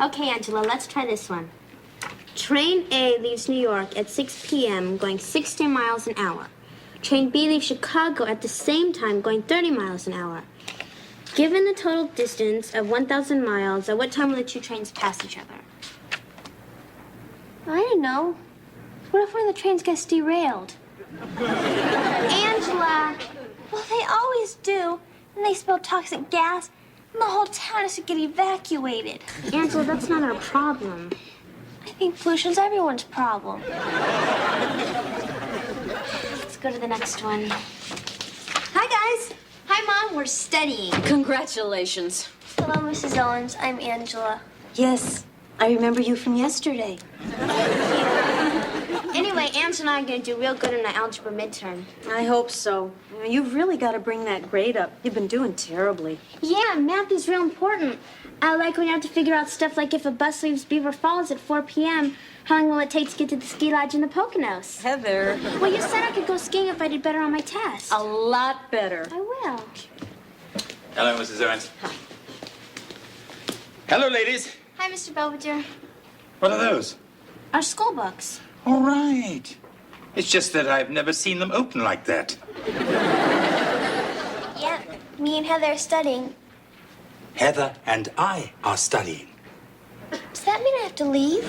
Okay, Angela, let's try this one. Train A leaves New York at 6 p.m. going 60 miles an hour. Train B leaves Chicago at the same time going 30 miles an hour. Given the total distance of 1,000 miles, at what time will the two trains pass each other? I don't know. What if one of the trains gets derailed? Angela! Well, they always do. And they spill toxic gas, and the whole town has to get evacuated. Angela, that's not our problem. I think pollution's everyone's problem. Let's go to the next one. Hi, guys. Hi, Mom. We're studying. Congratulations. Hello, Mrs. Owens. I'm Angela. Yes, I remember you from yesterday. Anyway, Angela and I are going to do real good in the algebra midterm. I hope so. You've really got to bring that grade up. You've been doing terribly. Yeah, math is real important. I like when you have to figure out stuff like if a bus leaves Beaver Falls at 4 p.m., how long will it take to get to the ski lodge in the Poconos? Heather. Well, you said I could go skiing if I did better on my test. A lot better. I will. Hello, Mrs. Owens. Hello, ladies. Hi, Mr. Belvedere. What are those? Our school books. All right. It's just that I've never seen them open like that. Yeah, me and Heather are studying. Heather and I are studying. Does that mean I have to leave?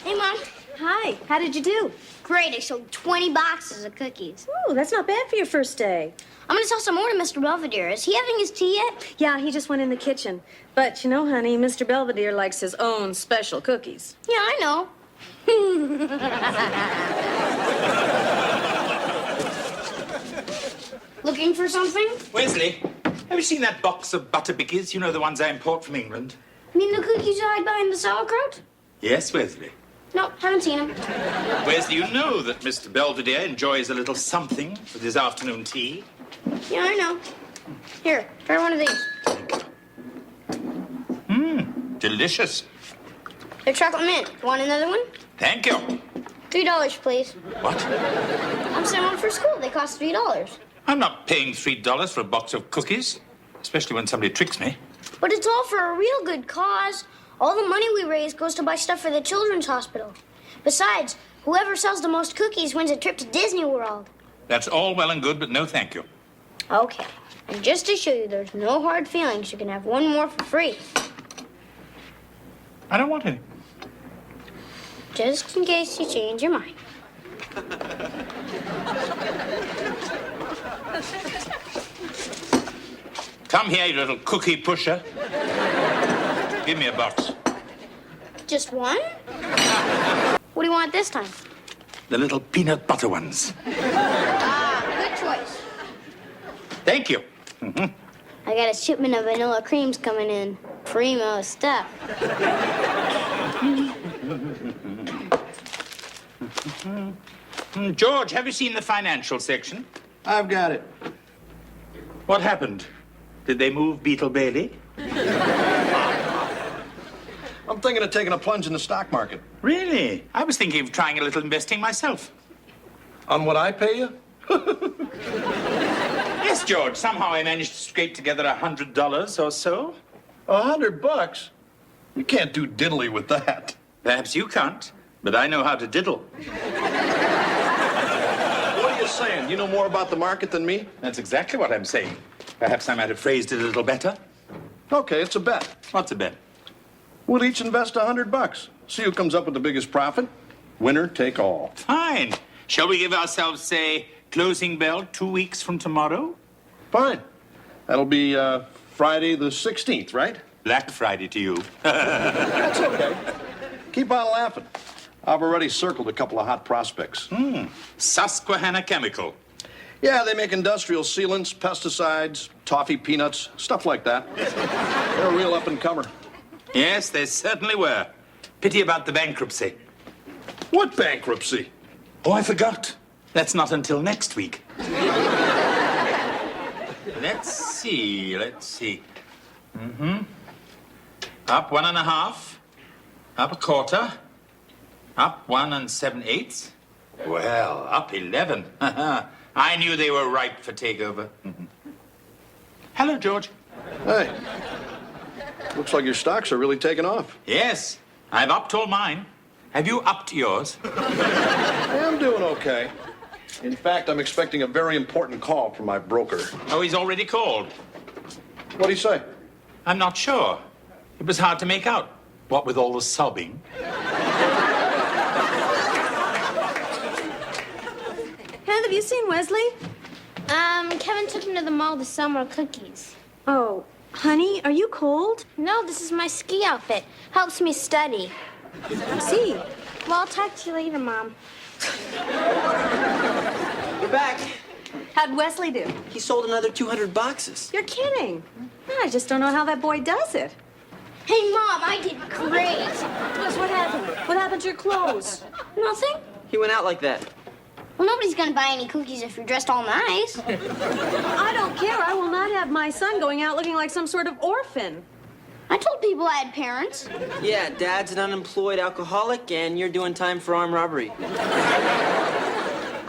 Hey, Mom. Hi, how did you do? Great, I sold 20 boxes of cookies. Oh, that's not bad for your first day. I'm gonna sell some more to Mr. Belvedere. Is he having his tea yet? Yeah, he just went in the kitchen. But, you know, honey, Mr. Belvedere likes his own special cookies. Yeah, I know. Looking for something? Wesley, have you seen that box of butter bickies? You know, the ones I import from England? You mean the cookies you hide behind the sauerkraut? Yes, Wesley. No, haven't seen them. Wesley, you know that Mr. Belvedere enjoys a little something with his afternoon tea. Yeah, I know. Here, try one of these. Delicious. They're chocolate mint. Want another one? Thank you. $3, please. What? I'm sending one for school. They cost $3. I'm not paying $3 for a box of cookies, especially when somebody tricks me. But it's all for a real good cause. All the money we raise goes to buy stuff for the children's hospital. Besides, whoever sells the most cookies wins a trip to Disney World. That's all well and good, but no thank you. Okay. And just to show you there's no hard feelings, you can have one more for free. I don't want any. Just in case you change your mind. Come here, you little cookie pusher. Give me a box. Just one? What do you want this time? The little peanut butter ones. Good choice. Thank you. I got a shipment of vanilla creams coming in. Primo stuff. George, have you seen the financial section? I've got it. What happened? Did they move Beetle Bailey? I'm thinking of taking a plunge in the stock market. Really? I was thinking of trying a little investing myself. On what I pay you? Yes, George. Somehow I managed to scrape together $100 or so. $100? You can't do diddly with that. Perhaps you can't, but I know how to diddle. What are you saying? You know more about the market than me? That's exactly what I'm saying. Perhaps I might have phrased it a little better. Okay, it's a bet. What's a bet? We'll each invest $100. See who comes up with the biggest profit. Winner take all. Fine. Shall we give ourselves, say, closing bell 2 weeks from tomorrow? Fine. That'll be Friday the 16th, right? Black Friday to you. That's okay. Keep on laughing. I've already circled a couple of hot prospects. Susquehanna Chemical. Yeah, they make industrial sealants, pesticides, toffee peanuts, stuff like that. They're a real up-and-comer. Yes, they certainly were. Pity about the bankruptcy. What bankruptcy? Oh, I forgot. That's not until next week. Let's see. Up 1.5. Up 1/4. Up 1 7/8. Well, up 11. I knew they were ripe for takeover. Hello, George. Hey, looks like your stocks are really taking off. Yes, I've upped all mine. Have you upped yours? I'm doing okay. In fact, I'm expecting a very important call from my broker. Oh, he's already called. What'd he say? I'm not sure. It was hard to make out, what with all the sobbing. Heather, have you seen Wesley? Kevin took me to the mall to sell more cookies. Oh, honey, are you cold? No, this is my ski outfit. Helps me study. See. Well, I'll talk to you later, Mom. You're back. How'd Wesley do? He sold another 200 boxes. You're kidding. I just don't know how that boy does it. Hey, Mom, I did great. Wes, what happened? What happened to your clothes? Nothing? He went out like that. Well, nobody's gonna buy any cookies if you're dressed all nice. I don't care. I will not have my son going out looking like some sort of orphan. I told people I had parents. Yeah, Dad's an unemployed alcoholic, and you're doing time for armed robbery.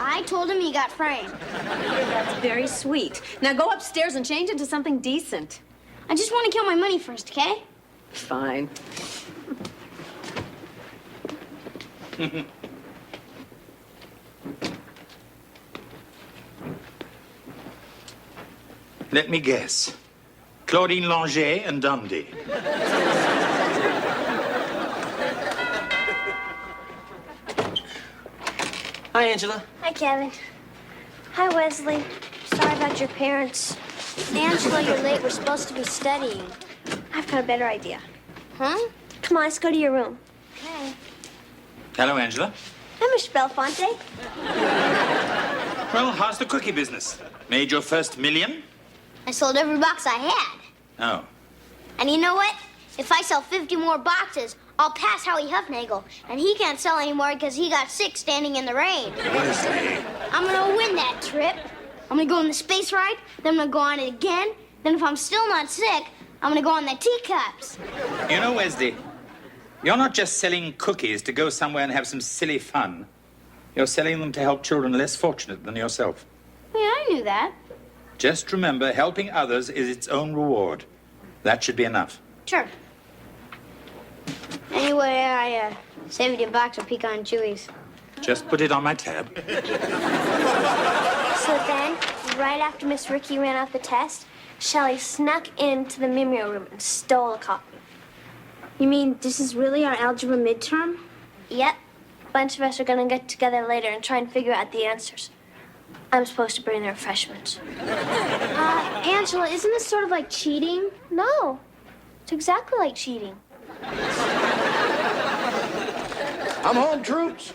I told him he got framed. That's very sweet. Now go upstairs and change into something decent. I just want to count my money first, okay? Fine. Let me guess. Claudine Langer and Dundee. Hi, Angela. Hi, Kevin. Hi, Wesley. Sorry about your parents. Angela, you're late. We're supposed to be studying. I've got a better idea. Huh? Come on, let's go to your room. Okay. Hello, Angela. Hi, Mr. Belfonte. Well, how's the cookie business? Made your first million? I sold every box I had. Oh. And you know what? If I sell 50 more boxes, I'll pass Howie Huffnagel. And he can't sell anymore because he got sick standing in the rain. Wesley. I'm gonna win that trip. I'm gonna go on the space ride, then I'm gonna go on it again. Then if I'm still not sick, I'm gonna go on the teacups. You know, Wesley, you're not just selling cookies to go somewhere and have some silly fun. You're selling them to help children less fortunate than yourself. Yeah, I knew that. Just remember, helping others is its own reward. That should be enough. Sure. Anyway, I saved you a box of pecan chewies. Just put it on my tab. So then, right after Miss Ricky ran off the test, Shelley snuck into the Mimeo room and stole a copy. You mean this is really our algebra midterm? Yep. A bunch of us are gonna get together later and try and figure out the answers. I'm supposed to bring the refreshments. Angela, isn't this sort of like cheating? No. It's exactly like cheating. I'm home, troops.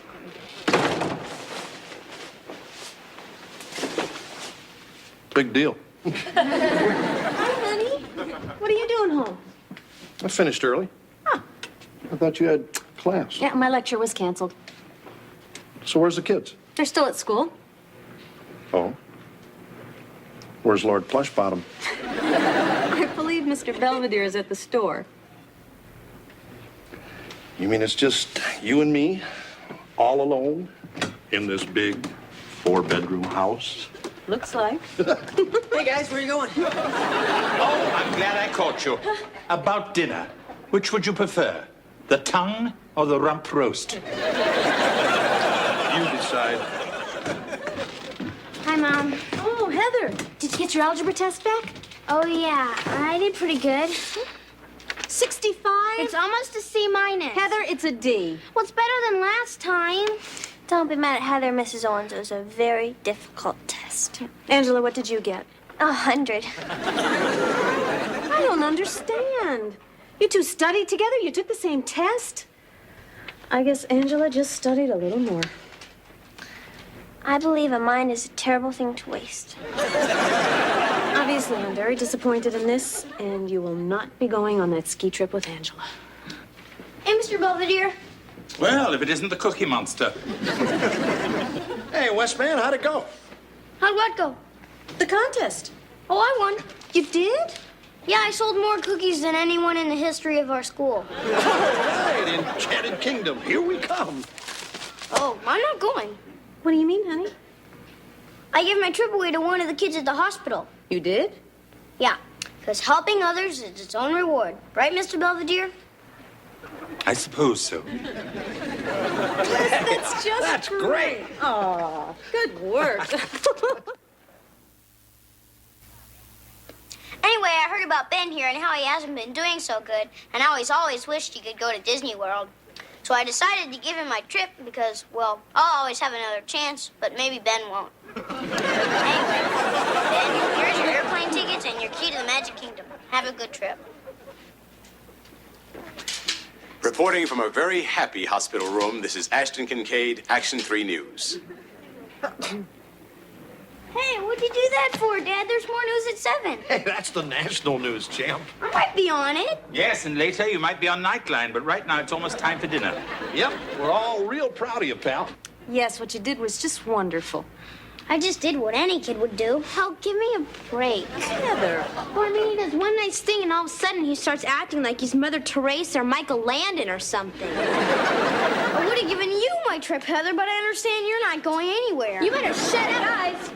Big deal. Hi, honey. What are you doing home? I finished early. Huh. I thought you had class. Yeah, my lecture was canceled. So where's the kids? They're still at school. Oh. Where's Lord Plushbottom? I believe Mr. Belvedere is at the store. You mean it's just you and me, all alone, in this big 4-bedroom house? Looks like. Hey, guys, where are you going? Oh, I'm glad I caught you. About dinner, which would you prefer? The tongue or the rump roast? You decide. Hi, Mom. Oh, Heather, did you get your algebra test back? Oh, yeah. I did pretty good. 65? It's almost a C minus. Heather, it's a D. Well, it's better than last time. Don't be mad at Heather, Mrs. Owens. It was a very difficult test. Angela, what did you get? 100. I don't understand. You two studied together? You took the same test? I guess Angela just studied a little more. I believe a mind is a terrible thing to waste. Obviously, I'm very disappointed in this, and you will not be going on that ski trip with Angela. Hey, Mr. Belvedere. Well, if it isn't the Cookie Monster. Hey, Westman, how'd it go? How'd what go? The contest. Oh, I won. You did? Yeah, I sold more cookies than anyone in the history of our school. All right, Enchanted Kingdom, here we come. Oh, I'm not going. What do you mean, honey? I gave my trip away to one of the kids at the hospital. You did? Yeah, Because helping others is its own reward. Right, Mr. Belvedere? I suppose so. That's great. Aw, good work. Anyway, I heard about Ben here and how he hasn't been doing so good, and how he's always wished he could go to Disney World. So I decided to give him my trip because, well, I'll always have another chance, but maybe Ben won't. Anyway, Ben, here's your airplane tickets and your key to the Magic Kingdom. Have a good trip. Reporting from a very happy hospital room, this is Ashton Kincaid, Action 3 News. Hey, what'd you do that for, Dad? There's more news at 7. Hey, that's the national news, champ. I might be on it. Yes, and later you might be on Nightline, but right now it's almost time for dinner. Yep, we're all real proud of you, pal. Yes, what you did was just wonderful. I just did what any kid would do. Hell, give me a break. Heather. Well, I mean, he does one nice thing, and all of a sudden he starts acting like he's Mother Teresa or Michael Landon or something. I would have given you my trip, Heather, but I understand you're not going anywhere. You better shut up, guys.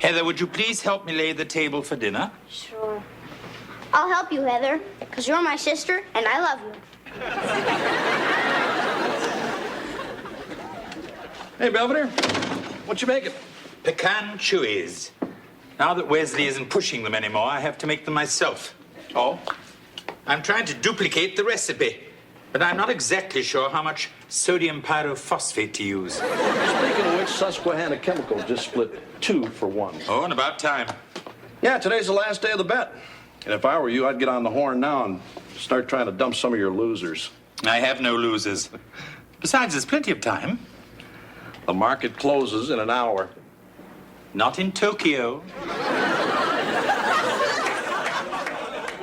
Heather, would you please help me lay the table for dinner? Sure. I'll help you, Heather, because you're my sister, and I love you. Hey, Belvedere, what you making? Pecan chewies. Now that Wesley isn't pushing them anymore, I have to make them myself. Oh? I'm trying to duplicate the recipe, but I'm not exactly sure how much sodium pyrophosphate to use. Speaking of which, Susquehanna Chemical just split 2 for 1. Oh, and about time. Yeah, today's the last day of the bet. And if I were you, I'd get on the horn now and start trying to dump some of your losers. I have no losers. Besides, there's plenty of time. The market closes in an hour. Not in Tokyo.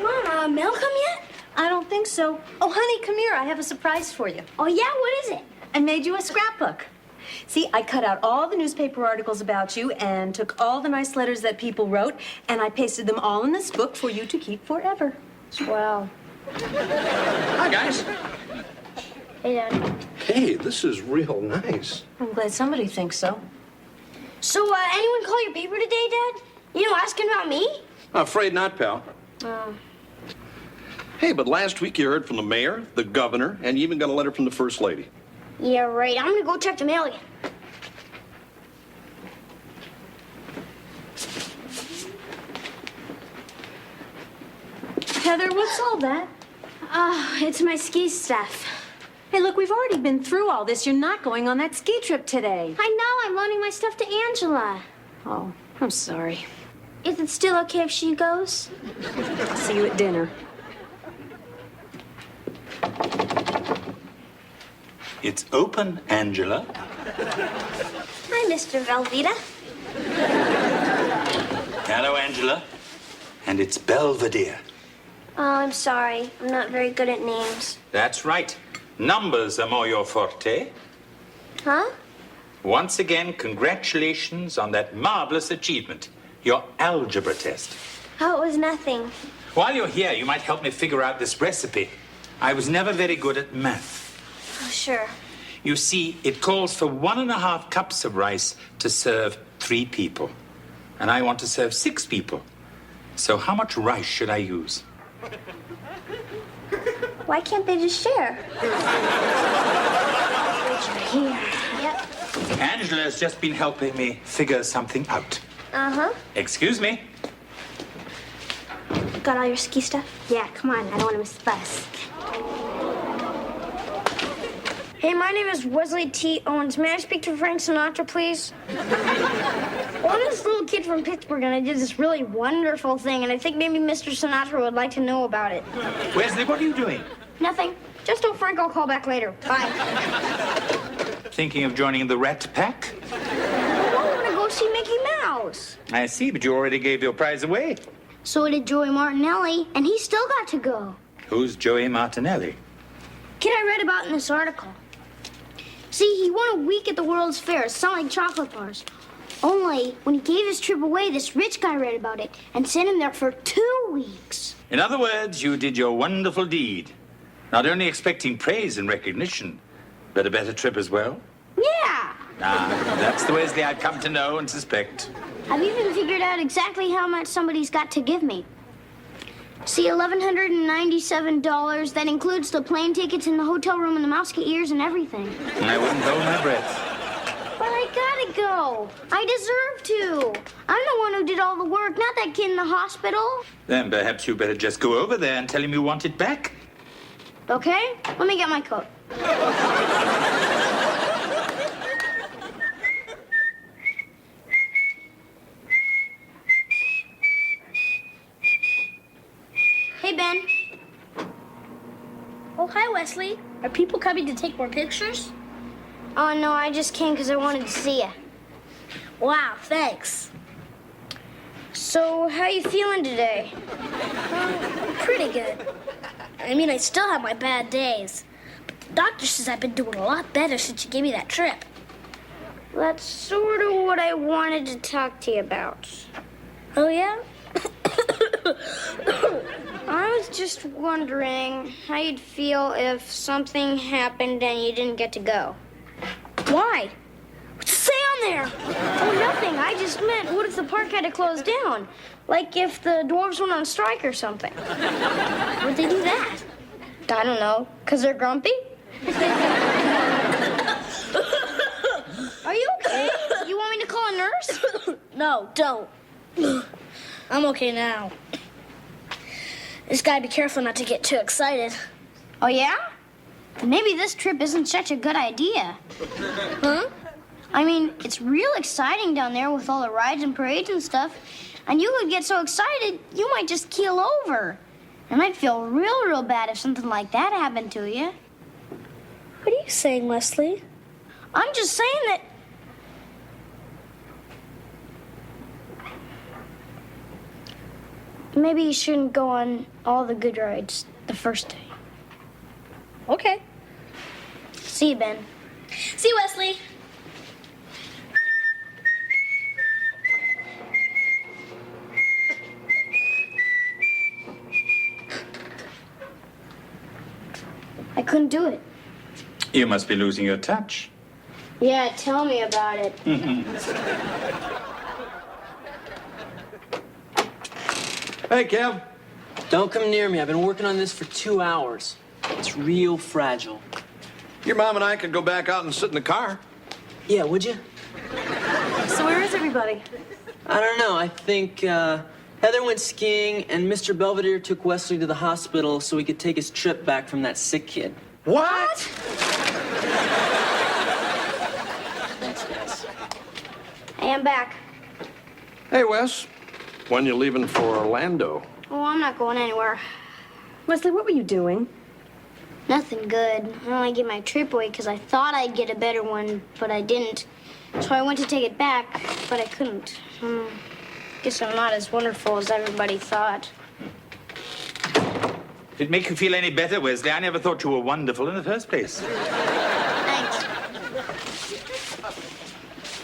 Mama, Mel come yet? I don't think so. Oh, honey, come here. I have a surprise for you. Oh, yeah? What is it? I made you a scrapbook. See, I cut out all the newspaper articles about you and took all the nice letters that people wrote, and I pasted them all in this book for you to keep forever. Swell. Hi, guys. Hey, Dad. Hey, this is real nice. I'm glad somebody thinks so. So, anyone call your paper today, Dad? You know, asking about me? I'm afraid not, pal. Hey, but last week you heard from the mayor, the governor, and you even got a letter from the first lady. Yeah, right. I'm gonna go check the mail again. Heather, what's all that? It's my ski stuff. Hey, look, we've already been through all this. You're not going on that ski trip today. I know. I'm loaning my stuff to Angela. Oh, I'm sorry. Is it still okay if she goes? See you at dinner. It's open, Angela. Hi, Mr. Velveeta. Hello, Angela. And it's Belvedere. Oh, I'm sorry. I'm not very good at names. That's right. Numbers are more your forte. Huh? Once again, congratulations on that marvelous achievement, your algebra test. Oh, it was nothing. While you're here, you might help me figure out this recipe. I was never very good at math. Oh, sure. You see, it calls for 1.5 cups of rice to serve 3 people. And I want to serve 6 people. So how much rice should I use? Why can't they just share? Here. Yep. Angela has just been helping me figure something out. Uh-huh. Excuse me. Got all your ski stuff? Yeah, come on. I don't want to miss the bus. Hey, my name is Wesley T. Owens. May I speak to Frank Sinatra, please? Well, I'm this little kid from Pittsburgh, and I did this really wonderful thing, and I think maybe Mr. Sinatra would like to know about it. Wesley, what are you doing? Nothing. Just told Frank I'll call back later. Bye. Thinking of joining the Rat Pack? I want to go see Mickey Mouse. I see, but you already gave your prize away. So did Joey Martinelli, and he still got to go. Who's Joey Martinelli? Kid I read about in this article. See, he won a week at the World's Fair selling chocolate bars. Only, when he gave his trip away, this rich guy read about it and sent him there for 2 weeks. In other words, you did your wonderful deed. Not only expecting praise and recognition, but a better trip as well. Yeah! That's the Wesley I've come to know and suspect. I've even figured out exactly how much somebody's got to give me. See, $1,197. That includes the plane tickets and the hotel room and the Musketeers and everything. I wouldn't hold my breath. But I gotta go. I deserve to. I'm the one who did all the work, not that kid in the hospital. Then perhaps you better just go over there and tell him you want it back. Okay? Let me get my coat. Hey, Ben. Oh, hi, Wesley. Are people coming to take more pictures? Oh, no, I just came because I wanted to see you. Wow, thanks. So, how you feeling today? Pretty good. I mean, I still have my bad days. But the doctor says I've been doing a lot better since you gave me that trip. That's sort of what I wanted to talk to you about. Oh, yeah? I was just wondering how you'd feel if something happened and you didn't get to go. Why? What's it say on there? Oh, nothing. I just meant, what if the park had to close down? Like if the dwarves went on strike or something. Why'd they do that? I don't know. 'Cause they're grumpy? Are you okay? You want me to call a nurse? No, don't. I'm okay now. Just gotta be careful not to get too excited. Oh, yeah? Then maybe this trip isn't such a good idea. Huh? I mean, it's real exciting down there with all the rides and parades and stuff. And you would get so excited, you might just keel over. It might feel real bad if something like that happened to you. What are you saying, Leslie? I'm just saying that... maybe you shouldn't go on all the good rides the first day. Okay. See you, Ben. See you, Wesley. I couldn't do it. You must be losing your touch. Yeah, tell me about it. Hey, Kev. Don't come near me. I've been working on this for 2 hours. It's real fragile. Your mom and I could go back out and sit in the car. Yeah, would you? So where is everybody? I don't know. I think Heather went skiing and Mr. Belvedere took Wesley to the hospital so he could take his trip back from that sick kid. What? Thanks, guys. Hey, I'm back. Hey, Wes. When you leaving for Orlando? Oh, I'm not going anywhere. Wesley, what were you doing? Nothing good. I only get my trip away because I thought I'd get a better one, but I didn't. So I went to take it back, but I couldn't. Guess I'm not as wonderful as everybody thought. Did it make you feel any better, Wesley? I never thought you were wonderful in the first place. Thanks.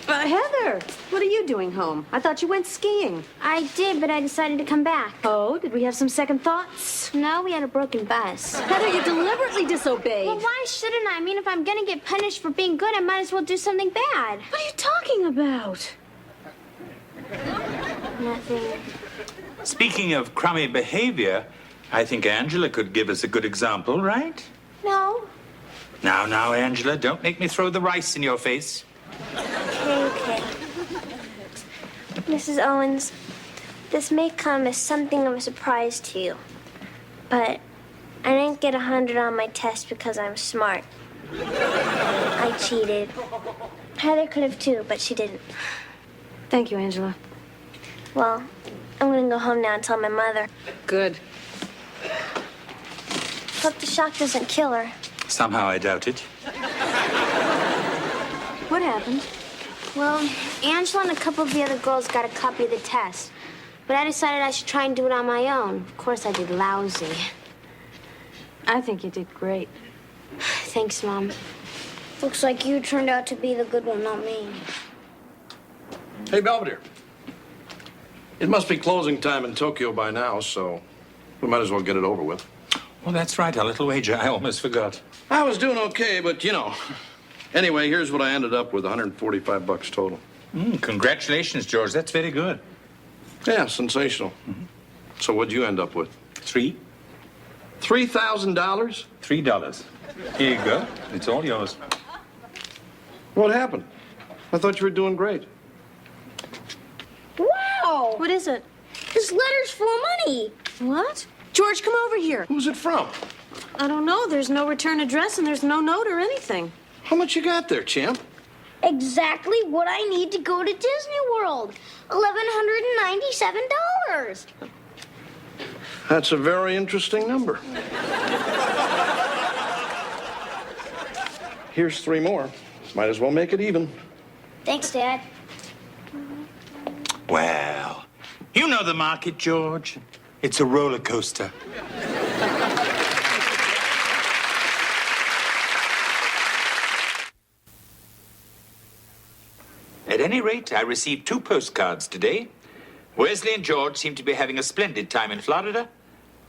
Heather, what are you doing home? I thought you went skiing. I did, but I decided to come back. Oh, did we have some second thoughts? No, we had a broken bus. Heather, you deliberately disobeyed. Well, why shouldn't I? I mean, if I'm gonna get punished for being good, I might as well do something bad. What are you talking about? Nothing. Speaking of crummy behavior, I think Angela could give us a good example, right? No. Now, Angela, don't make me throw the rice in your face. Okay. Mrs. Owens, this may come as something of a surprise to you, but I didn't get 100 on my test because I'm smart. I cheated. Heather could have too, but she didn't. Thank you, Angela. Well, I'm gonna go home now and tell my mother. Good. Hope the shock doesn't kill her. Somehow I doubt it. What happened? Well, Angela and a couple of the other girls got a copy of the test. But I decided I should try and do it on my own. Of course, I did lousy. I think you did great. Thanks, Mom. Looks like you turned out to be the good one, not me. Hey, Belvedere. It must be closing time in Tokyo by now, so we might as well get it over with. Well, that's right, a little wager. I almost forgot. I was doing okay, but you know. Anyway, here's what I ended up with, $145 total. Congratulations, George. That's very good. Yeah, sensational. So what'd you end up with? 3. $3,000? $3. Here you go. It's all yours. What happened? I thought you were doing great. Wow! What is it? This letter's full of money. What? George, come over here. Who's it from? I don't know. There's no return address and there's no note or anything. How much you got there, champ? Exactly what I need to go to Disney World. $1,197. That's a very interesting number. Here's 3 more. Might as well make it even. Thanks, Dad. Well, you know the market, George. It's a roller coaster. At any rate, I received 2 postcards today. Wesley and George seem to be having a splendid time in Florida.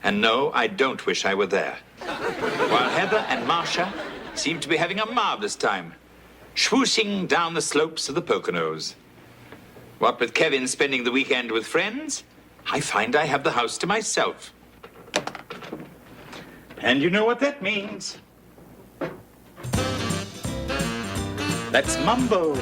And no, I don't wish I were there. While Heather and Marcia seem to be having a marvelous time, swooshing down the slopes of the Poconos. What with Kevin spending the weekend with friends, I find I have the house to myself. And you know what that means. Let's mumble.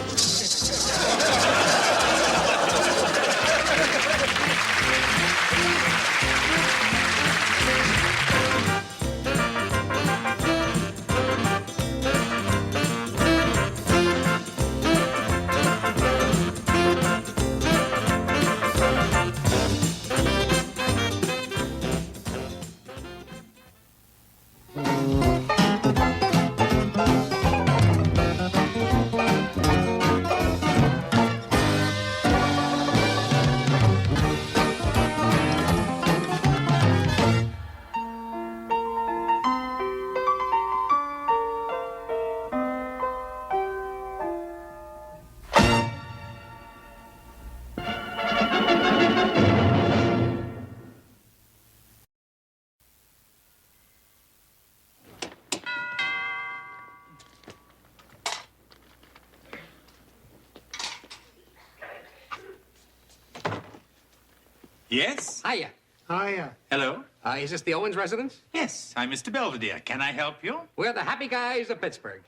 Yes? Hiya. Hiya. Hello? Is this the Owens residence? Yes, I'm Mr. Belvedere. Can I help you? We're the happy guys of Pittsburgh.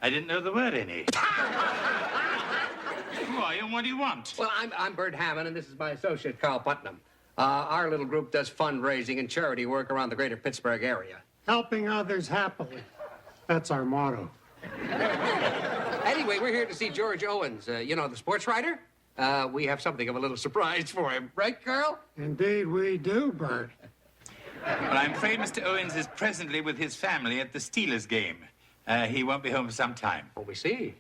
I didn't know there were any. Who are you and what do you want? Well, I'm Bert Hammond, and this is my associate, Carl Putnam. Our little group does fundraising and charity work around the greater Pittsburgh area. Helping others happily. That's our motto. Anyway, we're here to see George Owens, you know, the sports writer. We have something of a little surprise for him. Right, Carl? Indeed we do, Bert. Well, I'm afraid Mr. Owens is presently with his family at the Steelers game. He won't be home for some time. Oh, we see.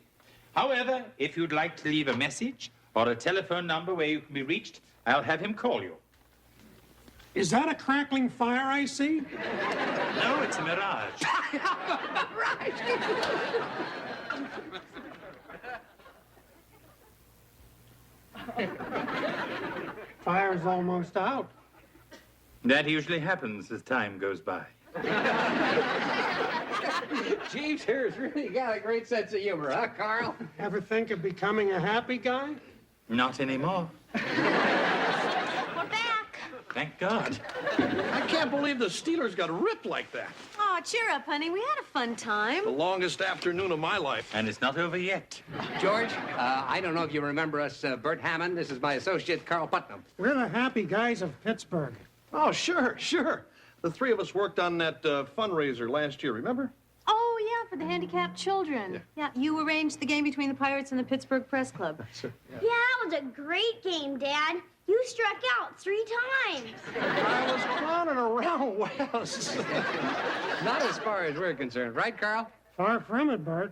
However, if you'd like to leave a message or a telephone number where you can be reached, I'll have him call you. Is that a crackling fire I see? No, it's a mirage. Fire's almost out. That usually happens as time goes by. Jeeves here's really got a great sense of humor, huh, Carl? Ever think of becoming a happy guy? Not anymore. We're back. Thank God. I can't believe the Steelers got ripped like that. Oh, cheer up, honey. We had a fun time. The longest afternoon of my life. And it's not over yet. George, I don't know if you remember us, Bert Hammond. This is my associate, Carl Putnam. We're the happy guys of Pittsburgh. Oh, sure. The 3 of us worked on that fundraiser last year, remember? Oh, yeah, for the handicapped children. Yeah, you arranged the game between the Pirates and the Pittsburgh Press Club. Yeah, that was a great game, Dad. You struck out 3 times. I was clowning around, Wes. Not as far as we're concerned, right, Carl? Far from it, Bert.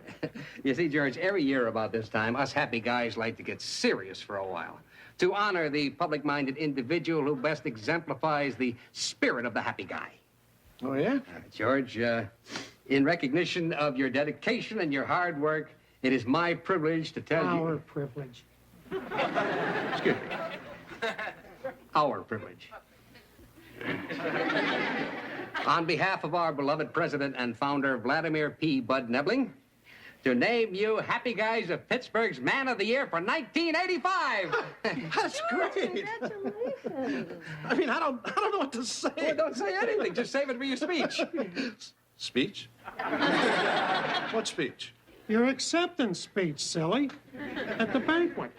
You see, George, every year about this time, us happy guys like to get serious for a while. To honor the public-minded individual who best exemplifies the spirit of the happy guy. Oh, yeah? George, in recognition of your dedication and your hard work, it is my privilege to tell you... Our privilege. Excuse me. Our privilege. On behalf of our beloved president and founder, Vladimir P. Bud Nebling, to name you Happy Guys of Pittsburgh's Man of the Year for 1985. That's great. Congratulations. I mean, I don't know what to say. Well, don't say anything. Just save it for your speech. Speech? What speech? Your acceptance speech, silly. At the banquet.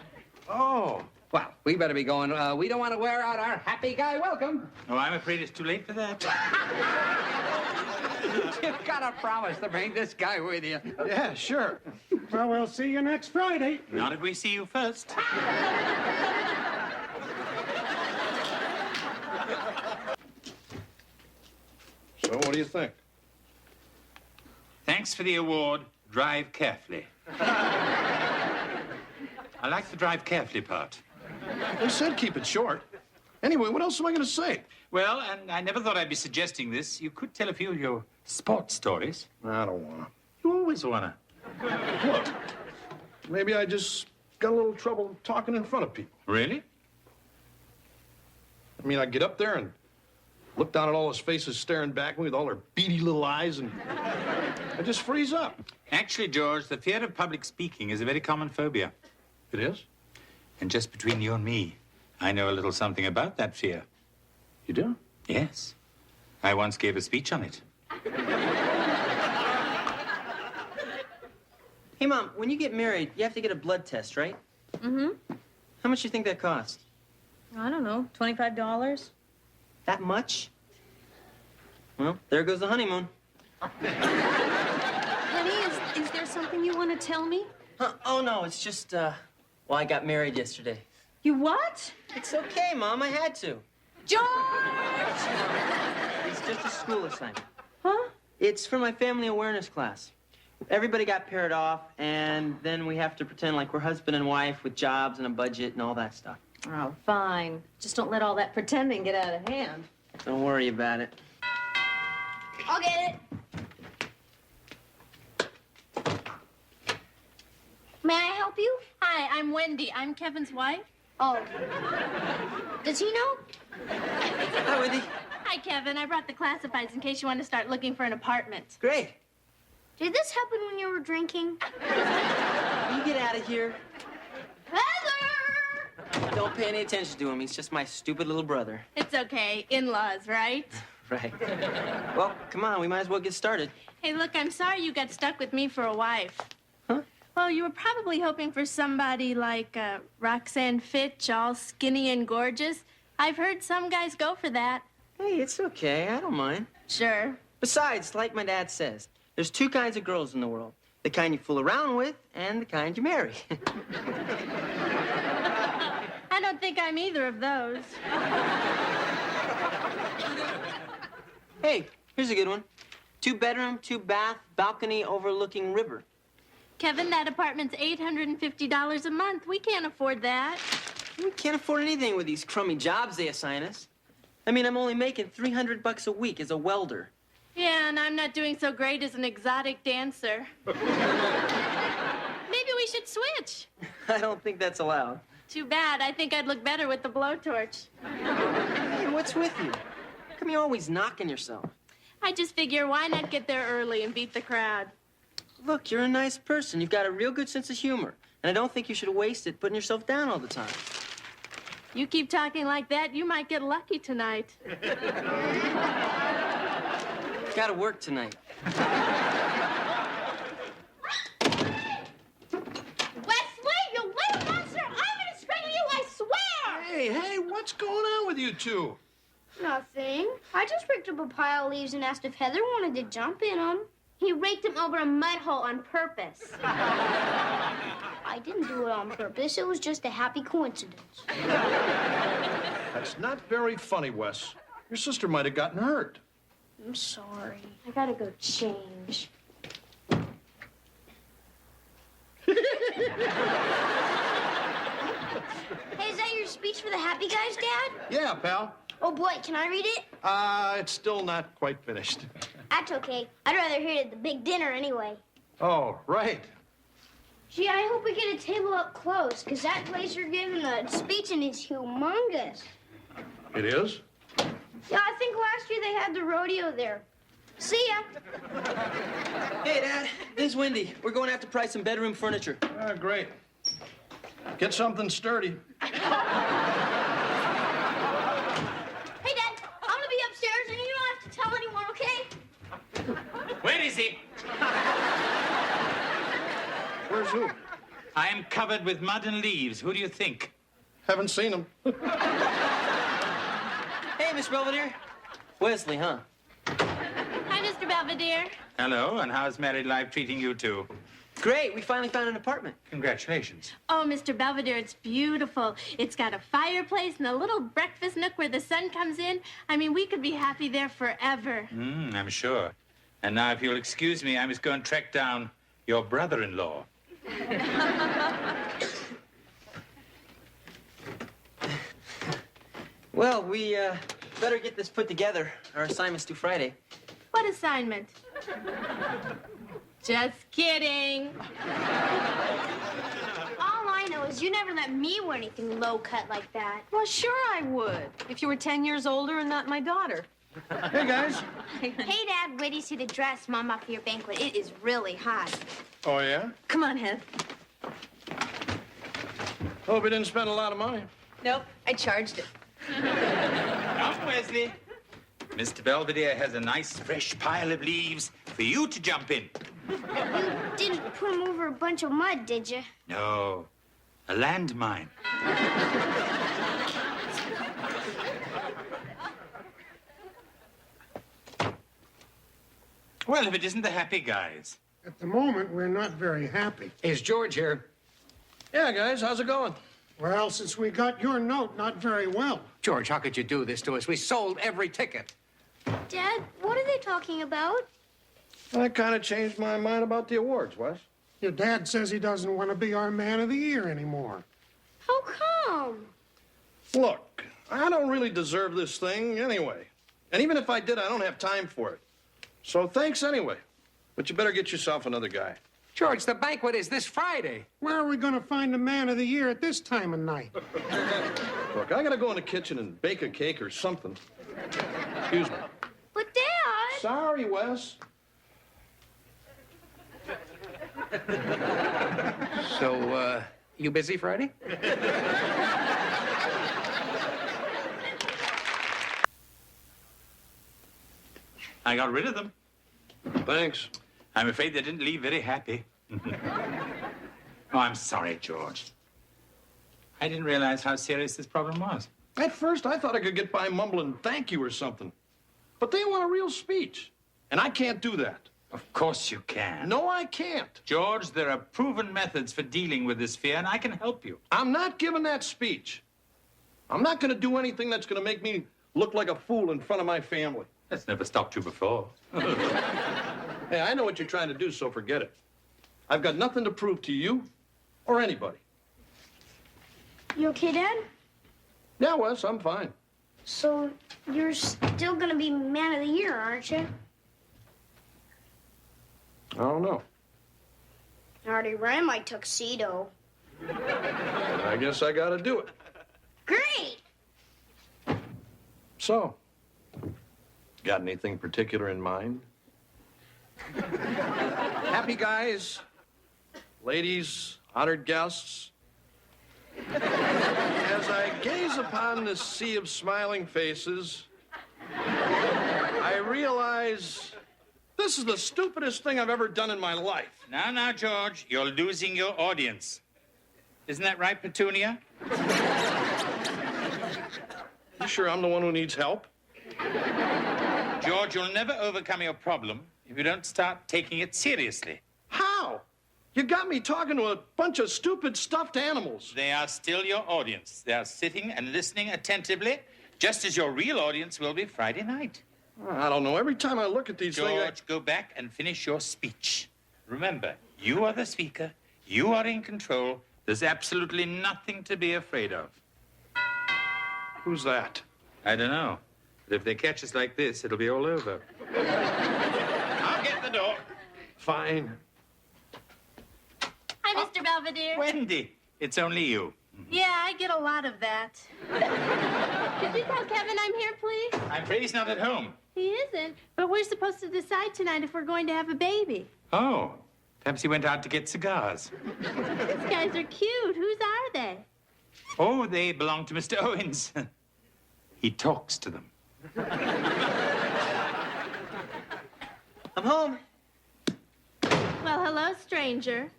Oh. Well, we better be going. We don't want to wear out our Happy Guy welcome. Oh, I'm afraid it's too late for that. You've got to promise to bring this guy with you. Yeah, sure. Well, we'll see you next Friday. Not if we see you first. So, what do you think? Thanks for the award. Drive carefully. I like the drive carefully part. They said keep it short. Anyway, what else am I going to say? Well, and I never thought I'd be suggesting this. You could tell a few of your sports stories. I don't want You always wanna. to. Look, maybe I just got a little trouble talking in front of people. Really? I mean, I get up there and look down at all those faces staring back at me with all their beady little eyes, and I just freeze up. Actually, George, the fear of public speaking is a very common phobia. It is? And just between you and me, I know a little something about that fear. You do? Yes. I once gave a speech on it. Hey, Mom, when you get married, you have to get a blood test, right? Mm-hmm. How much do you think that costs? I don't know, $25? That much? Well, there goes the honeymoon. Honey, is there something you want to tell me? Oh, no, it's just, well, I got married yesterday. You what? It's okay, Mom, I had to. George! It's just a school assignment. Huh? It's for my family awareness class. Everybody got paired off, and then we have to pretend like we're husband and wife with jobs and a budget and all that stuff. Oh, fine. Just don't let all that pretending get out of hand. Don't worry about it. I'll get it. May I help you? Hi, I'm Wendy. I'm Kevin's wife. Oh. Does he know? Hi, Wendy. Hi, Kevin. I brought the classifieds in case you want to start looking for an apartment. Great. Did this happen when you were drinking? Will you get out of here? Heather! Don't pay any attention to him. He's just my stupid little brother. It's okay. In-laws, right? Right. Well, come on. We might as well get started. Hey, look, I'm sorry you got stuck with me for a wife. Huh? Well, you were probably hoping for somebody like Roxanne Fitch, all skinny and gorgeous. I've heard some guys go for that. Hey, it's okay. I don't mind. Sure. Besides, like my dad says, there's two kinds of girls in the world. The kind you fool around with and the kind you marry. I don't think I'm either of those. Hey, here's a good one. 2-bedroom, 2-bath, balcony overlooking river. Kevin, that apartment's $850 a month. We can't afford that. We can't afford anything with these crummy jobs they assign us. I mean, I'm only making $300 a week as a welder. Yeah, and I'm not doing so great as an exotic dancer. Maybe we should switch. I don't think that's allowed. Too bad. I think I'd look better with the blowtorch. Hey, what's with you? How come you're always knocking yourself? I just figure, why not get there early and beat the crowd? Look, you're a nice person. You've got a real good sense of humor. And I don't think you should waste it putting yourself down all the time. You keep talking like that, you might get lucky tonight. Gotta work tonight. Wesley, you little monster! I'm gonna strangle you, I swear! Hey, what's going on with you two? Nothing. I just picked up a pile of leaves and asked if Heather wanted to jump in them. He raked them over a mud hole on purpose. I didn't do it on purpose. It was just a happy coincidence. That's not very funny, Wes. Your sister might have gotten hurt. I'm sorry. I gotta go change. Hey, is that your speech for the happy guys, Dad? Yeah, pal. Oh, boy, can I read it? It's still not quite finished. That's okay. I'd rather hear it at the big dinner anyway. Oh, right. Gee, I hope we get a table up close, because that place you're giving the speech in is humongous. It is? Yeah, I think last year they had the rodeo there. See ya. Hey, Dad, this is Wendy. We're going out to price some bedroom furniture. Ah, great. Get something sturdy. Hey, Dad, I'm gonna be upstairs and you don't have to tell anyone, okay? Where is he? Where's who? I am covered with mud and leaves. Who do you think? Haven't seen him. Hey, Miss Belvedere. Wesley, huh? Hi, Mr. Belvedere. Hello, and how's married life treating you two? Great, we finally found an apartment. Congratulations. Oh, Mr. Belvedere, it's beautiful. It's got a fireplace and a little breakfast nook where the sun comes in. I mean, we could be happy there forever. I'm sure. And now, if you'll excuse me, I must go and track down your brother-in-law. Well, we better get this put together. Our assignment's due Friday. What assignment? Just kidding. All I know is you never let me wear anything low cut like that. Well, sure I would, if you were 10 years older and not my daughter. Hey, guys. Hey, Dad, wait till you see the dress Mom bought for your banquet. It is really hot. Oh, yeah? Come on, Heath. Hope you didn't spend a lot of money. Nope, I charged it. Come, Wesley. Mr. Belvedere has a nice, fresh pile of leaves for you to jump in. You didn't put him over a bunch of mud, did you? No, a landmine. Well, if it isn't the happy guys. At the moment, we're not very happy. Is George here? Yeah, guys, how's it going? Well, since we got your note, not very well. George, how could you do this to us? We sold every ticket. Dad, what are they talking about? I kind of changed my mind about the awards, Wes. Your dad says he doesn't want to be our man of the year anymore. How come? Look, I don't really deserve this thing anyway. And even if I did, I don't have time for it. So thanks anyway. But you better get yourself another guy. George, the banquet is this Friday. Where are we going to find a man of the year at this time of night? Look, I gotta go in the kitchen and bake a cake or something. Excuse me. But, Dad... Sorry, Wes. So, you busy Friday? I got rid of them. Thanks. I'm afraid they didn't leave very happy. Oh, I'm sorry, George. I didn't realize how serious this problem was. At first, I thought I could get by mumbling thank you or something. But they want a real speech. And I can't do that. Of course you can. No, I can't. George, there are proven methods for dealing with this fear, and I can help you. I'm not giving that speech. I'm not going to do anything that's going to make me look like a fool in front of my family. That's never stopped you before. Hey, I know what you're trying to do, so forget it. I've got nothing to prove to you or anybody. You okay, Dad? Yeah, Wes, I'm fine. So, you're still gonna be man of the year, aren't you? I don't know. I already ran my tuxedo. I guess I got to do it. Great! So, got anything particular in mind? Happy guys, ladies, honored guests. As I gaze upon this sea of smiling faces, I realize this is the stupidest thing I've ever done in my life. Now, George, you're losing your audience. Isn't that right, Petunia? You sure I'm the one who needs help? George, you'll never overcome your problem if you don't start taking it seriously. How? You got me talking to a bunch of stupid stuffed animals. They are still your audience. They are sitting and listening attentively, just as your real audience will be Friday night. I don't know. Every time I look at these things... George, go back and finish your speech. Remember, you are the speaker. You are in control. There's absolutely nothing to be afraid of. Who's that? I don't know. But if they catch us like this, it'll be all over. I'll get the door. Fine. Hi, Mr. Belvedere. Wendy, it's only you. Yeah, I get a lot of that. Could you tell Kevin I'm here, please? I'm afraid he's not at home. He isn't, but we're supposed to decide tonight if we're going to have a baby. Oh, perhaps he went out to get cigars. These guys are cute. Whose are they? Oh, they belong to Mr. Owens. He talks to them. I'm home. Well, hello, stranger.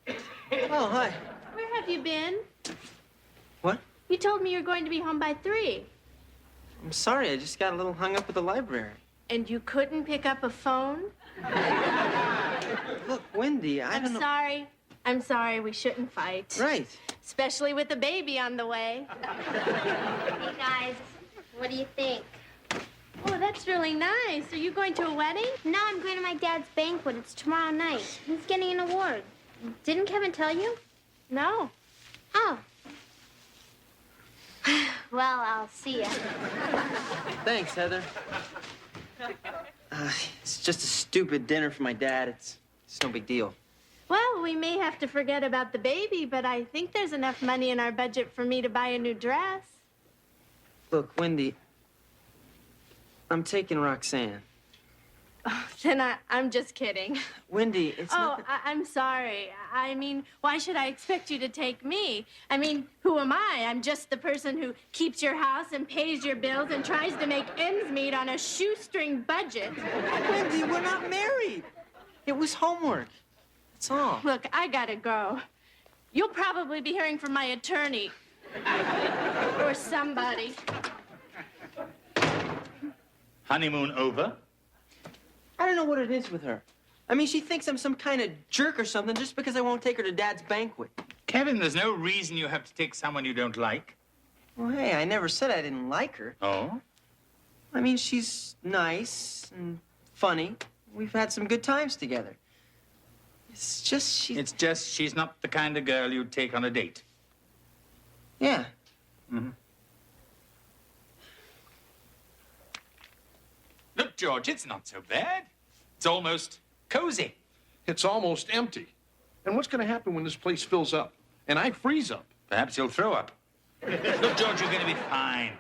Oh, hi. Where have you been? What? You told me you were going to be home by 3. I'm sorry, I just got a little hung up at the library. And you couldn't pick up a phone? Look, Wendy, I don't know. I'm sorry. We shouldn't fight. Right. Especially with a baby on the way. Hey, guys, what do you think? Oh, that's really nice. Are you going to a wedding? No, I'm going to my dad's banquet. It's tomorrow night. He's getting an award. Didn't Kevin tell you? No. Oh. Well, I'll see ya. Thanks, Heather. It's just a stupid dinner for my dad. It's no big deal. Well, we may have to forget about the baby, but I think there's enough money in our budget for me to buy a new dress. Look, Wendy, I'm taking Roxanne. Oh, then I'm just kidding. Wendy, it's not... I'm sorry. I mean, why should I expect you to take me? I mean, who am I? I'm just the person who keeps your house and pays your bills and tries to make ends meet on a shoestring budget. Wendy, we're not married. It was homework. That's all. Look, I gotta go. You'll probably be hearing from my attorney. Or somebody. Honeymoon over? I don't know what it is with her. I mean, she thinks I'm some kind of jerk or something just because I won't take her to Dad's banquet. Kevin, there's no reason you have to take someone you don't like. Well, hey, I never said I didn't like her. Oh? I mean, she's nice and funny. We've had some good times together. It's just she's not the kind of girl you'd take on a date. Yeah. Mm-hmm. Look, George, it's not so bad. It's almost cozy. It's almost empty. And what's going to happen when this place fills up and I freeze up? Perhaps you'll throw up. Look, George, you're going to be fine.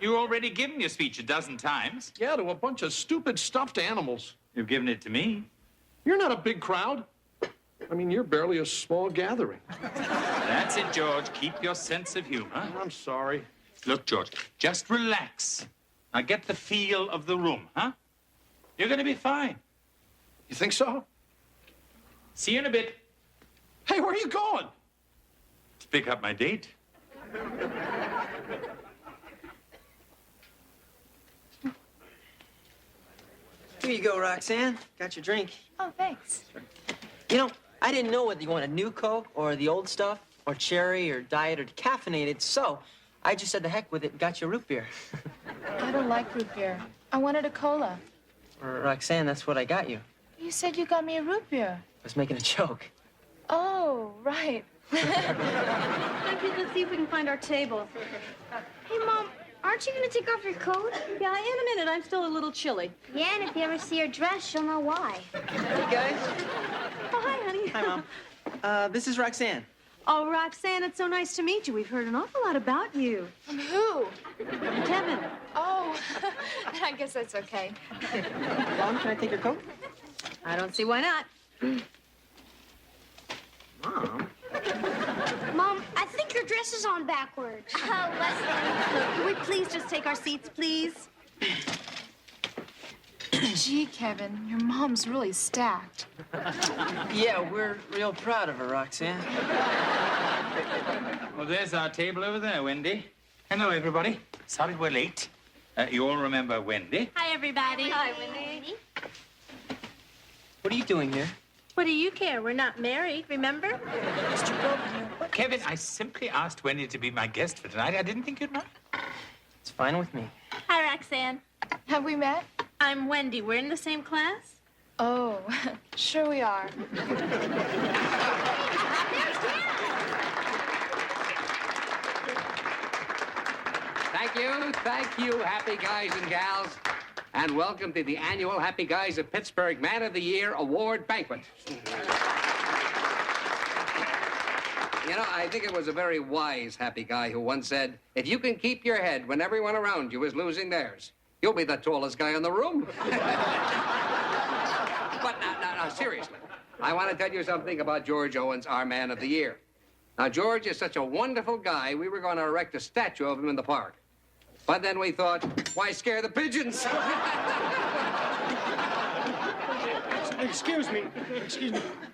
You've already given your speech a dozen times. Yeah, to a bunch of stupid stuffed animals. You've given it to me. You're not a big crowd. I mean, you're barely a small gathering. That's it, George. Keep your sense of humor. I'm sorry. Look, George, just relax. Now get the feel of the room, huh? You're going to be fine. You think so? See you in a bit. Hey, where are you going? To pick up my date. Here you go, Roxanne. Got your drink. Oh, thanks. You know, I didn't know whether you want a new Coke or the old stuff, or cherry or diet or decaffeinated, so I just said the heck with it and got you a root beer. I don't like root beer. I wanted a cola. Roxanne, that's what I got you. You said you got me a root beer. I was making a joke. Oh, right. Let's see if we can find our table. Hey, Mom, aren't you going to take off your coat? Yeah, in a minute. I'm still a little chilly. Yeah, and if you ever see her dress, you'll know why. Hey, guys. Oh, hi, honey. Hi, Mom. This is Roxanne. Oh, Roxanne, it's so nice to meet you. We've heard an awful lot about you. From who? Kevin. Oh, I guess that's okay. Mom, can I take your coat? I don't see why not. Mom? Mom, I think your dress is on backwards. Oh, Leslie. Look, can we please just take our seats, please? Gee, Kevin, your mom's really stacked. Yeah, we're real proud of her, Roxanne. Well, there's our table over there, Wendy. Hello, everybody. Sorry we're late. You all remember Wendy? Hi, everybody. Hi, Wendy. What are you doing here? What do you care? We're not married, remember? Mr. Belvedere. Kevin, I simply asked Wendy to be my guest for tonight. I didn't think you'd mind. It's fine with me. Hi, Roxanne. Have we met? I'm Wendy. We're in the same class? Oh, sure we are. Thank you, happy guys and gals. And welcome to the annual Happy Guys of Pittsburgh Man of the Year Award Banquet. You know, I think it was a very wise happy guy who once said, if you can keep your head when everyone around you is losing theirs, You'll be the tallest guy in the room. But now, seriously, I want to tell you something about George Owens, our man of the year. Now, George is such a wonderful guy, we were going to erect a statue of him in the park. But then we thought, why scare the pigeons? Excuse me.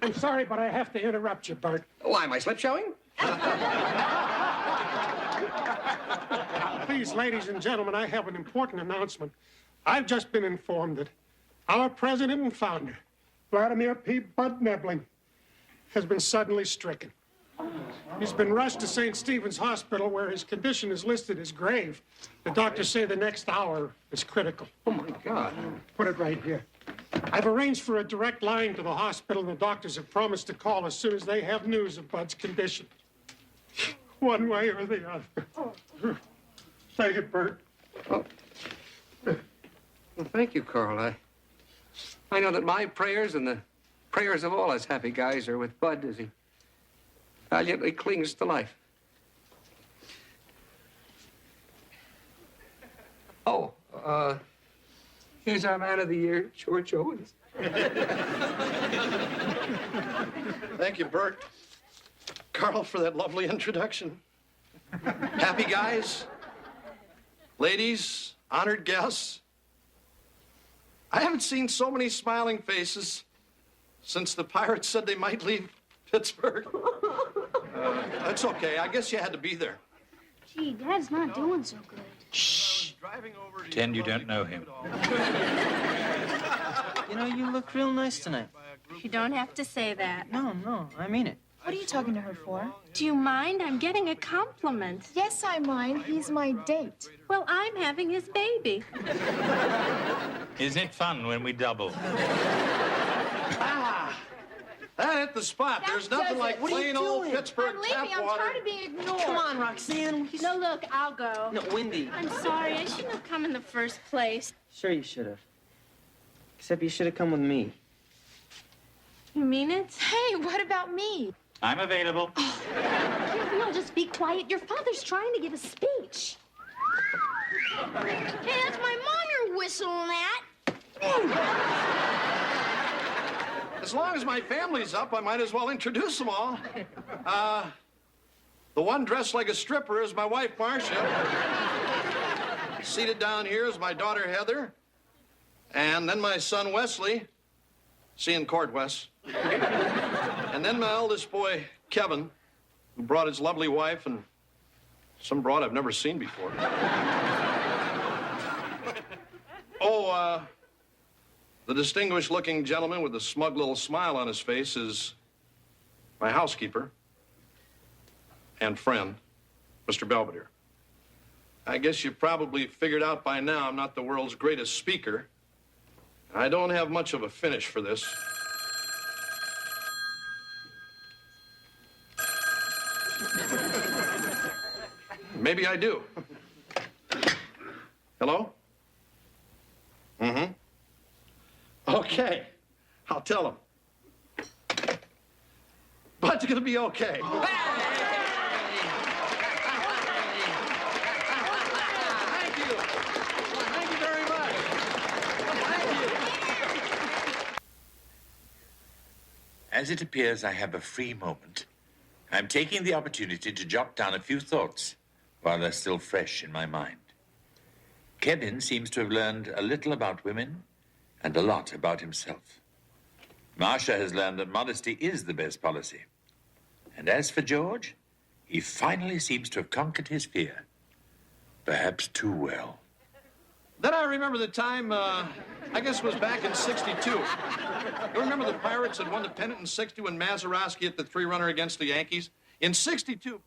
I'm sorry, but I have to interrupt you, Bert. Why, am I slip showing? Please, ladies and gentlemen, I have an important announcement. I've just been informed that our president and founder, Vladimir P. Bud Nebling, has been suddenly stricken. He's been rushed to St. Stephen's Hospital, where his condition is listed as grave. The doctors say the next hour is critical. Oh, my God. Put it right here. I've arranged for a direct line to the hospital, and the doctors have promised to call as soon as they have news of Bud's condition. One way or the other. Take it, Bert. Oh. Well, thank you, Carl. I know that my prayers and the prayers of all us happy guys are with Bud as he valiantly clings to life. Oh, here's our man of the year, George Owens. Thank you, Bert. Carl, for that lovely introduction. Happy guys, ladies, honored guests. I haven't seen so many smiling faces since the Pirates said they might leave Pittsburgh. That's okay. I guess you had to be there. Gee, Dad's not doing so good. Shh. Pretend you don't know him. You know, you look real nice tonight. You don't have to say that. No, I mean it. What are you talking to her for? Do you mind? I'm getting a compliment. Yes, I mind. He's my date. Well, I'm having his baby. Isn't it fun when we double? That hit the spot. There's nothing like plain old Pittsburgh I'm tap leaving. I'm water. tired of being ignored. Come on, Roxanne. No, look, I'll go. No, Wendy. I'm sorry. I shouldn't have come in the first place. Sure you should have. Except you should have come with me. You mean it? Hey, what about me? I'm available. If you'll just be quiet, your father's trying to give a speech. Hey, that's my mom you're whistling at. As long as my family's up, I might as well introduce them all. The one dressed like a stripper is my wife, Marcia. Seated down here is my daughter, Heather. And then my son, Wesley. See you in court, Wes. And then my eldest boy, Kevin, who brought his lovely wife and some broad I've never seen before. The distinguished-looking gentleman with the smug little smile on his face is my housekeeper and friend, Mr. Belvedere. I guess you've probably figured out by now I'm not the world's greatest speaker. I don't have much of a finish for this. Maybe I do. Hello? Mm-hmm. Okay. I'll tell him. Bud's gonna be okay. Thank you. Thank you very much. Thank you. As it appears I have a free moment, I'm taking the opportunity to jot down a few thoughts while they're still fresh in my mind. Kevin seems to have learned a little about women and a lot about himself. Marcia has learned that modesty is the best policy. And as for George, he finally seems to have conquered his fear. Perhaps too well. Then I remember the time, I guess it was back in '62. You remember the Pirates had won the pennant in '60 when Mazeroski hit the three-runner against the Yankees? In '62...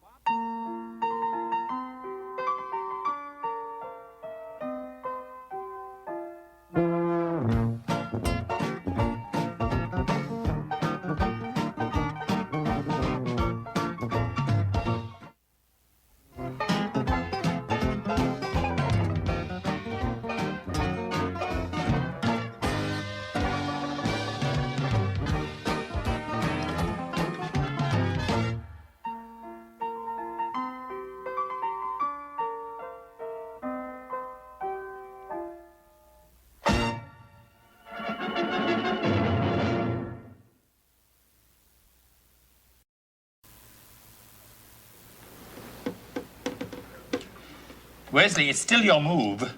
Wesley, it's still your move.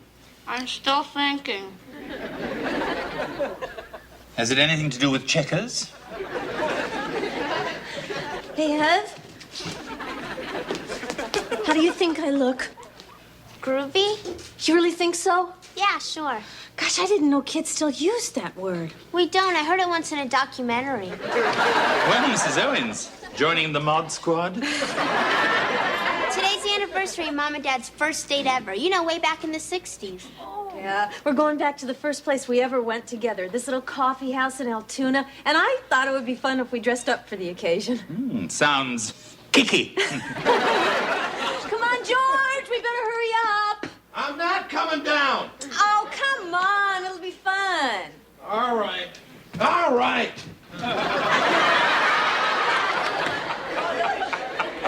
I'm still thinking. Has it anything to do with checkers? Hey, Hev. How do you think I look? Groovy? You really think so? Yeah, sure. Gosh, I didn't know kids still used that word. We don't. I heard it once in a documentary. Well, Mrs. Owens, joining the mod squad? Today's the anniversary of Mom and Dad's first date ever. You know, way back in the 60s. Yeah, we're going back to the first place we ever went together, this little coffee house in Altoona, and I thought it would be fun if we dressed up for the occasion. Sounds kicky. Come on, George, we better hurry up. I'm not coming down. Oh, come on, it'll be fun. All right. All right.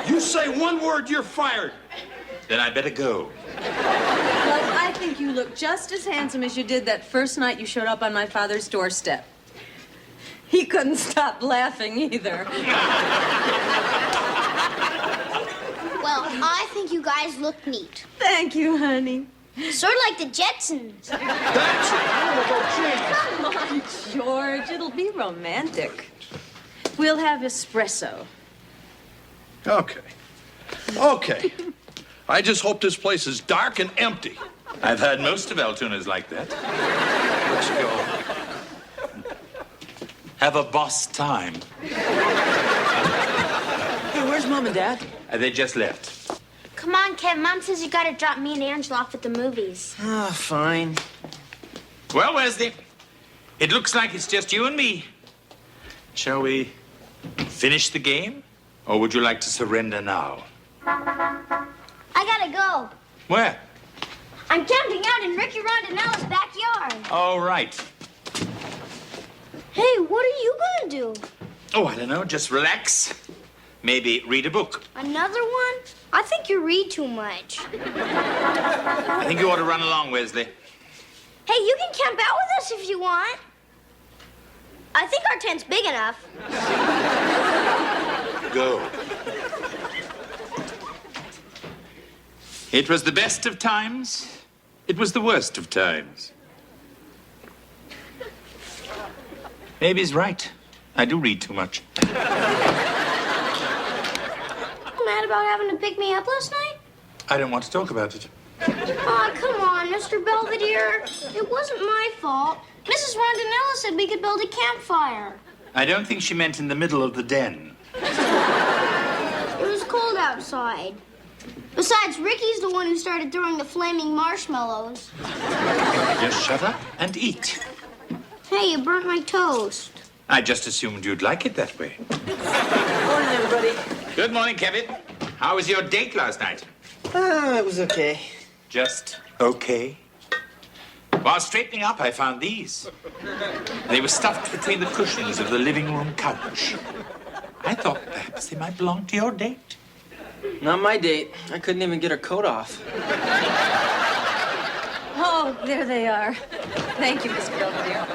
You say one word, you're fired. Then I better go. Well, I think you look just as handsome as you did that first night you showed up on my father's doorstep. He couldn't stop laughing either. Well, I think you guys look neat. Thank you, honey. Sort of like the Jetsons. That's it. I'm gonna go change. Come on, George, it'll be romantic. We'll have espresso. Okay. Okay. I just hope this place is dark and empty. I've heard most of Altoona's like that. Let's go. Have a boss time. Hey, where's Mom and Dad? They just left. Come on, Kev. Mom says you gotta drop me and Angela off at the movies. Ah, fine. Well, Wesley, it looks like it's just you and me. Shall we finish the game? Or would you like to surrender now? I gotta go. Where? I'm camping out in Ricky Rondanella's backyard. All right. Hey, what are you gonna do? Oh, I don't know. Just relax. Maybe read a book. Another one? I think you read too much. I think you ought to run along, Wesley. Hey, you can camp out with us if you want. I think our tent's big enough. Go. It was the best of times. It was the worst of times. Maybe he's right. I do read too much. Mad about having to pick me up last night? I don't want to talk about it. Aw, come on, Mr. Belvedere. It wasn't my fault. Mrs. Rondanella said we could build a campfire. I don't think she meant in the middle of the den. It was cold outside. Besides, Ricky's the one who started throwing the flaming marshmallows. Just shut up and eat. Hey, you burnt my toast. I just assumed you'd like it that way. Morning, everybody. Good morning, Kevin. How was your date last night? It was okay. Just okay. While straightening up, I found these. They were stuffed between the cushions of the living room couch. I thought perhaps they might belong to your date. Not my date. I couldn't even get her coat off. Oh, there they are. Thank you, Mr. Belvedere.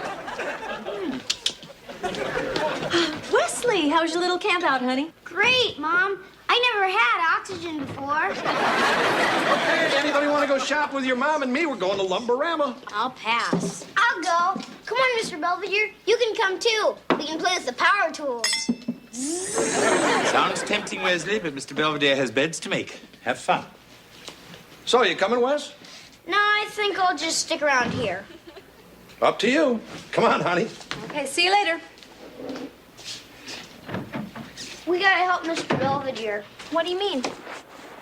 Wesley, how was your little camp out, honey? Great, Mom. I never had oxygen before. Hey, anybody want to go shop with your mom and me? We're going to Lumberama. I'll pass. I'll go. Come on, Mr. Belvedere. You can come too. We can play with the power tools. Sounds tempting, Wesley, but Mr. Belvedere has beds to make. Have fun. So, you coming, Wes? No, I think I'll just stick around here. Up to you. Come on, honey. Okay, see you later. We gotta help Mr. Belvedere. What do you mean?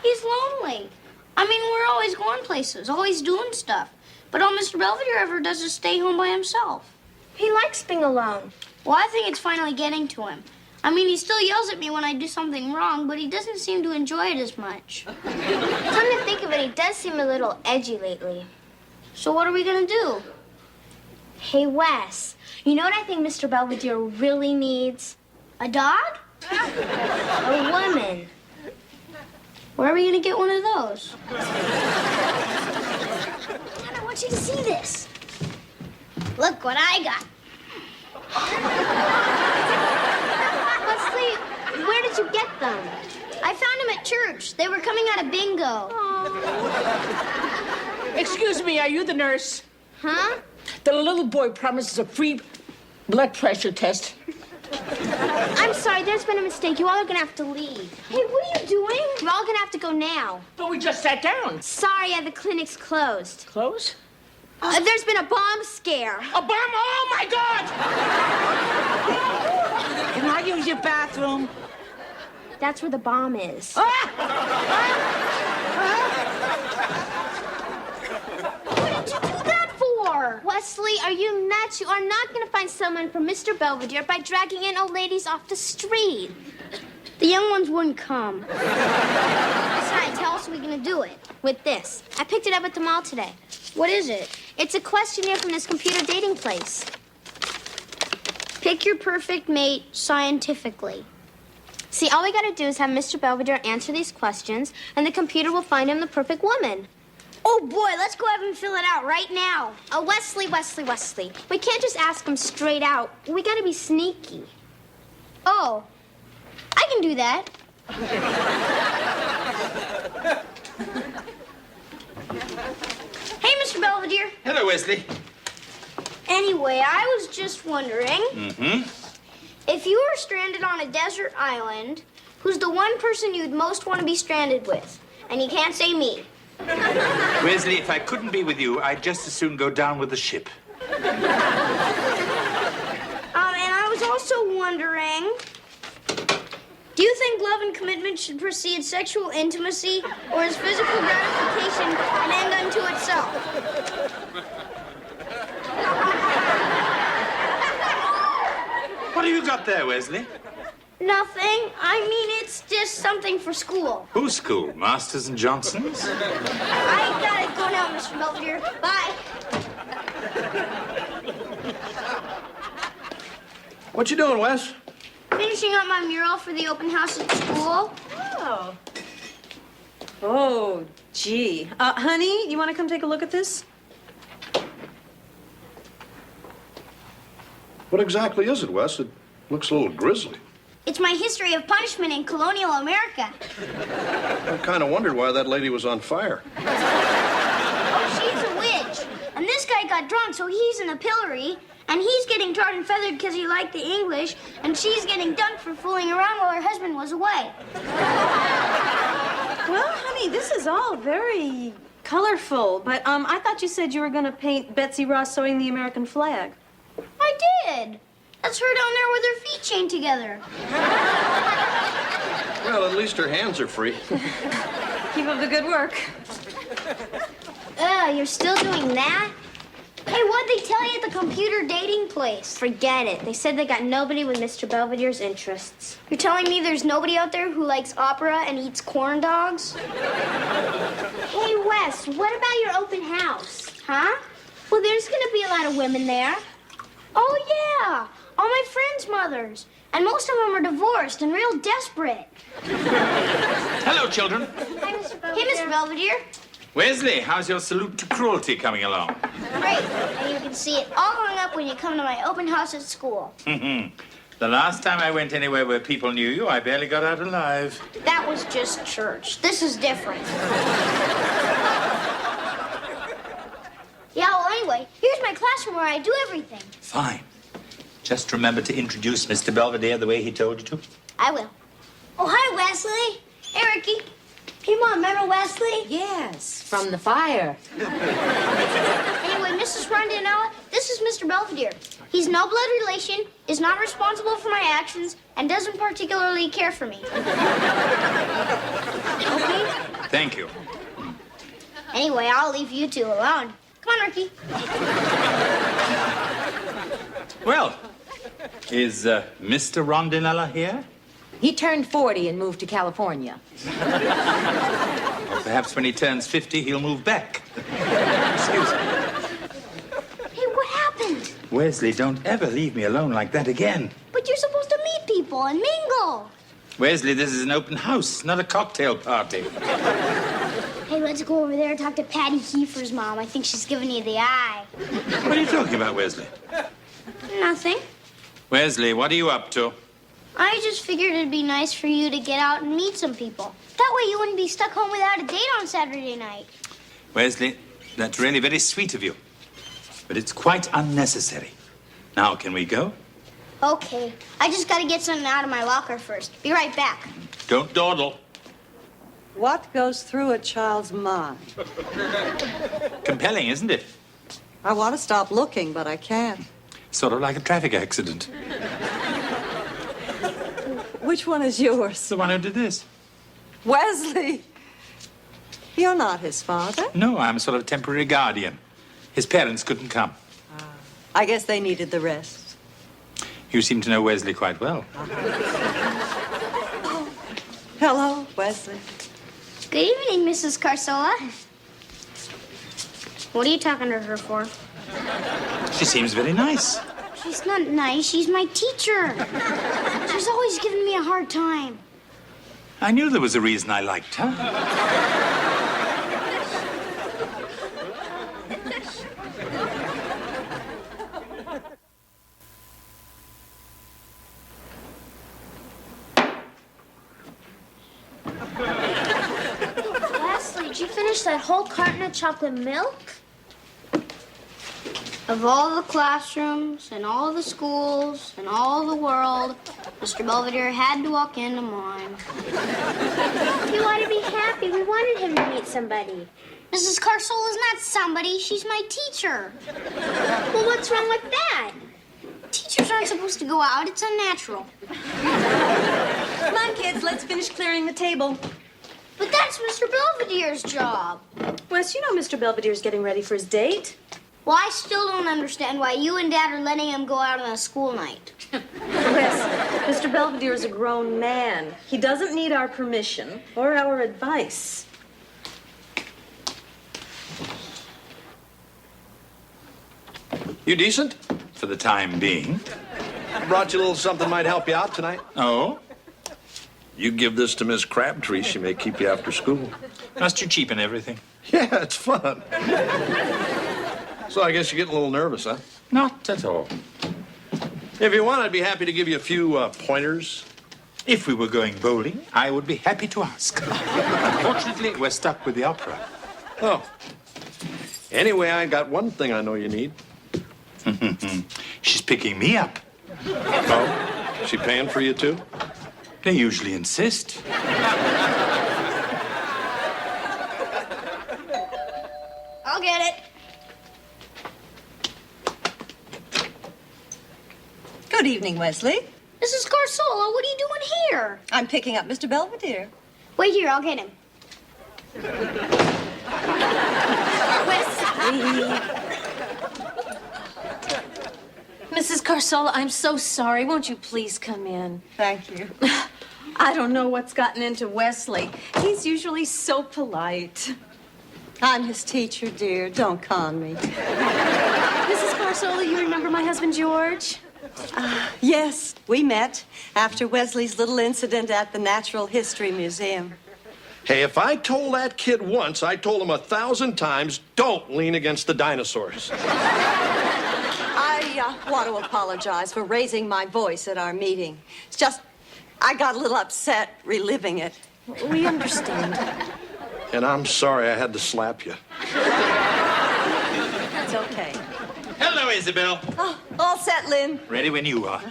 He's lonely. I mean, we're always going places, always doing stuff. But all Mr. Belvedere ever does is stay home by himself. He likes being alone. Well, I think it's finally getting to him. I mean, he still yells at me when I do something wrong, but he doesn't seem to enjoy it as much. Come to think of it, he does seem a little edgy lately. So what are we gonna do? Hey, Wes, you know what I think Mr. Belvedere really needs? A dog? A woman. Where are we gonna get one of those? Dad, I want you to see this. Look what I got. Wesley, where did you get them? I found them at church. They were coming out of bingo. Excuse me, are you the nurse? Huh? The little boy promises a free blood pressure test. I'm sorry, there's been a mistake. You all are gonna have to leave. Hey, what are you doing? We're all gonna have to go now. But we just sat down. Sorry, the clinic's closed. Close? There's been a bomb scare. A bomb? Oh, my God! Can I use your bathroom? That's where the bomb is. Ah! What did you do that for? Wesley, are you nuts? You are not going to find someone for Mr. Belvedere by dragging in old ladies off the street. The young ones wouldn't come. Besides, how else are we going to do it? With this. I picked it up at the mall today. What is it? It's a questionnaire from this computer dating place. Pick your perfect mate scientifically. See, all we gotta do is have Mr. Belvedere answer these questions, and the computer will find him the perfect woman. Oh boy, let's go have him fill it out right now. Wesley. We can't just ask him straight out. We gotta be sneaky. Oh, I can do that. Hey, Mr. Belvedere. Hello, Wesley. Anyway, I was just wondering, if you were stranded on a desert island, who's the one person you'd most want to be stranded with? And you can't say me. Wesley, if I couldn't be with you, I'd just as soon go down with the ship. And I was also wondering, do you think love and commitment should precede sexual intimacy, or is physical gratification an end unto itself? What have you got there, Wesley? Nothing. I mean, it's just something for school. Whose school? Masters and Johnson's? I gotta go now, Mr. Belvedere. Bye. What you doing, Wes? Finishing up my mural for the open house at school. Oh. Oh, gee. Honey, you want to come take a look at this? What exactly is it, Wes? It looks a little grisly. It's my history of punishment in colonial America. I kind of wondered why that lady was on fire. Oh, she's a witch. And this guy got drunk, so he's in the pillory. And he's getting tarred and feathered because he liked the English. And she's getting dunked for fooling around while her husband was away. Well, honey, this is all very colorful. But I thought you said you were going to paint Betsy Ross sewing the American flag. I did. That's her down there with her feet chained together. Well, at least her hands are free. Keep up the good work. You're still doing that? Hey, what'd they tell you at the computer dating place? Forget it. They said they got nobody with Mr. Belvedere's interests. You're telling me there's nobody out there who likes opera and eats corn dogs? Hey, Wes, what about your open house? Huh? Well, there's gonna be a lot of women there. Oh, yeah. All my friends' mothers. And most of them are divorced and real desperate. Hello, children. Hi, Mr. Belvedere. Hey, Mr. Belvedere. Wesley, how's your salute to cruelty coming along? Great. And you can see it all hung up when you come to my open house at school. The last time I went anywhere where people knew you, I barely got out alive. That was just church. This is different. Yeah, well, anyway, here's my classroom where I do everything. Fine. Just remember to introduce Mr. Belvedere the way he told you to. I will. Oh, hi, Wesley. Hey, Ricky. Hey, Mom, remember Wesley? Yes, from the fire. Anyway, Mrs. Rondinella, this is Mr. Belvedere. He's no blood relation, is not responsible for my actions, and doesn't particularly care for me. Okay? Thank you. Anyway, I'll leave you two alone. Come on, Ricky. Well, is Mr. Rondinella here? He turned 40 and moved to California. Or perhaps when he turns 50, he'll move back. Excuse me. Hey, what happened? Wesley, don't ever leave me alone like that again. But you're supposed to meet people and mingle. Wesley, this is an open house, not a cocktail party. Hey, let's go over there and talk to Patty Kiefer's mom. I think she's giving you the eye. What are you talking about, Wesley? Nothing. Wesley, what are you up to? I just figured it'd be nice for you to get out and meet some people. That way you wouldn't be stuck home without a date on Saturday night. Wesley, that's really very sweet of you. But it's quite unnecessary. Now, can we go? Okay. I just gotta get something out of my locker first. Be right back. Don't dawdle. What goes through a child's mind? Compelling, isn't it? I want to stop looking, but I can't. Sort of like a traffic accident. Which one is yours? The one who did this. Wesley! You're not his father. No, I'm a sort of temporary guardian. His parents couldn't come. I guess they needed the rest. You seem to know Wesley quite well. Hello, Wesley. Good evening, Mrs. Carsola. What are you talking to her for? She seems very nice. She's not nice. She's my teacher. She's always giving me a hard time. I knew there was a reason I liked her. Leslie, did you finish that whole carton of chocolate milk? Of all the classrooms and all the schools and all the world, Mr. Belvedere had to walk into mine. You ought to be happy. We wanted him to meet somebody. Mrs. Carsola's not somebody. She's my teacher. Well, what's wrong with that? Teachers aren't supposed to go out. It's unnatural. Come on, kids, let's finish clearing the table. But that's Mr. Belvedere's job. Wes, you know Mr. Belvedere's getting ready for his date. Well, I still don't understand why you and Dad are letting him go out on a school night. Wes, Mr. Belvedere is a grown man. He doesn't need our permission or our advice. You decent? For the time being. Brought you a little something might help you out tonight. Oh? You give this to Miss Crabtree, she may keep you after school. Must you cheapen everything? Yeah, it's fun. So I guess you're getting a little nervous, huh? Not at all. If you want, I'd be happy to give you a few pointers. If we were going bowling, I would be happy to ask. Unfortunately, we're stuck with the opera. Oh. Anyway, I got one thing I know you need. She's picking me up. Oh? She paying for you, too? They usually insist. I'll get it. Good evening, Wesley. Mrs. Carsola, what are you doing here? I'm picking up Mr. Belvedere. Wait here, I'll get him. Mrs. Carsola, I'm so sorry. Won't you please come in? Thank you. I don't know what's gotten into Wesley. He's usually so polite. I'm his teacher, dear. Don't con me. Mrs. Carsola, you remember my husband, George? Yes, we met after Wesley's little incident at the Natural History Museum. Hey, if I told that kid once, I told him 1,000 times, don't lean against the dinosaurs. I want to apologize for raising my voice at our meeting. It's just, I got a little upset reliving it. We understand. And I'm sorry I had to slap you. It's okay. Hello, Isabel. Oh, all set, Lynn. Ready when you are.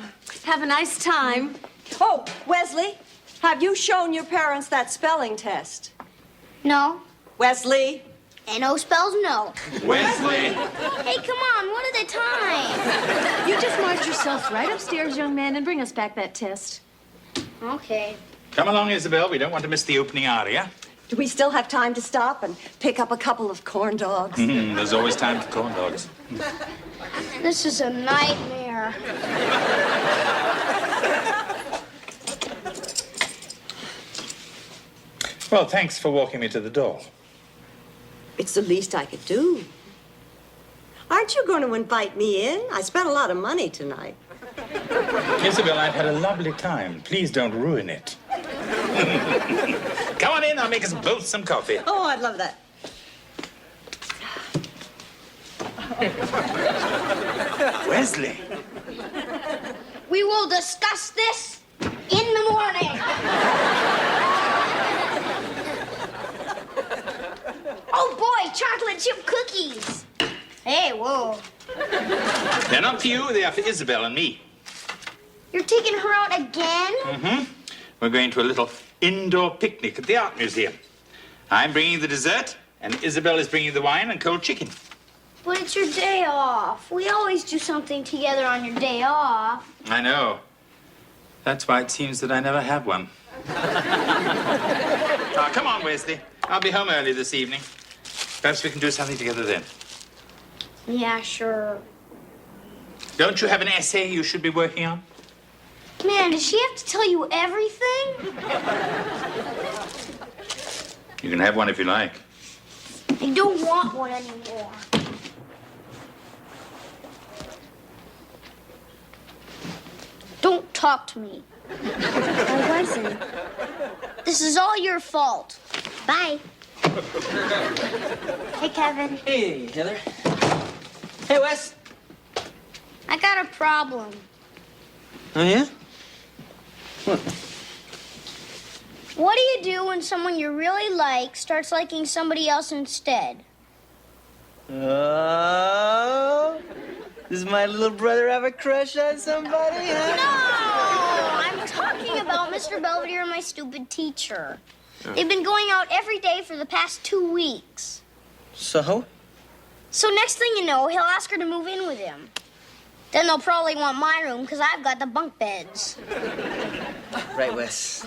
Have a nice time. Oh, Wesley, have you shown your parents that spelling test? No. Wesley? N-O spells no. Wesley! Hey, come on, one at a time. You just march yourself right upstairs, young man, and bring us back that test. Okay. Come along, Isabel. We don't want to miss the opening aria. Do we still have time to stop and pick up a couple of corn dogs? There's always time for corn dogs. This is a nightmare. Well, thanks for walking me to the door. It's the least I could do. Aren't you going to invite me in? I spent a lot of money tonight. Isabel, I've had a lovely time. Please don't ruin it. Come on in. I'll make us both some coffee. Oh, I'd love that. Wesley. We will discuss this In the morning. Oh boy, chocolate chip cookies. Hey, whoa. They're not for you, they are for Isabel and me. You're taking her out again? Mm-hmm. We're going to a little indoor picnic at the Art Museum. I'm bringing the dessert, and Isabel is bringing the wine and cold chicken. But it's your day off. We always do something together on your day off. I know. That's why it seems that I never have one. Come on, Wesley. I'll be home early this evening. Perhaps we can do something together then. Yeah, sure. Don't you have an essay you should be working on? Man, does she have to tell you everything? You can have one if you like. I don't want one anymore. Don't talk to me. I wasn't. This is all your fault. Bye. Hey, Kevin. Hey, Heather. Hey, Wes. I got a problem. Oh, yeah? What do you do when someone you really like starts liking somebody else instead? Oh, does my little brother have a crush on somebody, huh? No! I'm talking about Mr. Belvedere and my stupid teacher. They've been going out every day for the past 2 weeks. So? So next thing you know, he'll ask her to move in with him. Then they'll probably want my room because I've got the bunk beds. Right, Wes.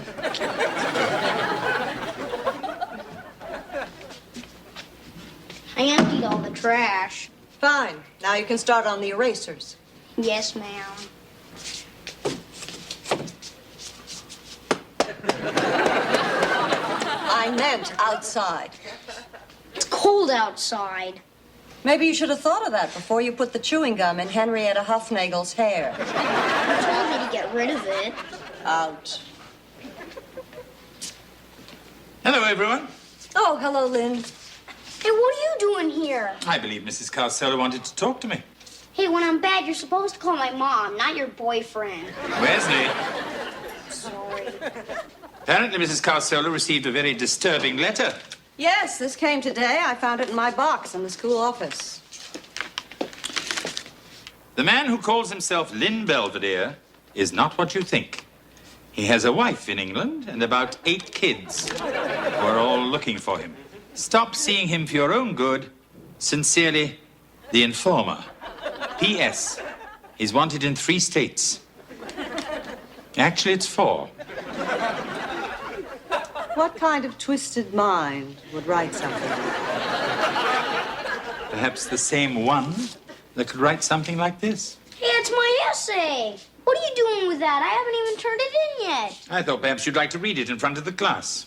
I emptied all the trash. Fine. Now you can start on the erasers. Yes, ma'am. I meant outside. It's cold outside. Maybe you should have thought of that before you put the chewing gum in Henrietta Huffnagel's hair. You told me to get rid of it. Out. Hello, everyone. Oh, hello, Lynn. Hey, what are you doing here? I believe Mrs. Carcella wanted to talk to me. Hey, when I'm bad, you're supposed to call my mom, not your boyfriend. Wesley. Sorry. Apparently, Mrs. Carcella received a very disturbing letter. Yes, this came today. I found it in my box in the school office. The man who calls himself Lynn Belvedere is not what you think. He has a wife in England and about 8 kids who are all looking for him. Stop seeing him for your own good. Sincerely, the informer. P.S. He's wanted in 3 states. Actually, it's 4. What kind of twisted mind would write something like that? Perhaps the same one that could write something like this. Hey, it's my essay. What are you doing with that? I haven't even turned it in yet. I thought perhaps you'd like to read it in front of the class.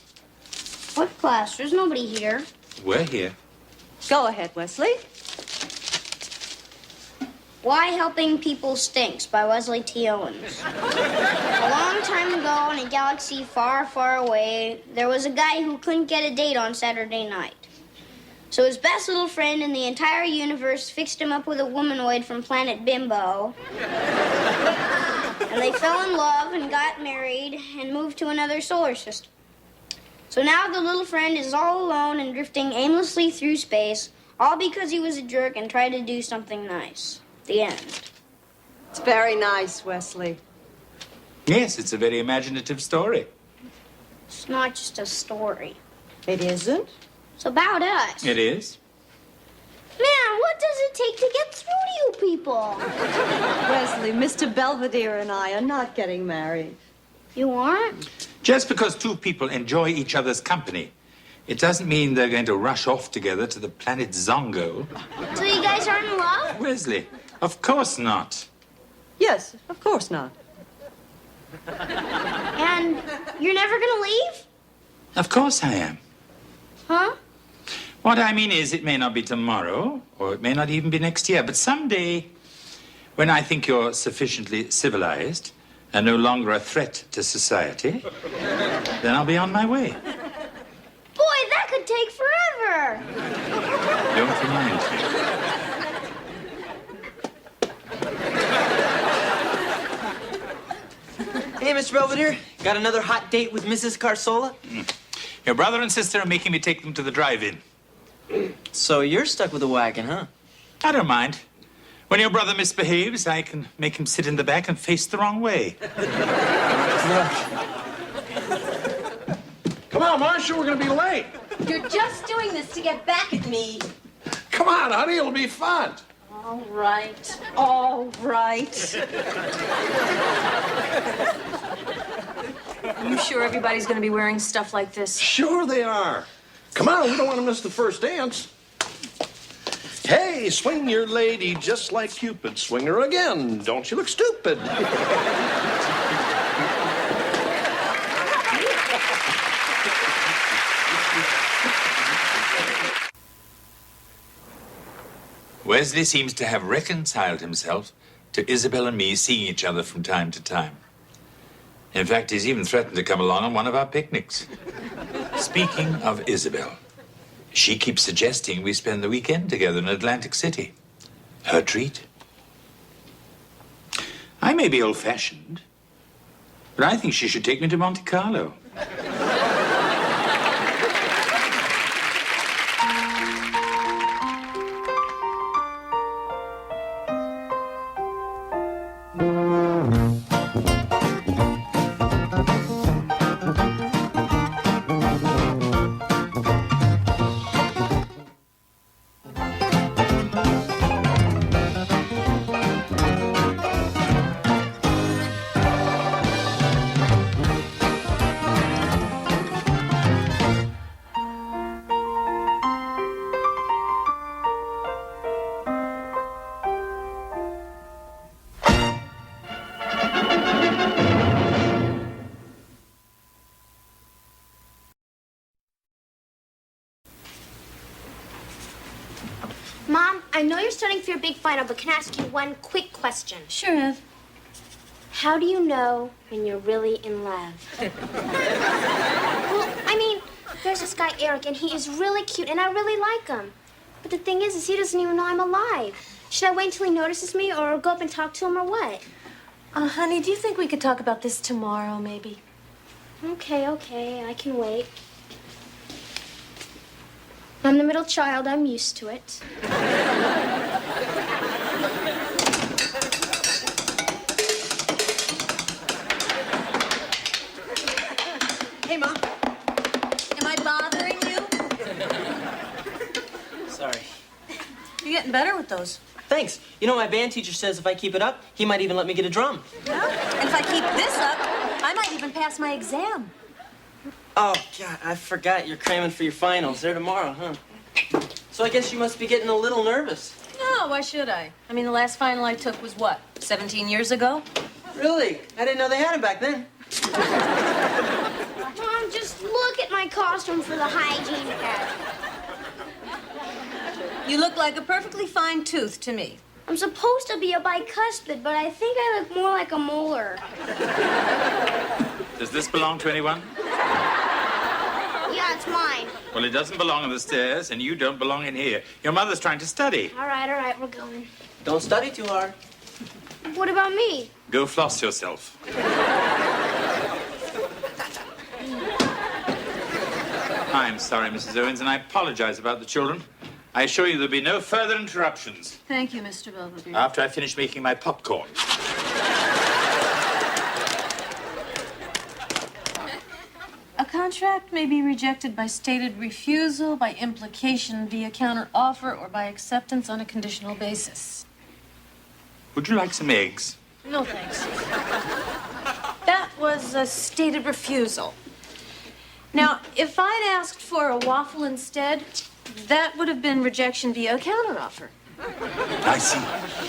What class? There's nobody here. We're here. Go ahead, Wesley. Why Helping People Stinks by Wesley T. Owens. A long time ago in a galaxy far, far away, there was a guy who couldn't get a date on Saturday night. So his best little friend in the entire universe fixed him up with a womanoid from planet Bimbo. And they fell in love and got married and moved to another solar system. So now the little friend is all alone and drifting aimlessly through space, all because he was a jerk and tried to do something nice. The end. It's very nice, Wesley. Yes, it's a very imaginative story. It's not just a story. It isn't? It's about us. It is. Man, what does it take to get through to you people? Wesley, Mr. Belvedere and I are not getting married. You aren't? Just because 2 people enjoy each other's company, it doesn't mean they're going to rush off together to the planet Zongo. So you guys aren't in love? Wesley, of course not. Yes, of course not. And you're never gonna leave? Of course I am. Huh? What I mean is, it may not be tomorrow, or it may not even be next year, but someday, when I think you're sufficiently civilized and no longer a threat to society, then I'll be on my way. Boy, that could take forever. Don't remind me. Hey, Mr. Belvedere, Got another hot date with Mrs. Carsola? Your brother and sister are making me take them to the drive-in. So you're stuck with the wagon, huh? I don't mind. When your brother misbehaves, I can make him sit in the back and face the wrong way. Come on, Marcia, we're gonna be late. You're just doing this to get back at me. Come on, honey, it'll be fun. All right. All right. Are you sure everybody's going to be wearing stuff like this? Sure they are. Come on, we don't want to miss the first dance. Hey, swing your lady just like Cupid. Swing her again. Don't you look stupid? Wesley seems to have reconciled himself to Isabel and me seeing each other from time to time. In fact, he's even threatened to come along on one of our picnics. Speaking of Isabel, she keeps suggesting we spend the weekend together in Atlantic City. Her treat. I may be old-fashioned, but I think she should take me to Monte Carlo. Mom, I know you're studying for your big final, but can I ask you one quick question? Sure, Ev. How do you know when you're really in love? Well, I mean, there's this guy, Eric, and he is really cute, and I really like him. But the thing is he doesn't even know I'm alive. Should I wait until he notices me, or go up and talk to him, or what? Honey, do you think we could talk about this tomorrow, maybe? Okay, I can wait. I'm the middle child. I'm used to it. Hey, Mom. Am I bothering you? Sorry. You're getting better with those. Thanks. You know, my band teacher says if I keep it up, he might even let me get a drum. Yeah? And if I keep this up, I might even pass my exam. Oh, God, I forgot you're cramming for your finals. They're tomorrow, huh? So I guess you must be getting a little nervous. No, why should I? I mean, the last final I took was what, 17 years ago? Really? I didn't know they had it back then. Mom, just look at my costume for the hygiene fair. You look like a perfectly fine tooth to me. I'm supposed to be a bicuspid, but I think I look more like a molar. Does this belong to anyone? Yeah, it's mine. Well, it doesn't belong on the stairs, and you don't belong in here. Your mother's trying to study. All right, we're going. Don't study too hard. What about me? Go floss yourself. I'm sorry, Mrs. Owens, and I apologize about the children. I assure you there'll be no further interruptions Thank you, Mr. Belvedere. after I finish making my popcorn. A contract may be rejected by stated refusal, by implication via counter offer, or by acceptance on a conditional basis. Would you like some eggs? No, thanks. That was a stated refusal. Now, if I'd asked for a waffle instead, that would have been rejection via counteroffer. I see.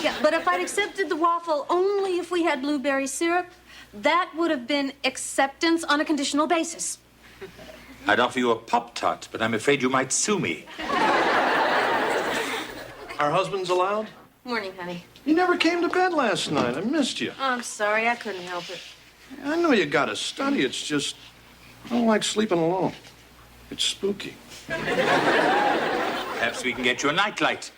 Yeah, but if I'd accepted the waffle only if we had blueberry syrup, that would have been acceptance on a conditional basis. I'd offer you a Pop-Tart, but I'm afraid you might sue me. Our husbands allowed? Morning, honey. You never came to bed last night. I missed you. Oh, I'm sorry, I couldn't help it. I know you gotta study. It's just, I don't like sleeping alone. It's spooky. Perhaps we can get you a nightlight.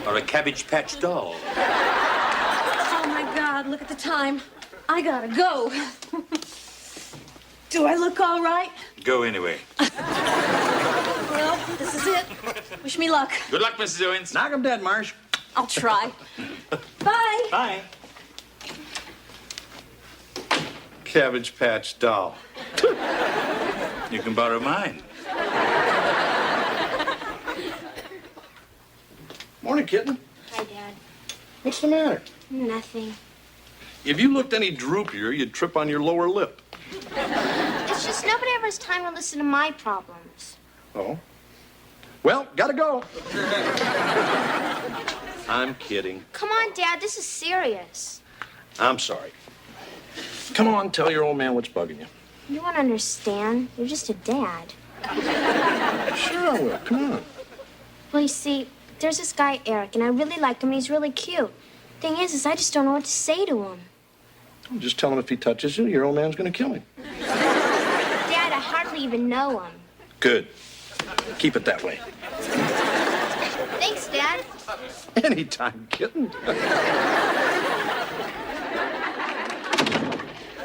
Or a Cabbage Patch doll. Oh, my God, look at the time. I gotta go. Do I look all right? Go anyway. Well, this is it. Wish me luck. Good luck, Mrs. Owens. Knock 'em dead, Marsh. I'll try. Bye. Bye. Cabbage Patch doll. You can borrow mine. Morning, kitten. Hi, Dad. What's the matter? Nothing. If you looked any droopier, you'd trip on your lower lip. It's just nobody ever has time to listen to my problems. Oh? Well, gotta go. I'm kidding. Come on, Dad. This is serious. I'm sorry. Come on, tell your old man what's bugging you. You won't understand. You're just a dad. Sure I will. Come on. Well, you see, there's this guy, Eric, and I really like him, and he's really cute. Thing is I just don't know what to say to him. Just tell him if he touches you, your old man's gonna kill him. Dad, I hardly even know him. Good. Keep it that way. Thanks, Dad. Anytime, kitten.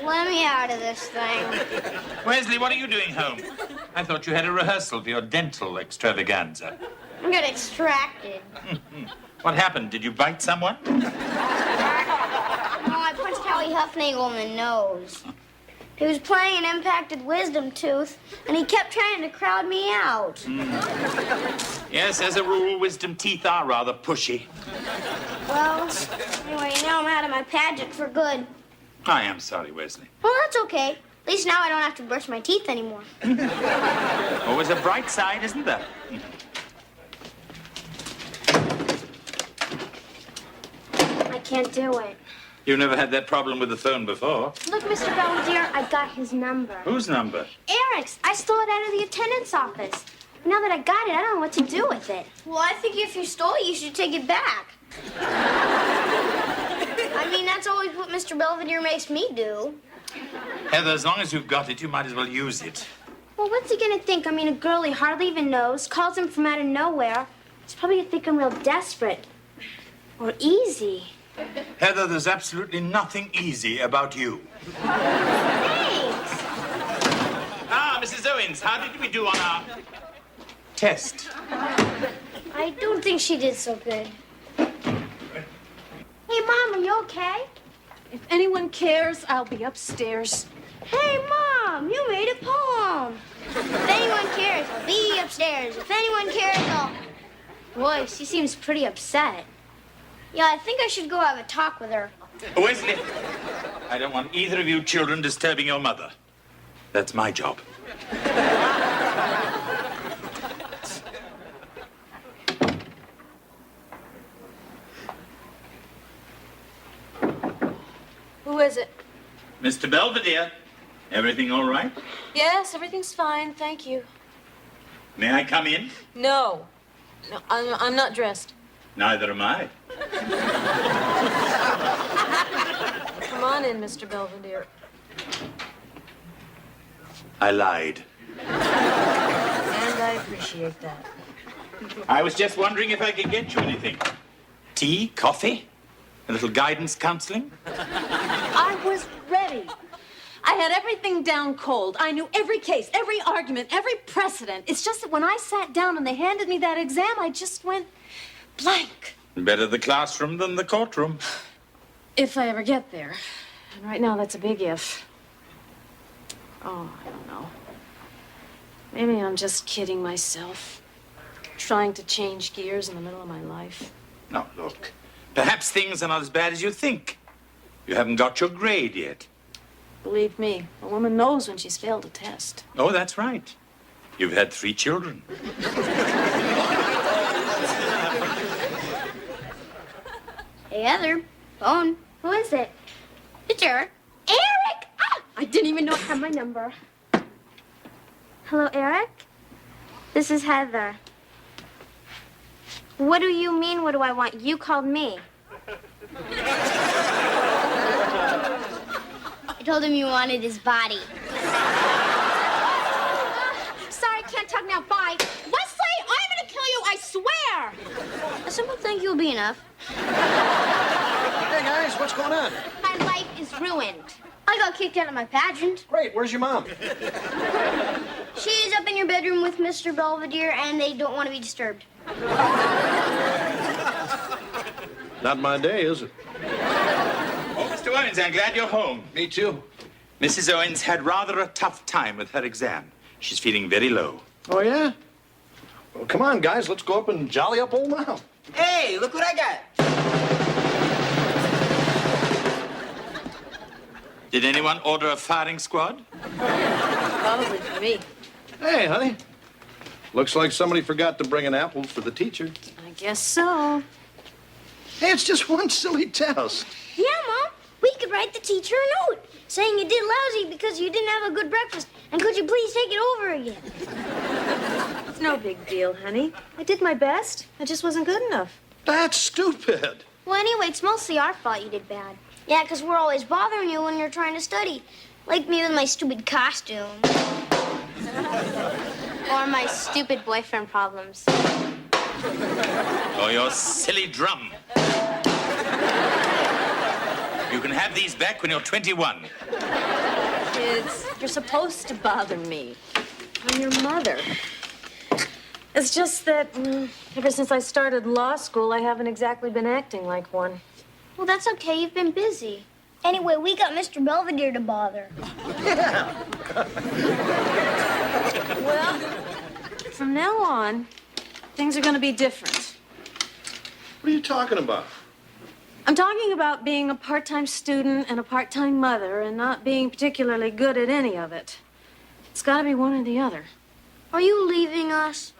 Let me out of this thing. Wesley, what are you doing home? I thought you had a rehearsal for your dental extravaganza. I got extracted. What happened? Did you bite someone? No, I punched Howie Huffnagel in the nose. He was playing an impacted wisdom tooth, and he kept trying to crowd me out. Yes, as a rule, wisdom teeth are rather pushy. Well, anyway, now I'm out of my pageant for good. I am sorry, Wesley. Well, that's okay. At least now I don't have to brush my teeth anymore. Always a bright side, isn't there? I can't do it. You've never had that problem with the phone before. Look, Mr. Belvedere, I got his number. Whose number? Eric's. I stole it out of the attendant's office. Now that I got it, I don't know what to do with it. Well, I think if you stole it, you should take it back. I mean, that's always what Mr. Belvedere makes me do. Heather, as long as you've got it, you might as well use it. Well, what's he gonna think? I mean, a girl he hardly even knows calls him from out of nowhere. He's probably gonna think I'm real desperate. Or easy. Heather, there's absolutely nothing easy about you. Thanks. Ah, Mrs. Owens, how did we do on our test? I don't think she did so good. Hey, Mom, are you okay? If anyone cares, I'll be upstairs. Hey, Mom, you made a poem. If anyone cares, I'll be upstairs. If anyone cares, I'll... Boy, she seems pretty upset. Yeah, I think I should go have a talk with her. Wesley, I don't want either of you children disturbing your mother. That's my job. Who is it? Mr. Belvedere, everything all right? Yes, everything's fine, thank you. May I come in? No. No, I'm not dressed. Neither am I. Come on in, Mr. Belvedere. I lied. And I appreciate that. I was just wondering if I could get you anything. Tea, coffee, a little guidance counseling? I was ready. I had everything down cold. I knew every case, every argument, every precedent. It's just that when I sat down and they handed me that exam, I just went blank. Better the classroom than the courtroom. If I ever get there. And right now, that's a big if. Oh, I don't know. Maybe I'm just kidding myself. Trying to change gears in the middle of my life. Now, look. Perhaps things are not as bad as you think. You haven't got your grade yet. Believe me, a woman knows when she's failed a test. Oh, that's right. You've had 3 children. Hey, Heather. Phone. Who is it? It's Eric. Eric! Ah! I didn't even know I had my number. Hello, Eric? This is Heather. What do you mean, what do I want? You called me. I told him you wanted his body. Sorry, can't talk now. Bye. Wesley, I'm gonna kill you, I swear! A simple thank you will be enough. Hey, guys, what's going on? Hi, my life is ruined. I got kicked out of my pageant. Great, where's your mom? She's up in your bedroom with Mr. Belvedere, and they don't want to be disturbed. Not my day, is it? Oh, Mr. Owens, I'm glad you're home. Me too. Mrs. Owens had rather a tough time with her exam. She's feeling very low. Oh, yeah? Well, come on, guys, let's go up and jolly up old Mom. Hey, look what I got. Did anyone order a firing squad? Probably for me. Hey, honey. Looks like somebody forgot to bring an apple for the teacher. I guess so. Hey, it's just one silly test. Yeah, Mom. We could write the teacher a note saying you did lousy because you didn't have a good breakfast. And could you please take it over again? It's no big deal, honey. I did my best. I just wasn't good enough. That's stupid. Well, anyway, it's mostly our fault you did bad. Yeah, because we're always bothering you when you're trying to study. Like me with my stupid costume. Or my stupid boyfriend problems. Or your silly drum. You can have these back when you're 21. Kids, you're supposed to bother me. I'm your mother. It's just that ever since I started law school, I haven't exactly been acting like one. Well, that's okay. You've been busy. Anyway, we got Mr. Belvedere to bother. Well, from now on, things are going to be different. What are you talking about? I'm talking about being a part-time student and a part-time mother and not being particularly good at any of it. It's got to be one or the other. Are you leaving us?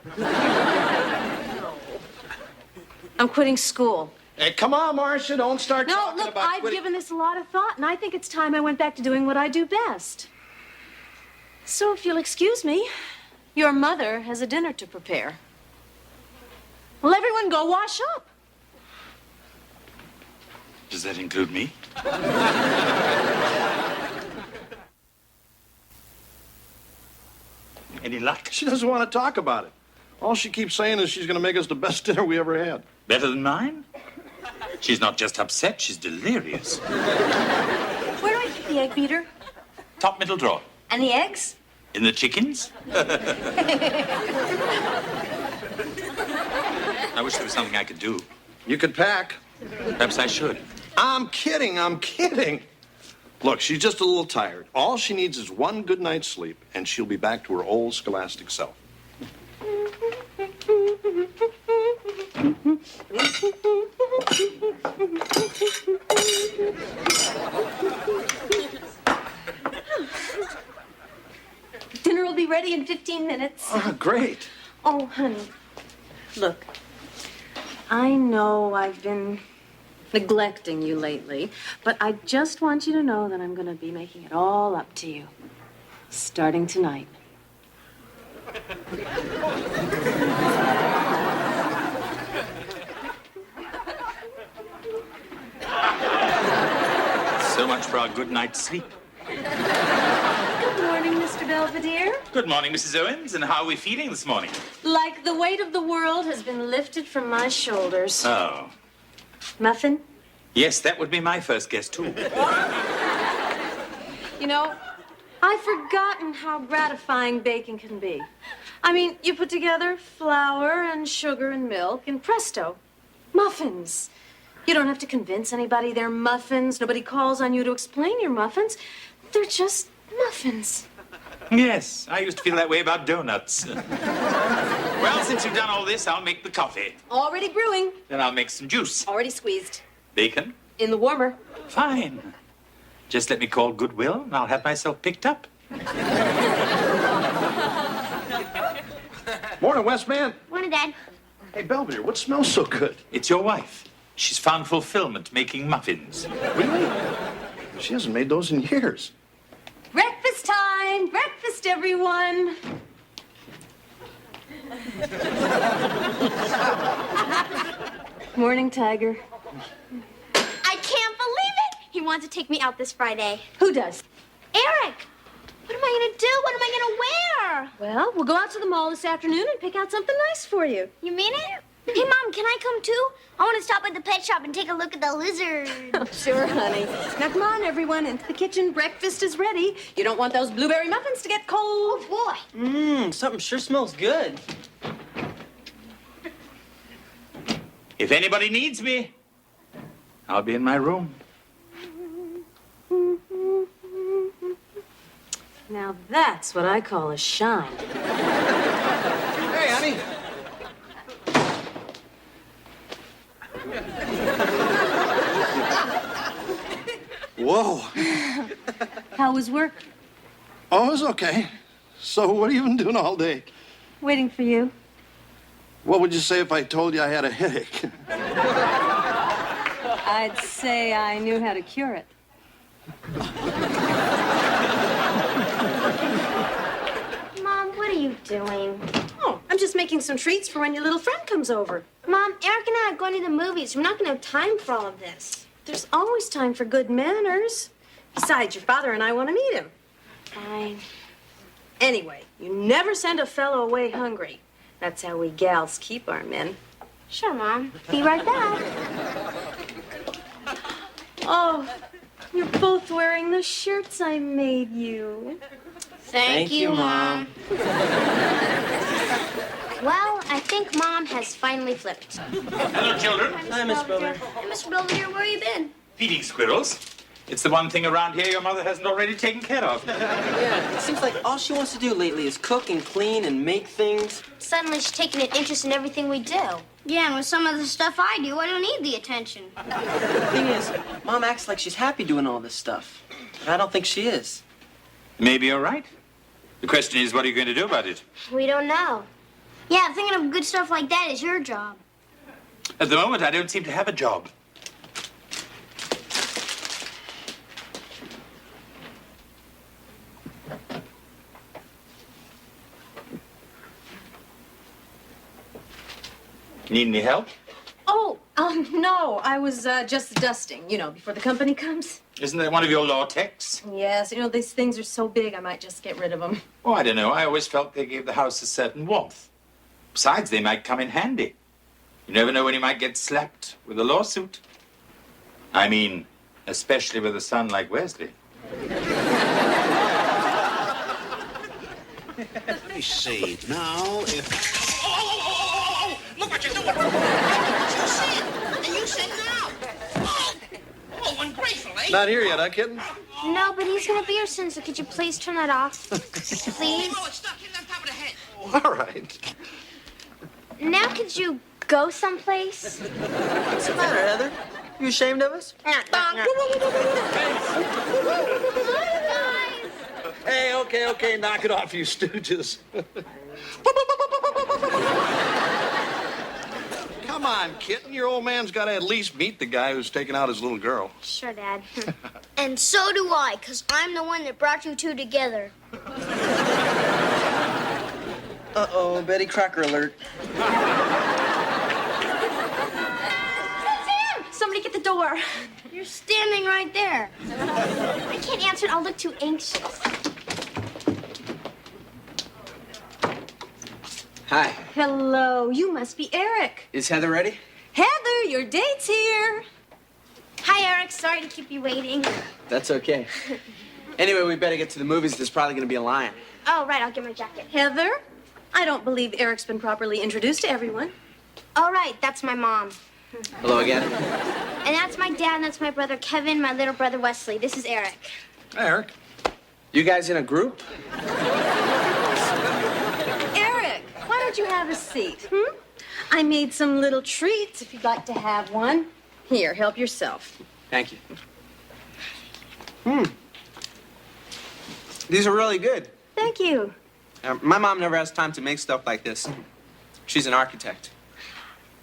I'm quitting school. Hey, come on, Marcia, don't start No, talking look, about I've quitting. given this a lot of thought, and I think it's time I went back to doing what I do best. So if you'll excuse me, your mother has a dinner to prepare. Well, everyone go wash up. Does that include me? Any luck? She doesn't want to talk about it. All she keeps saying is she's going to make us the best dinner we ever had. Better than mine? She's not just upset, she's delirious. Where do I keep the egg beater? Top middle drawer. And the eggs? In the chickens? I wish there was something I could do. You could pack. Perhaps I should. I'm kidding. Look, she's just a little tired. All she needs is one good night's sleep, and she'll be back to her old scholastic self. Dinner will be ready in 15 minutes. Oh, great. Oh, honey. Look, I know I've been neglecting you lately, but I just want you to know that I'm going to be making it all up to you, starting tonight. So much for our good night's sleep. Good morning, Mr. Belvedere. Good morning, Mrs. Owens, and how are we feeling this morning? Like the weight of the world has been lifted from my shoulders. Oh. Muffin? Yes, that would be my first guess, too. You know, I've forgotten how gratifying baking can be. I mean, you put together flour and sugar and milk, and presto, muffins. You don't have to convince anybody they're muffins. Nobody calls on you to explain your muffins. They're just muffins. Yes, I used to feel that way about donuts. Well, since you've done all this, I'll make the coffee. Already brewing. Then I'll make some juice. Already squeezed. Bacon? In the warmer. Fine. Just let me call Goodwill, and I'll have myself picked up. Morning, Westman. Morning, Dad. Hey, Belvedere, what smells so good? It's your wife. She's found fulfillment making muffins. Really? She hasn't made those in years. Breakfast time! Breakfast, everyone! Morning, Tiger. I can't believe it! He wants to take me out this Friday. Who does? Eric! What am I gonna do? What am I gonna wear? Well, we'll go out to the mall this afternoon and pick out something nice for you. You mean it? Hey, Mom, can I come too? I want to stop at the pet shop and take a look at the lizard. Oh, sure, honey. Now, come on, everyone, into the kitchen. Breakfast is ready. You don't want those blueberry muffins to get cold. Oh, boy. Something sure smells good. If anybody needs me, I'll be in my room. Now, that's what I call a shine. Hey, honey. Whoa. How was work? Oh, it was okay. So what have you been doing all day? Waiting for you. What would you say if I told you I had a headache? I'd say I knew how to cure it. Mom, what are you doing? Oh, I'm just making some treats for when your little friend comes over. Mom, Eric and I are going to the movies. We're not going to have time for all of this. There's always time for good manners. Besides, your father and I want to meet him. Fine. Anyway, you never send a fellow away hungry. That's how we gals keep our men. Sure, Mom. Be right back. Oh, you're both wearing the shirts I made you. Thank you, Mom. Well, I think Mom has finally flipped. Hello, children. Hi, Miss Belvedere. Hey, Mr. Belvedere, where you been? Feeding squirrels. It's the one thing around here your mother hasn't already taken care of. Yeah, it seems like all she wants to do lately is cook and clean and make things. Suddenly she's taking an interest in everything we do. Yeah, and with some of the stuff I do, I don't need the attention. The thing is, Mom acts like she's happy doing all this stuff. And I don't think she is. Maybe you're right. The question is, what are you going to do about it? We don't know. Yeah, thinking of good stuff like that is your job. At the moment, I don't seem to have a job. Need any help? Oh, no, I was just dusting, before the company comes. Isn't that one of your law texts? Yes, these things are so big, I might just get rid of them. Oh, I don't know. I always felt they gave the house a certain warmth. Besides, they might come in handy. You never know when you might get slapped with a lawsuit. I mean, especially with a son like Wesley. Let me see. Now, if... Look what you're doing! You said, and you said now. Oh, ungrateful, eh? Not here yet, huh, kitten? No, but he's gonna be here soon, so could you please turn that off? Please? Oh, it's stuck in on top of the head. All right. Now could you go someplace? What's the matter, Heather? You ashamed of us? Hey, okay, knock it off, you stooges. Come on, kitten. Your old man's got to at least meet the guy who's taking out his little girl. Sure, Dad. And so do I, because I'm the one that brought you two together. Uh-oh, Betty Crocker alert. That's him! Somebody get the door. You're standing right there. I can't answer it. I'll look too anxious. Hi. Hello, you must be Eric. Is Heather ready? Heather, your date's here. Hi, Eric. Sorry to keep you waiting. That's okay. Anyway, we better get to the movies. There's probably going to be a line. Oh, right. I'll get my jacket. Heather, I don't believe Eric's been properly introduced to everyone. All right. That's my mom. Hello again. And that's my dad, and that's my brother Kevin, my little brother Wesley. This is Eric. Hi, Eric. You guys in a group? Eric, why don't you have a seat, I made some little treats if you'd like to have one. Here, help yourself. Thank you. These are really good. Thank you. My mom never has time to make stuff like this. She's an architect.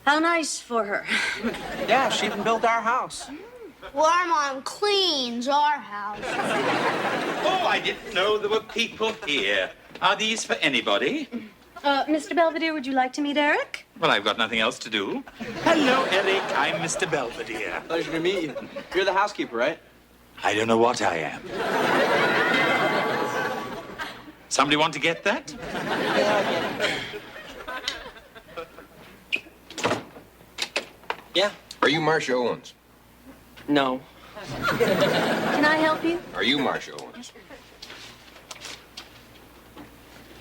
How nice for her. Yeah, she even built our house. Well, our mom cleans our house. Oh, I didn't know there were people here. Are these for anybody? Mr. Belvedere, would you like to meet Eric? Well, I've got nothing else to do. Hello, Eric. I'm Mr. Belvedere. Pleasure to meet you. You're the housekeeper, right? I don't know what I am. Somebody want to get that? Yeah, I get it. Yeah. Are you Marcia Owens? No. Can I help you? Are you Marcia Owens?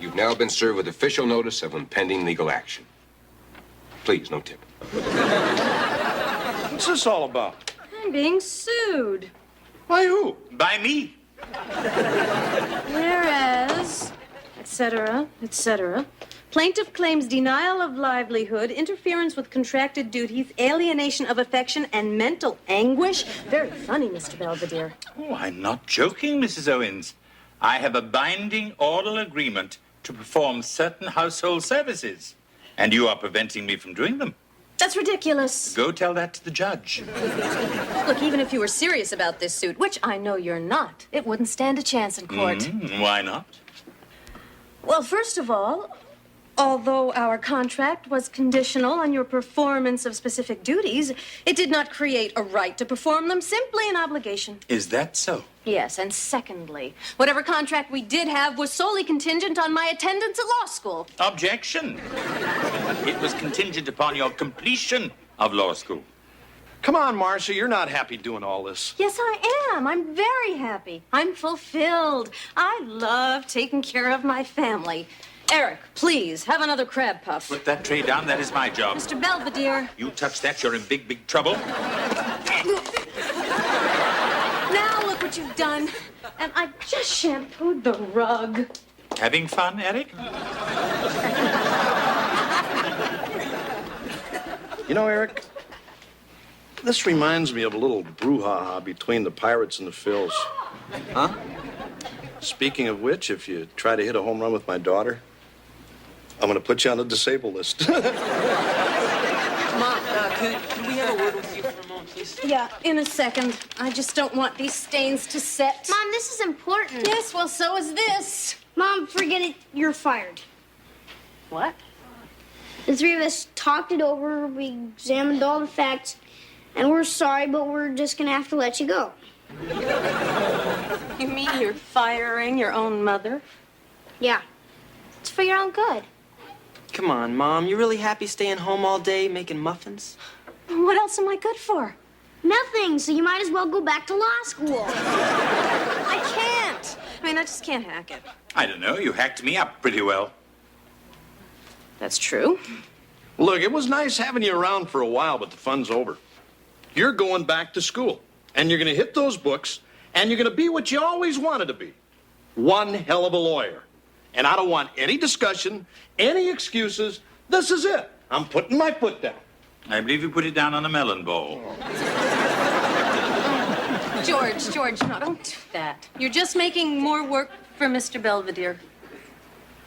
You've now been served with official notice of impending legal action. Please, no tip. What's this all about? I'm being sued. By who? By me. Whereas, etc., etc. Plaintiff claims denial of livelihood, interference with contracted duties, alienation of affection, and mental anguish. Very funny, Mr. Belvedere. Oh, I'm not joking, Mrs. Owens. I have a binding oral agreement to perform certain household services, and you are preventing me from doing them. That's ridiculous. Go tell that to the judge. Look, even if you were serious about this suit, which I know you're not, it wouldn't stand a chance in court. Why not? Well, first of all, although our contract was conditional on your performance of specific duties, it did not create a right to perform them, simply an obligation. Is that so? Yes, and secondly, whatever contract we did have was solely contingent on my attendance at law school. Objection. It was contingent upon your completion of law school. Come on, Marcia, you're not happy doing all this. Yes, I am. I'm very happy. I'm fulfilled. I love taking care of my family. Eric, please, have another crab puff. Put that tray down. That is my job. Mr. Belvedere. You touch that, you're in big, big trouble. Now look what you've done. And I just shampooed the rug. Having fun, Eric? You know, Eric, this reminds me of a little brouhaha between the Pirates and the Phils. Huh? Speaking of which, if you try to hit a home run with my daughter, I'm going to put you on the disabled list. Mom, can we have a word with you for a moment, please? Yeah, in a second. I just don't want these stains to set. Mom, this is important. Yes, well, so is this. Mom, forget it. You're fired. What? The three of us talked it over. We examined all the facts. And we're sorry, but we're just going to have to let you go. You mean you're firing your own mother? Yeah. It's for your own good. Come on, Mom. You really happy staying home all day making muffins? What else am I good for? Nothing, so you might as well go back to law school. I can't. I just can't hack it. I don't know. You hacked me up pretty well. That's true. Look, it was nice having you around for a while, but the fun's over. You're going back to school, and you're going to hit those books, and you're going to be what you always wanted to be. One hell of a lawyer. And I don't want any discussion, any excuses. This is it. I'm putting my foot down. I believe you put it down on a melon bowl. George, no, don't do that. You're just making more work for Mr. Belvedere.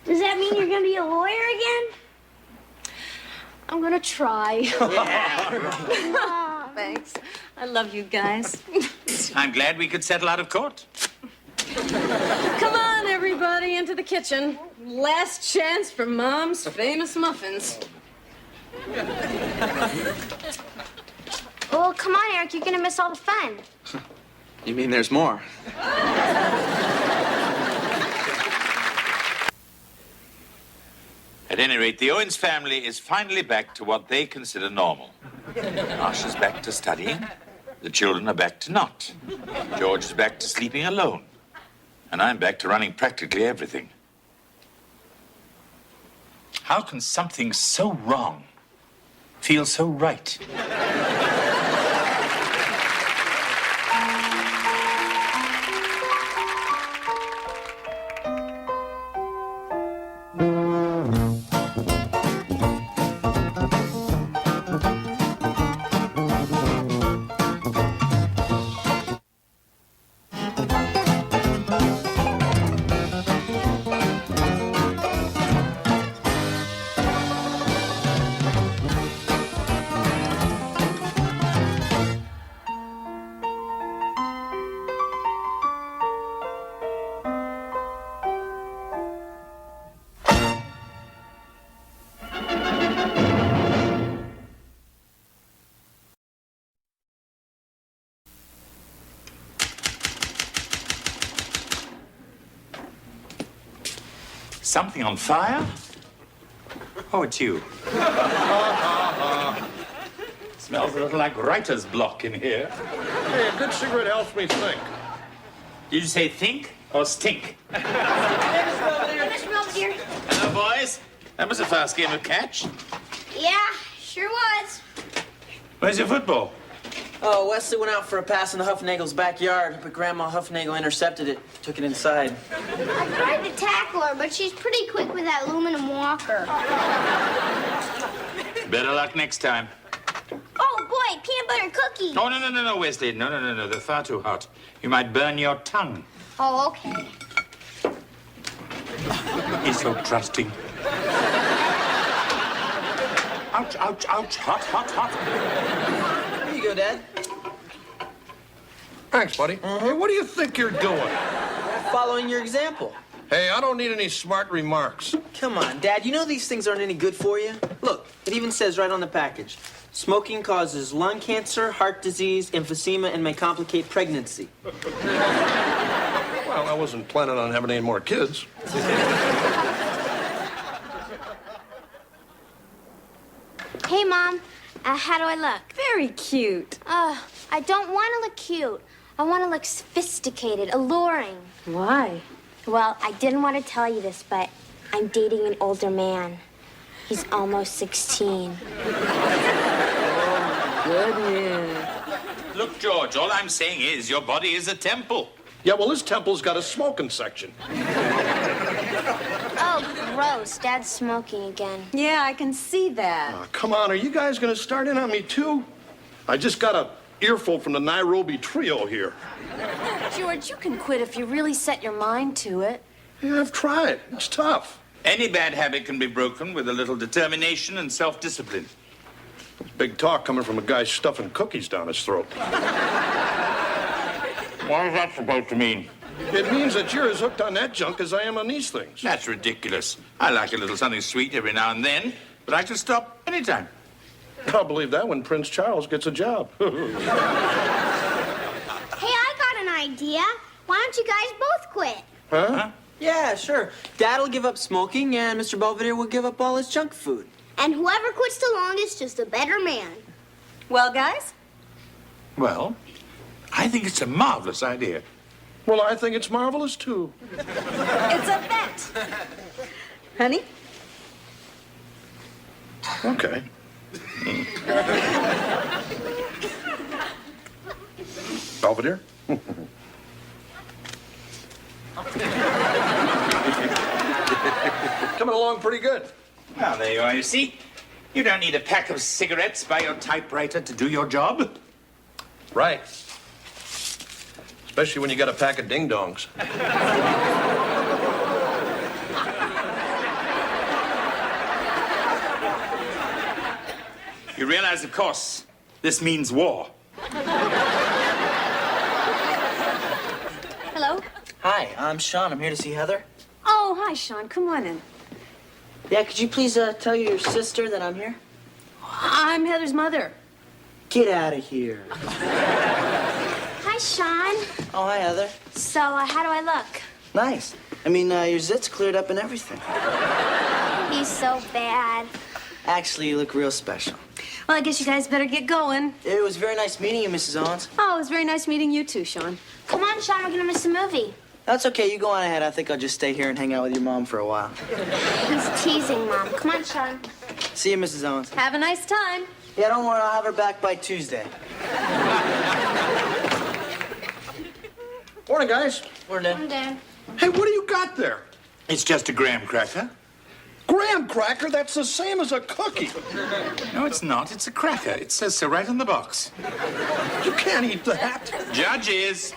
Does that mean you're going to be a lawyer again? I'm gonna try. Yeah. Thanks. I love you guys. I'm glad we could settle out of court. Come on, everybody, into the kitchen. Last chance for Mom's famous muffins. Oh, come on, Eric. You're going to miss all the fun. You mean there's more? At any rate, the Owens family is finally back to what they consider normal. Marcia's back to studying. The children are back to not. George is back to sleeping alone. And I'm back to running practically everything. How can something so wrong feel so right? Something on fire? Oh, it's you. Smells a little like writer's block in here. Hey, a good cigarette helps me think. Did you say think or stink? Mr. Belvedere. Hello, boys. That was a fast game of catch. Yeah, sure was. Where's your football? Oh, Wesley went out for a pass in the Huffnagel's backyard, but Grandma Huffnagel intercepted it, took it inside. I tried to tackle her, but she's pretty quick with that aluminum walker. Better luck next time. Oh, boy, peanut butter cookies. Oh, no, Wesley. No. They're far too hot. You might burn your tongue. Oh, okay. He's so trusting. Ouch, ouch, ouch. Hot. Here you go, Dad. Thanks, buddy. Hey, what do you think you're doing? Following your example. Hey, I don't need any smart remarks. Come on, Dad. You know these things aren't any good for you. Look, it even says right on the package. Smoking causes lung cancer, heart disease, emphysema, and may complicate pregnancy. Well, I wasn't planning on having any more kids. Hey, Mom. How do I look? Very cute. I don't want to look cute. I want to look sophisticated, alluring. Why? Well, I didn't want to tell you this, but I'm dating an older man. He's almost 16. Goodness. Look, George, all I'm saying is your body is a temple. Yeah, well, this temple's got a smoking section. Oh, gross. Dad's smoking again. Yeah, I can see that. Oh, come on, are you guys going to start in on me, too? I just got a earful from the Nairobi trio here. George, you can quit if you really set your mind to it. Yeah, I've tried. It's tough. Any bad habit can be broken with a little determination and self-discipline. Big talk coming from a guy stuffing cookies down his throat. What is that supposed to mean? It means that you're as hooked on that junk as I am on these things. That's ridiculous. I like a little something sweet every now and then, but I can stop anytime. I'll believe that when Prince Charles gets a job. Hey, I got an idea. Why don't you guys both quit? Huh? Yeah, sure. Dad'll give up smoking, and Mr. Belvedere will give up all his junk food. And whoever quits the longest is the better man. Well, guys? Well, I think it's a marvelous idea. Well, I think it's marvelous, too. It's a bet. Honey? Okay. Belvedere? Coming along pretty good. Well, there you are, you see. You don't need a pack of cigarettes by your typewriter to do your job. Right. Especially when you got a pack of ding-dongs. You realize, of course, this means war. Hello? Hi, I'm Sean. I'm here to see Heather. Oh, hi, Sean. Come on in. Yeah, could you please tell your sister that I'm here? I'm Heather's mother. Get out of here. Hi, Sean. Oh, hi, Heather. So, how do I look? Nice. I mean, your zits cleared up and everything. He's so bad. Actually, you look real special. Well, I guess you guys better get going. It was very nice meeting you, Mrs. Owens. Oh, it was very nice meeting you too, Sean. Come on, Sean, we're gonna miss the movie. That's okay. You go on ahead. I think I'll just stay here and hang out with your mom for a while. He's teasing, Mom. Come on, Sean. See you, Mrs. Owens. Have a nice time. Yeah, don't worry. I'll have her back by Tuesday. Morning, guys. Morning, Dad. Dad. Hey, what do you got there? It's just a graham cracker. Graham cracker? That's the same as a cookie. No, it's not. It's a cracker. It says so right on the box. You can't eat that. Judges.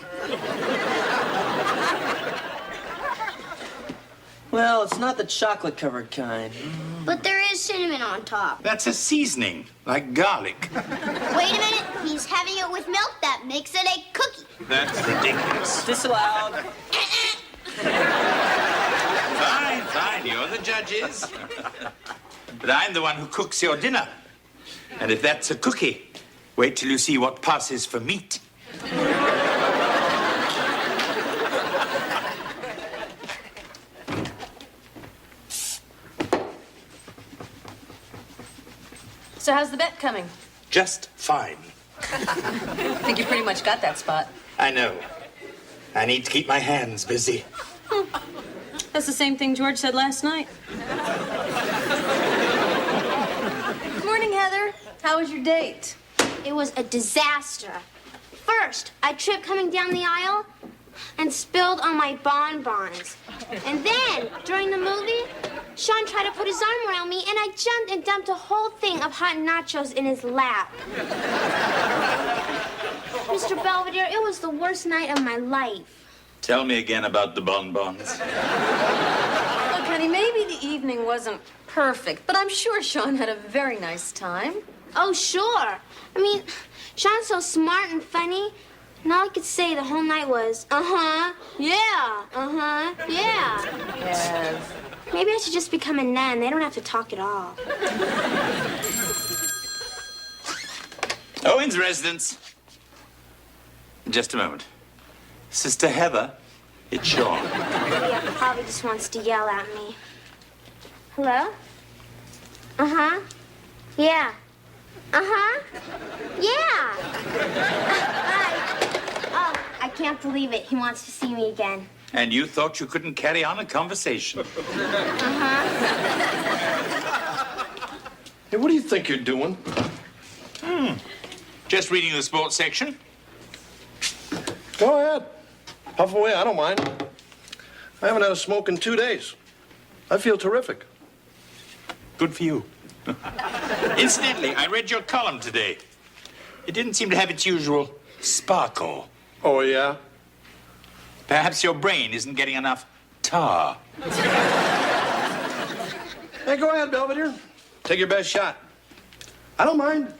Well, it's not the chocolate-covered kind. But there is cinnamon on top. That's a seasoning, like garlic. Wait a minute. He's having it with milk. That makes it a cookie. That's ridiculous. Disallowed. Fine, you're the judges. But I'm the one who cooks your dinner. And if that's a cookie, wait till you see what passes for meat. So how's the bet coming? just fine. I think you pretty much got that spot. I know. I need to keep my hands busy. That's the same thing George said last night. Good morning, Heather. How was your date? It was a disaster. First, I tripped coming down the aisle and spilled on my bonbons. And then, during the movie, Sean tried to put his arm around me, and I jumped and dumped a whole thing of hot nachos in his lap. Mr. Belvedere, it was the worst night of my life. Tell me again about the bonbons. Look, honey, maybe the evening wasn't perfect, but I'm sure Sean had a very nice time. Oh, sure. I mean, Sean's so smart and funny, and all I could say the whole night was, uh-huh, yeah, uh-huh, yeah. Yes. Maybe I should just become a nun. They don't have to talk at all. Owen's residence. Just a moment. Sister Heather, it's Sean. Yeah, probably just wants to yell at me. Hello? Uh-huh. Yeah. Uh-huh. Yeah. Hi. Oh, I can't believe it. He wants to see me again. And you thought you couldn't carry on a conversation. Uh-huh. Hey, what do you think you're doing? Just reading the sports section. Go ahead. Puff away, I don't mind. I haven't had a smoke in 2 days. I feel terrific. Good for you. Incidentally, I read your column today. It didn't seem to have its usual sparkle. Oh, yeah? Perhaps your brain isn't getting enough tar. Hey, go ahead, Belvedere. Take your best shot. I don't mind.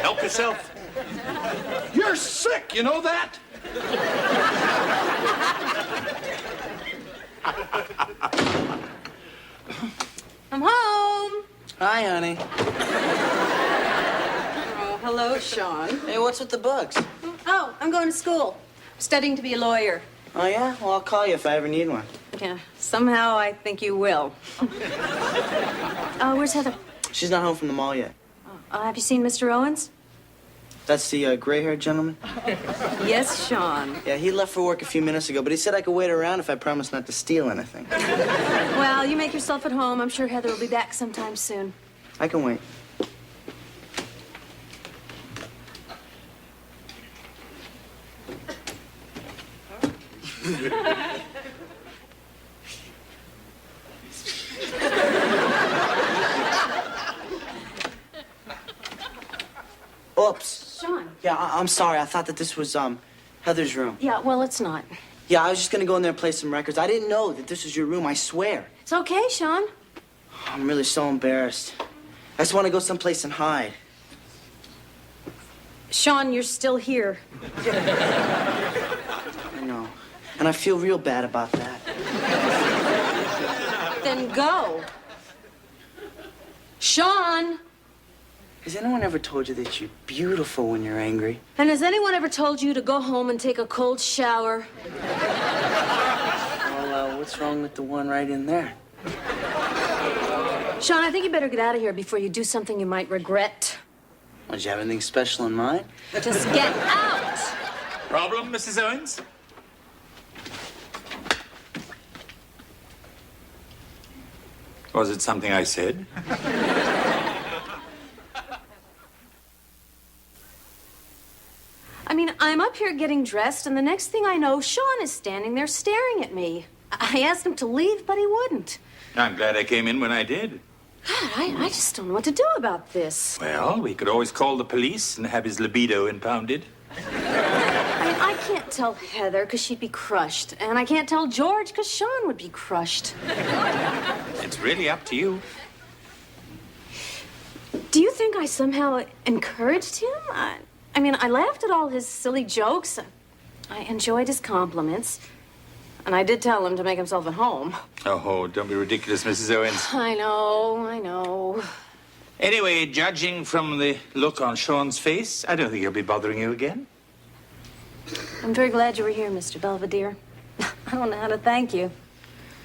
Help yourself. You're sick, you know that? I'm home. Hi, honey. Oh, hello, Sean. Hey, what's with the bugs? Oh, I'm going to school. Studying to be a lawyer. Oh, yeah? Well, I'll call you if I ever need one. Yeah, somehow I think you will. Where's Heather? She's not home from the mall yet. Have you seen Mr. Owens? That's the gray-haired gentleman? Yes, Sean. Yeah, he left for work a few minutes ago, but he said I could wait around if I promised not to steal anything. Well, you make yourself at home. I'm sure Heather will be back sometime soon. I can wait. Oops. Sean. Yeah, I'm sorry. I thought that this was, Heather's room. Yeah, well, it's not. Yeah, I was just gonna go in there and play some records. I didn't know that this was your room, I swear. It's okay, Sean. I'm really so embarrassed. I just want to go someplace and hide. Sean, you're still here. I know. And I feel real bad about that. Then go. Sean! Has anyone ever told you that you're beautiful when you're angry? And has anyone ever told you to go home and take a cold shower? Well, what's wrong with the one right in there? Sean, I think you better get out of here before you do something you might regret. Did you have anything special in mind? Just get out! Problem, Mrs. Owens? Was it something I said? I mean, I'm up here getting dressed, and the next thing I know, Sean is standing there staring at me. I asked him to leave, but he wouldn't. I'm glad I came in when I did. God, I just don't know what to do about this. Well, we could always call the police and have his libido impounded. I mean, I can't tell Heather because she'd be crushed, and I can't tell George because Sean would be crushed. It's really up to you. Do you think I somehow encouraged him? I mean, I laughed at all his silly jokes. I enjoyed his compliments. And I did tell him to make himself at home. Oh, don't be ridiculous, Mrs. Owens. I know. Anyway, judging from the look on Sean's face, I don't think he'll be bothering you again. I'm very glad you were here, Mr. Belvedere. I don't know how to thank you.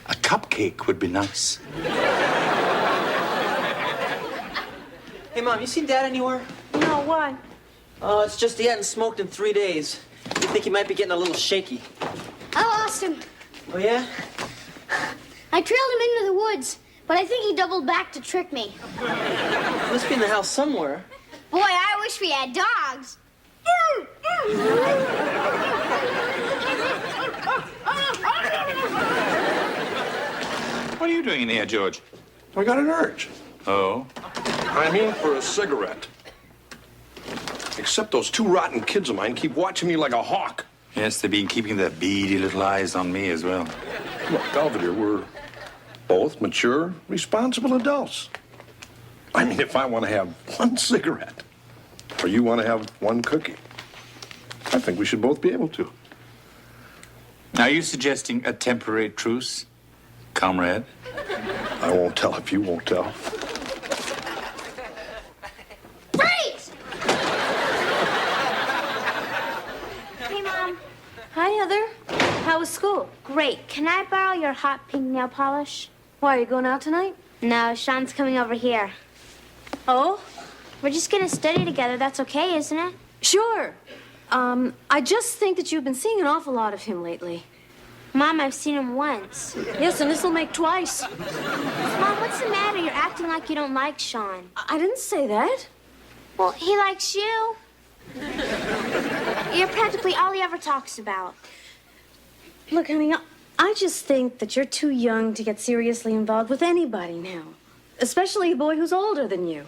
A cupcake would be nice. Hey, Mom, you seen Dad anywhere? No, why? Oh, it's just he hadn't smoked in 3 days. You think he might be getting a little shaky. I lost him. Oh, yeah? I trailed him into the woods, but I think he doubled back to trick me. He must be in the house somewhere. Boy, I wish we had dogs. What are you doing in here, George? I got an urge. Oh? I'm in for a cigarette. Except those two rotten kids of mine keep watching me like a hawk. Yes, they've been keeping their beady little eyes on me as well. Look, Belvedere, we're both mature, responsible adults. I mean, if I want to have one cigarette, or you want to have one cookie, I think we should both be able to. Are you suggesting a temporary truce, comrade? I won't tell if you won't tell. Freeze! Hey, Mom. Hi, Heather. How was school? Great. Can I borrow your hot pink nail polish? Why, are you going out tonight? No, Sean's coming over here. Oh? We're just gonna study together. That's okay, isn't it? Sure. I just think that you've been seeing an awful lot of him lately. Mom, I've seen him once. Yes, and this'll make twice. Mom, what's the matter? You're acting like you don't like Sean. I didn't say that. Well, he likes you. You're practically all he ever talks about. Look, honey, I just think that you're too young to get seriously involved with anybody now. Especially a boy who's older than you.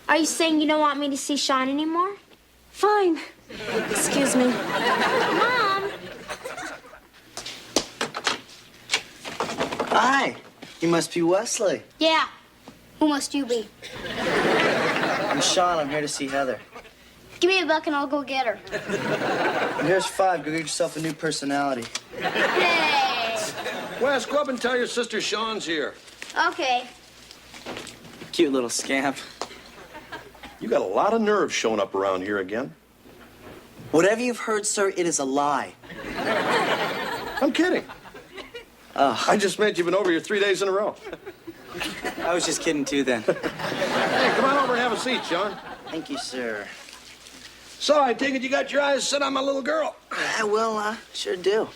Are you saying you don't want me to see Sean anymore? Fine. Excuse me. Mom! Hi. You must be Wesley. Yeah. Who must you be? I'm Sean. I'm here to see Heather. Give me $1 and I'll go get her. And here's 5. Go get yourself a new personality. Hey. Wes, go up and tell your sister Sean's here. Okay. Cute little scamp. You got a lot of nerve showing up around here again. Whatever you've heard, sir, it is a lie. I'm kidding. I just meant you've been over here 3 days in a row. I was just kidding, too, then. Hey, come on over and have a seat, Sean. Thank you, sir. So, I take it you got your eyes set on my little girl. Sure do.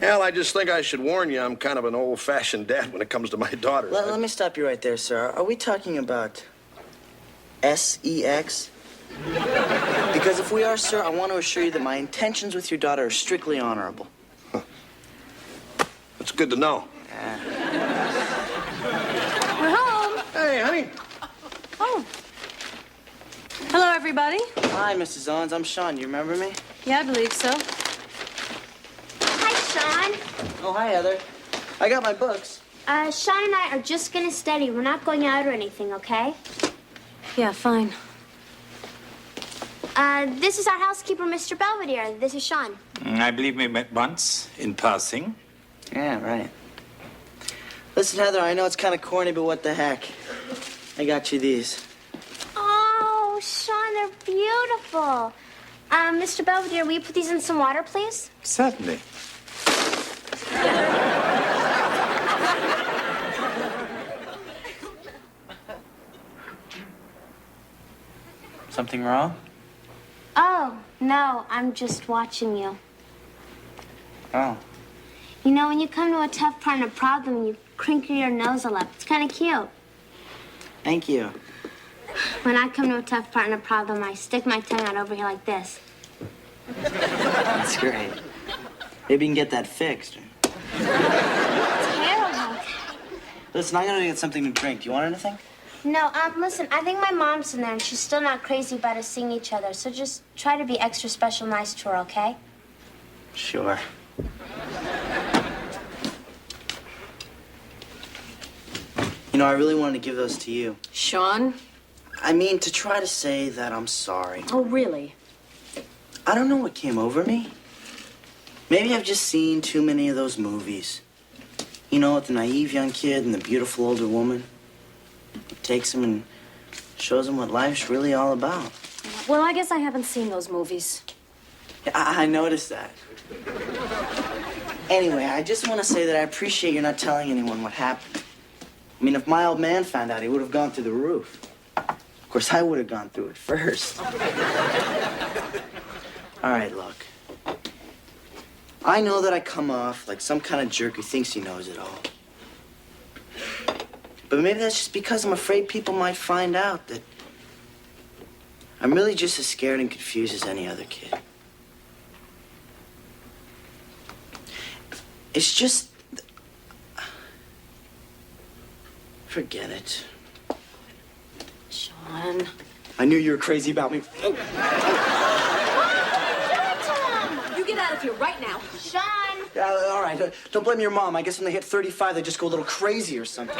Well, I just think I should warn you, I'm kind of an old-fashioned dad when it comes to my daughter. Let me stop you right there, sir. Are we talking about sex? Because if we are, sir, I want to assure you that my intentions with your daughter are strictly honorable. That's good to know. We're home. Hey, honey. Oh. Hello, everybody. Hi, Mrs. Owens. I'm Sean. You remember me? Yeah, I believe so. Hi, Sean. Oh, hi, Heather. I got my books. Sean and I are just gonna study. We're not going out or anything, okay? Yeah, fine. This is our housekeeper, Mr. Belvedere. This is Sean. I believe we met once in passing. Yeah, right. Listen, Heather, I know it's kind of corny, but what the heck? I got you these. Oh, Sean, they're beautiful. Mr. Belvedere, will you put these in some water, please? Certainly. Something wrong? Oh, no, I'm just watching you. Oh. You know, when you come to a tough part and a problem, you crinkle your nose a lot. It's kind of cute. Thank you. When I come to a tough part and a problem, I stick my tongue out over here like this. That's great. Maybe you can get that fixed. Terrible. Listen, I'm gonna get something to drink. Do you want anything? No, listen, I think my mom's in there and she's still not crazy about us seeing each other, so just try to be extra special nice to her, okay? Sure. You know, I really wanted to give those to you. Sean? I mean, to try to say that I'm sorry. Oh, really? I don't know what came over me. Maybe I've just seen too many of those movies. You know, with the naive young kid and the beautiful older woman. Takes him and shows him what life's really all about. Well, I guess I haven't seen those movies. I noticed that. Anyway, I just want to say that I appreciate you not telling anyone what happened. I mean, if my old man found out, he would have gone through the roof. Of course, I would have gone through it first. All right, look. I know that I come off like some kind of jerk who thinks he knows it all. But maybe that's just because I'm afraid people might find out that I'm really just as scared and confused as any other kid. It's just... Forget it. Sean. I knew you were crazy about me. You get out of here right now. Sean! All right, don't blame your mom. I guess when they hit 35, they just go a little crazy or something.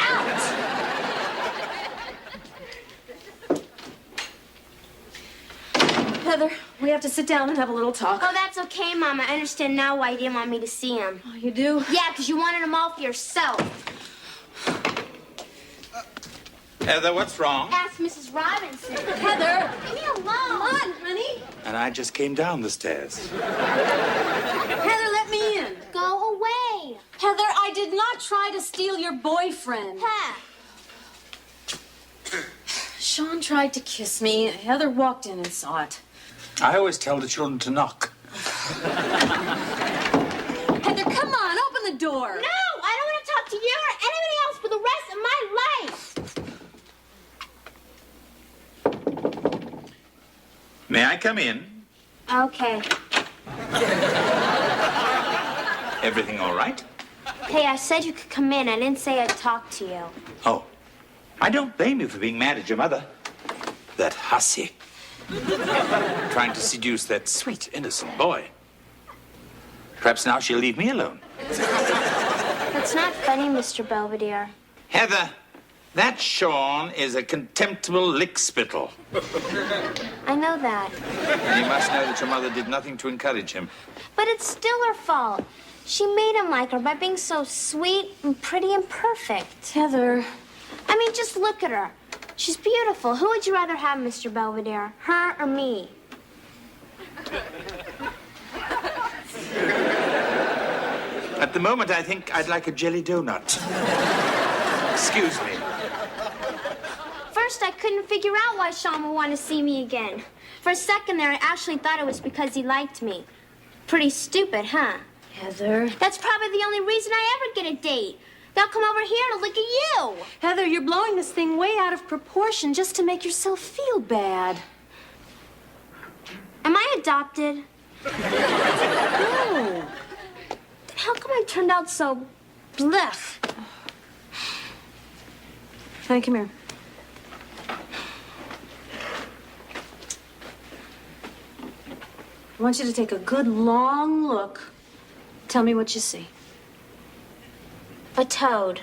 Heather, we have to sit down and have a little talk. Oh, that's okay, Mom. I understand now why you didn't want me to see him. Oh, you do? Yeah, because you wanted him all for yourself. Heather, what's wrong? Ask Mrs. Robinson. Heather! Leave me alone. Come on, honey. And I just came down the stairs. Heather, let me in. Go away. Heather, I did not try to steal your boyfriend. Ha! Sean tried to kiss me. Heather walked in and saw it. I always tell the children to knock. Heather, come on, open the door. No, I don't want to talk to you or anybody else for the rest of my life. May I come in? Okay. Everything all right? Hey, I said you could come in. I didn't say I'd talk to you. Oh, I don't blame you for being mad at your mother. That hussy. Trying to seduce that sweet, innocent boy. Perhaps now she'll leave me alone. That's not funny, Mr. Belvedere. Heather, that Sean is a contemptible lickspittle. I know that. And you must know that your mother did nothing to encourage him. But it's still her fault. She made him like her by being so sweet and pretty and perfect. Heather. I mean, just look at her. She's beautiful. Who would you rather have, Mr. Belvedere? Her or me? At the moment, I think I'd like a jelly donut. Excuse me. First, I couldn't figure out why Sean would want to see me again. For a second there, I actually thought it was because he liked me. Pretty stupid, huh? Heather. That's probably the only reason I ever get a date. They'll come over here to look at you. Heather, you're blowing this thing way out of proportion just to make yourself feel bad. Am I adopted? No. Then how come I turned out so blech? Honey, come here. I want you to take a good long look. Tell me what you see. A toad.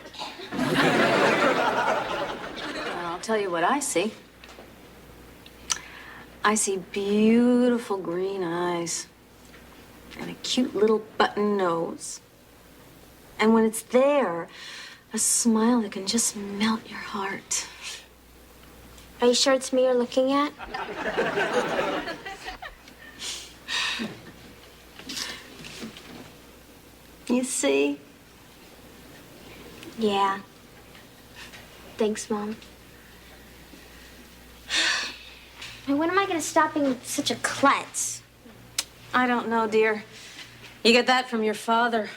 I'll tell you what I see. I see beautiful green eyes and a cute little button nose. And when it's there, a smile that can just melt your heart. Are you sure it's me you're looking at? You see? Yeah. Thanks, Mom. And when am I going to stop being such a klutz? I don't know, dear. You get that from your father.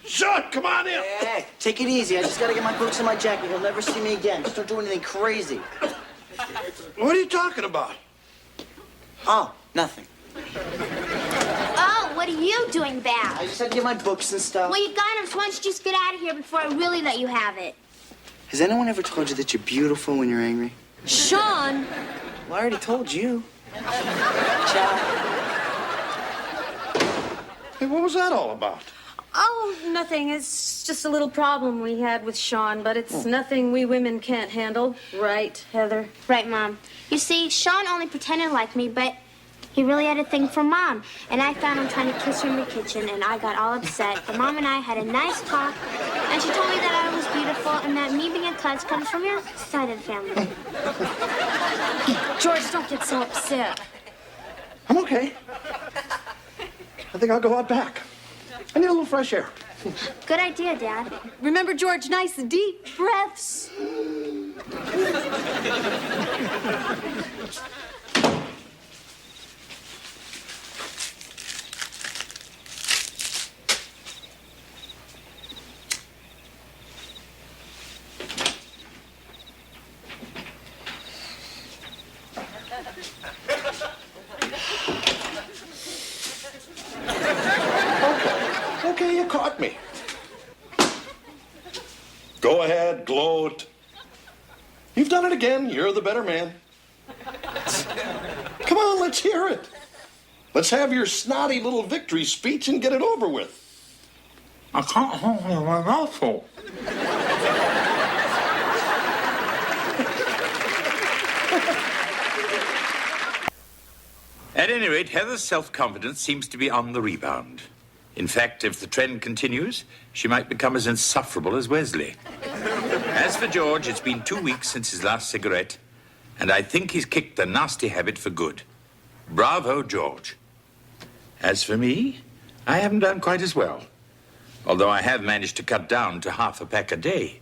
Sean, come on in. Hey, take it easy. I just gotta get my books and my jacket. You'll never see me again. Just don't do anything crazy. What are you talking about? Oh, nothing. Oh, what are you doing back? I just had to get my books and stuff. Well, you got him, so why don't you just get out of here before I really let you have it? Has anyone ever told you that you're beautiful when you're angry? Sean! Well, I already told you. Ciao. Hey, what was that all about? Oh, nothing. It's just a little problem we had with Sean, but it's nothing we women can't handle. Right, Heather? Right, Mom. You see, Sean only pretended to like me, but He really had a thing for Mom, and I found him trying to kiss her in the kitchen, and I got all upset. But Mom and I had a nice talk, and she told me that I was beautiful and that me being a klutz comes from your side of the family. George, don't get so upset. I'm okay. I think I'll go out back. I need a little fresh air. Good idea, Dad. Remember, George, nice deep breaths. Okay, you caught me. Go ahead, gloat. You've done it again. You're the better man. Come on, let's hear it. Let's have your snotty little victory speech and get it over with. I can't hold my mouth full. At any rate, Heather's self-confidence seems to be on the rebound. In fact, if the trend continues, she might become as insufferable as Wesley. As for George, it's been 2 weeks since his last cigarette, and I think he's kicked the nasty habit for good. Bravo, George. As for me, I haven't done quite as well, although I have managed to cut down to half a pack a day.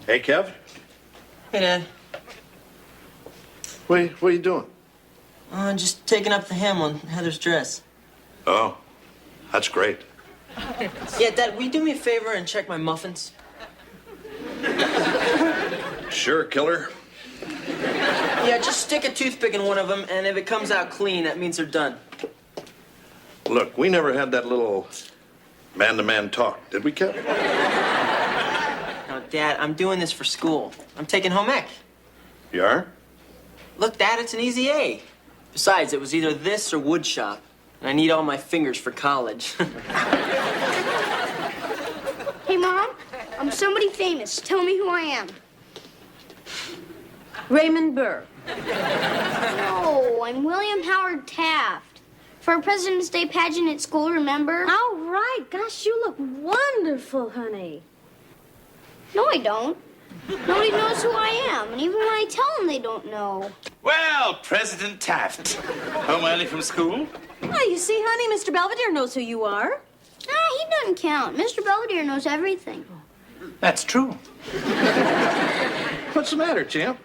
Hey, Kev. Hey, Dad. What are you doing? Just taking up the hem on Heather's dress. Oh, that's great. Yeah, Dad, will you do me a favor and check my muffins? Sure, killer. Yeah, just stick a toothpick in one of them, and if it comes out clean, that means they're done. Look, we never had that little man-to-man talk, did we, Kev? No, Dad, I'm doing this for school. I'm taking home ec. You are? Look, Dad, it's an easy A. Besides, it was either this or wood shop, and I need all my fingers for college. Hey, Mom, I'm somebody famous. Tell me who I am. Raymond Burr. No, I'm William Howard Taft. For our President's Day pageant at school, remember? All right. Gosh, you look wonderful, honey. No, I don't. Nobody knows who I am, and even when I tell them, they don't know. Well, President Taft. Home early from school? Oh, you see, honey, Mr. Belvedere knows who you are. He doesn't count. Mr. Belvedere knows everything. That's true. What's the matter, champ?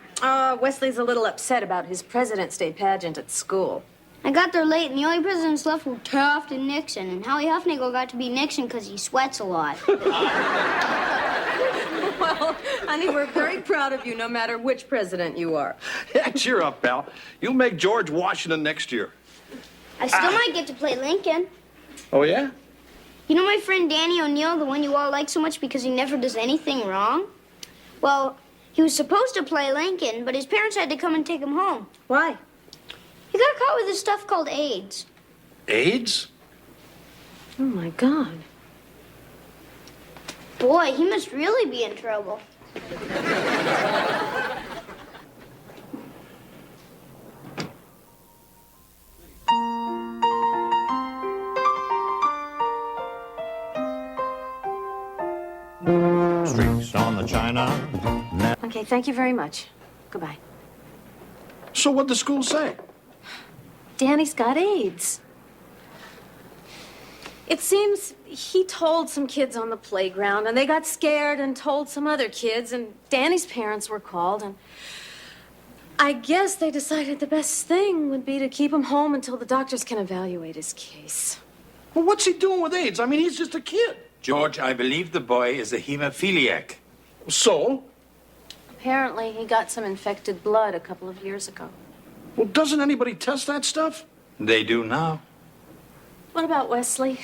Wesley's a little upset about his President's Day pageant at school. I got there late, and the only presidents left were Taft and Nixon, and Howie Huffnagel got to be Nixon because he sweats a lot. Well, honey, we're very proud of you, no matter which president you are. Yeah, cheer up, pal. You'll make George Washington next year. I still might get to play Lincoln. Oh, yeah? You know my friend Danny O'Neill, the one you all like so much because he never does anything wrong? Well, he was supposed to play Lincoln, but his parents had to come and take him home. Why? He got caught with this stuff called AIDS. AIDS? Oh, my God. Boy, he must really be in trouble. streaks on the china. Okay, thank you very much. Goodbye. So what'd the school say? Danny's got AIDS. It seems he told some kids on the playground, and they got scared and told some other kids, and Danny's parents were called, and I guess they decided the best thing would be to keep him home until the doctors can evaluate his case. Well, what's he doing with AIDS? I mean, he's just a kid. George, I believe the boy is a hemophiliac. So? Apparently, he got some infected blood a couple of years ago. Well, doesn't anybody test that stuff? They do now. What about Wesley?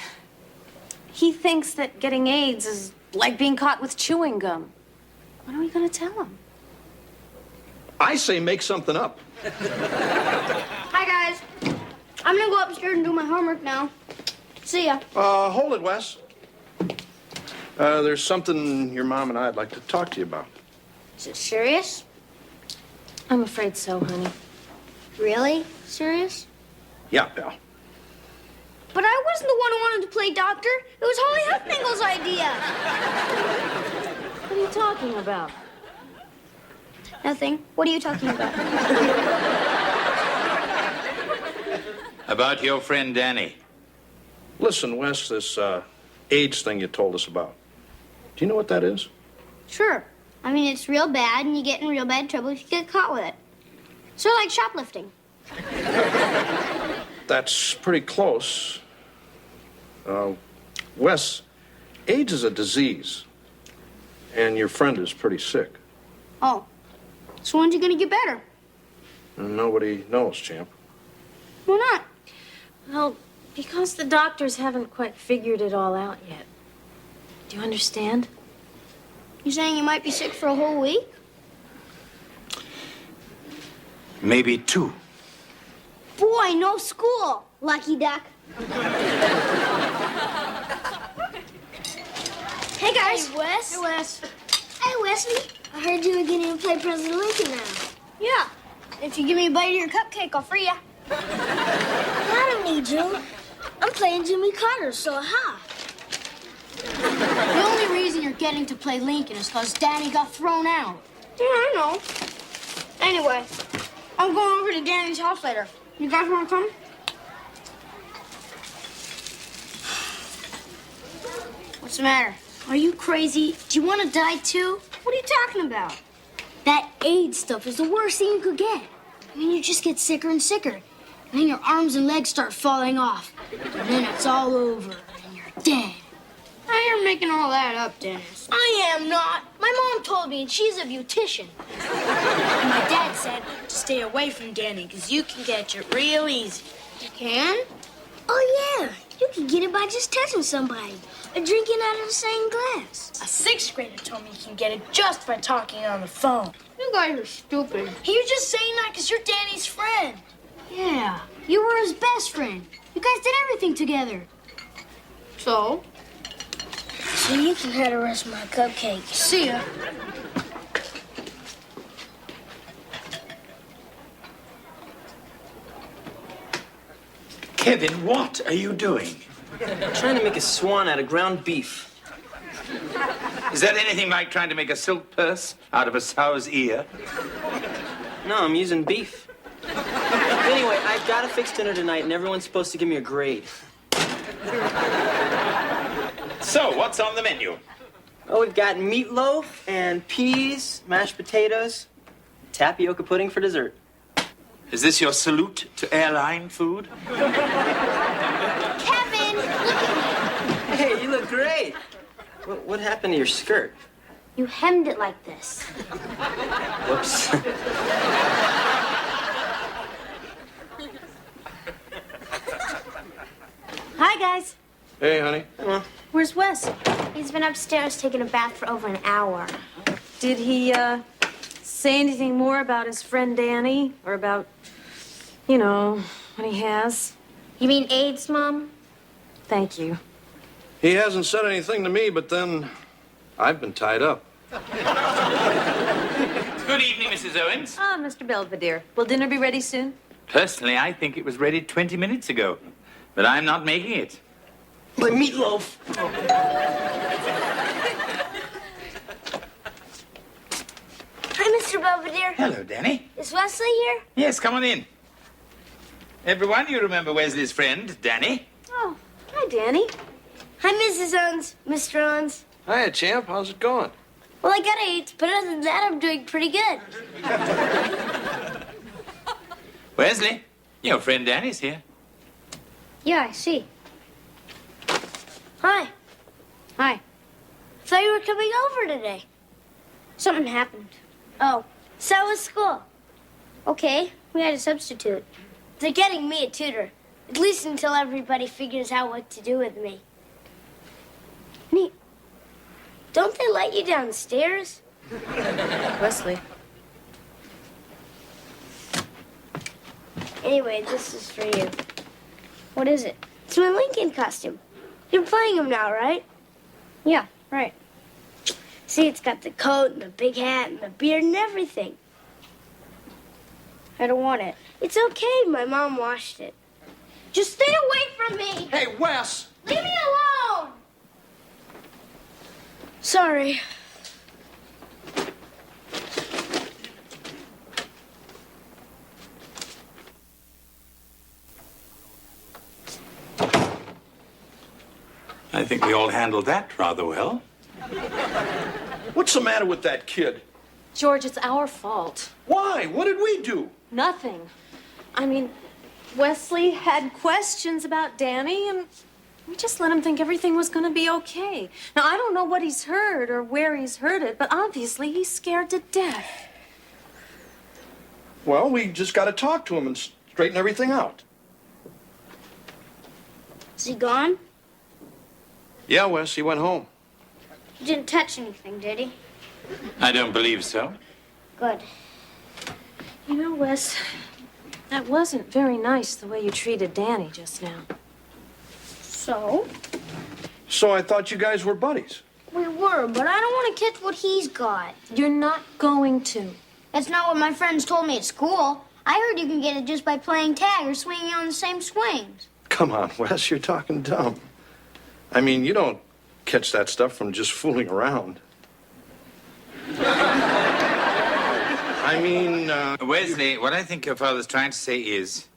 He thinks that getting AIDS is like being caught with chewing gum. What are we going to tell him? I say make something up. Hi, guys. I'm gonna go upstairs and do my homework now. See ya. Hold it, Wes. There's something your mom and I'd like to talk to you about. Is it serious? I'm afraid so, honey. Really? Serious? Yeah, pal. But I wasn't the one who wanted to play doctor. It was Holly Huffnagle's idea. What are you talking about? Nothing. What are you talking about? About your friend Danny. Listen, Wes, this AIDS thing you told us about. Do you know what that is? Sure. I mean, it's real bad, and you get in real bad trouble if you get caught with it. Sort of like shoplifting. That's pretty close. Wes, AIDS is a disease, and your friend is pretty sick. Oh. So when's he gonna get better? Nobody knows, champ. Why not? Well, because the doctors haven't quite figured it all out yet. Do you understand? You saying you might be sick for a whole week? Maybe 2. Boy, no school. Lucky duck. Hey, guys. Hey, Wes. Hey, Wes. Hey, Wesley. I heard you were getting to play President Lincoln now. Yeah. If you give me a bite of your cupcake, I'll free you. I don't need you. I'm playing Jimmy Carter, so ha. The only reason you're getting to play Lincoln is because Danny got thrown out. Yeah, I know. Anyway, I'm going over to Danny's house later. You guys want to come? What's the matter? Are you crazy? Do you want to die too? What are you talking about? That AIDS stuff is the worst thing you could get. I mean, you just get sicker and sicker. And then your arms and legs start falling off. And then it's all over and you're dead. Now you're making all that up, Dennis. I am not. My mom told me, and she's a beautician. And my dad said to stay away from Danny, because you can catch it real easy. You can? Oh, yeah. You can get it by just touching somebody or drinking out of the same glass. A 6th grader told me you can get it just by talking on the phone. You guys are stupid. You're just saying that because you're Danny's friend. Yeah, you were his best friend. You guys did everything together. So? So you can have the rest of my cupcake. See ya. Kevin, what are you doing? I'm trying to make a swan out of ground beef. Is that anything like trying to make a silk purse out of a sow's ear? No, I'm using beef. Anyway, I've got to fix dinner tonight, and everyone's supposed to give me a grade. So, what's on the menu? Oh, we've got meatloaf and peas, mashed potatoes, tapioca pudding for dessert. Is this your salute to airline food? Kevin, look at me. Hey, you look great. What happened to your skirt? You hemmed it like this. Whoops. Hi, guys. Hey, honey. Where's Wes? He's been upstairs taking a bath for over an hour. Did he, say anything more about his friend Danny? Or about, you know, what he has? You mean AIDS, Mom? Thank you. He hasn't said anything to me, but then I've been tied up. Good evening, Mrs. Owens. Ah, Mr. Belvedere. Will dinner be ready soon? Personally, I think it was ready 20 minutes ago, but I'm not making it. My meatloaf. Mr. Belvedere. Hello, Danny. Is Wesley here? Yes, come on in. Everyone, you remember Wesley's friend, Danny? Oh, hi, Danny. Hi, Mrs. Owens, Mr. Owens. Hiya, champ. How's it going? Well, I got AIDS, but other than that, I'm doing pretty good. Wesley, your friend Danny's here. Yeah, I see. Hi. Hi. Thought you were coming over today. Something happened. Oh, so was school. Okay, we had a substitute. They're getting me a tutor, at least until everybody figures out what to do with me. Neat. Don't they let you downstairs? Wesley. Anyway, this is for you. What is it? It's my Lincoln costume. You're playing him now, right? Yeah, right. See, it's got the coat and the big hat and the beard and everything. I don't want it. It's okay. My mom washed it. Just stay away from me. Hey, Wes! Leave me alone. Sorry. I think we all handled that rather well. What's the matter with that kid? George, it's our fault. Why? What did we do? Nothing. I mean, Wesley had questions about Danny, and we just let him think everything was going to be okay. Now, I don't know what he's heard or where he's heard it, but obviously he's scared to death. Well, we just got to talk to him and straighten everything out. Is he gone? Yeah, Wes, he went home. He didn't touch anything, did he? I don't believe so. Good. You know, Wes, that wasn't very nice the way you treated Danny just now. So? So I thought you guys were buddies. We were, but I don't want to catch what he's got. You're not going to. That's not what my friends told me at school. I heard you can get it just by playing tag or swinging on the same swings. Come on, Wes, you're talking dumb. I mean, you don't catch that stuff from just fooling around. I mean, Wesley, what I think your father's trying to say is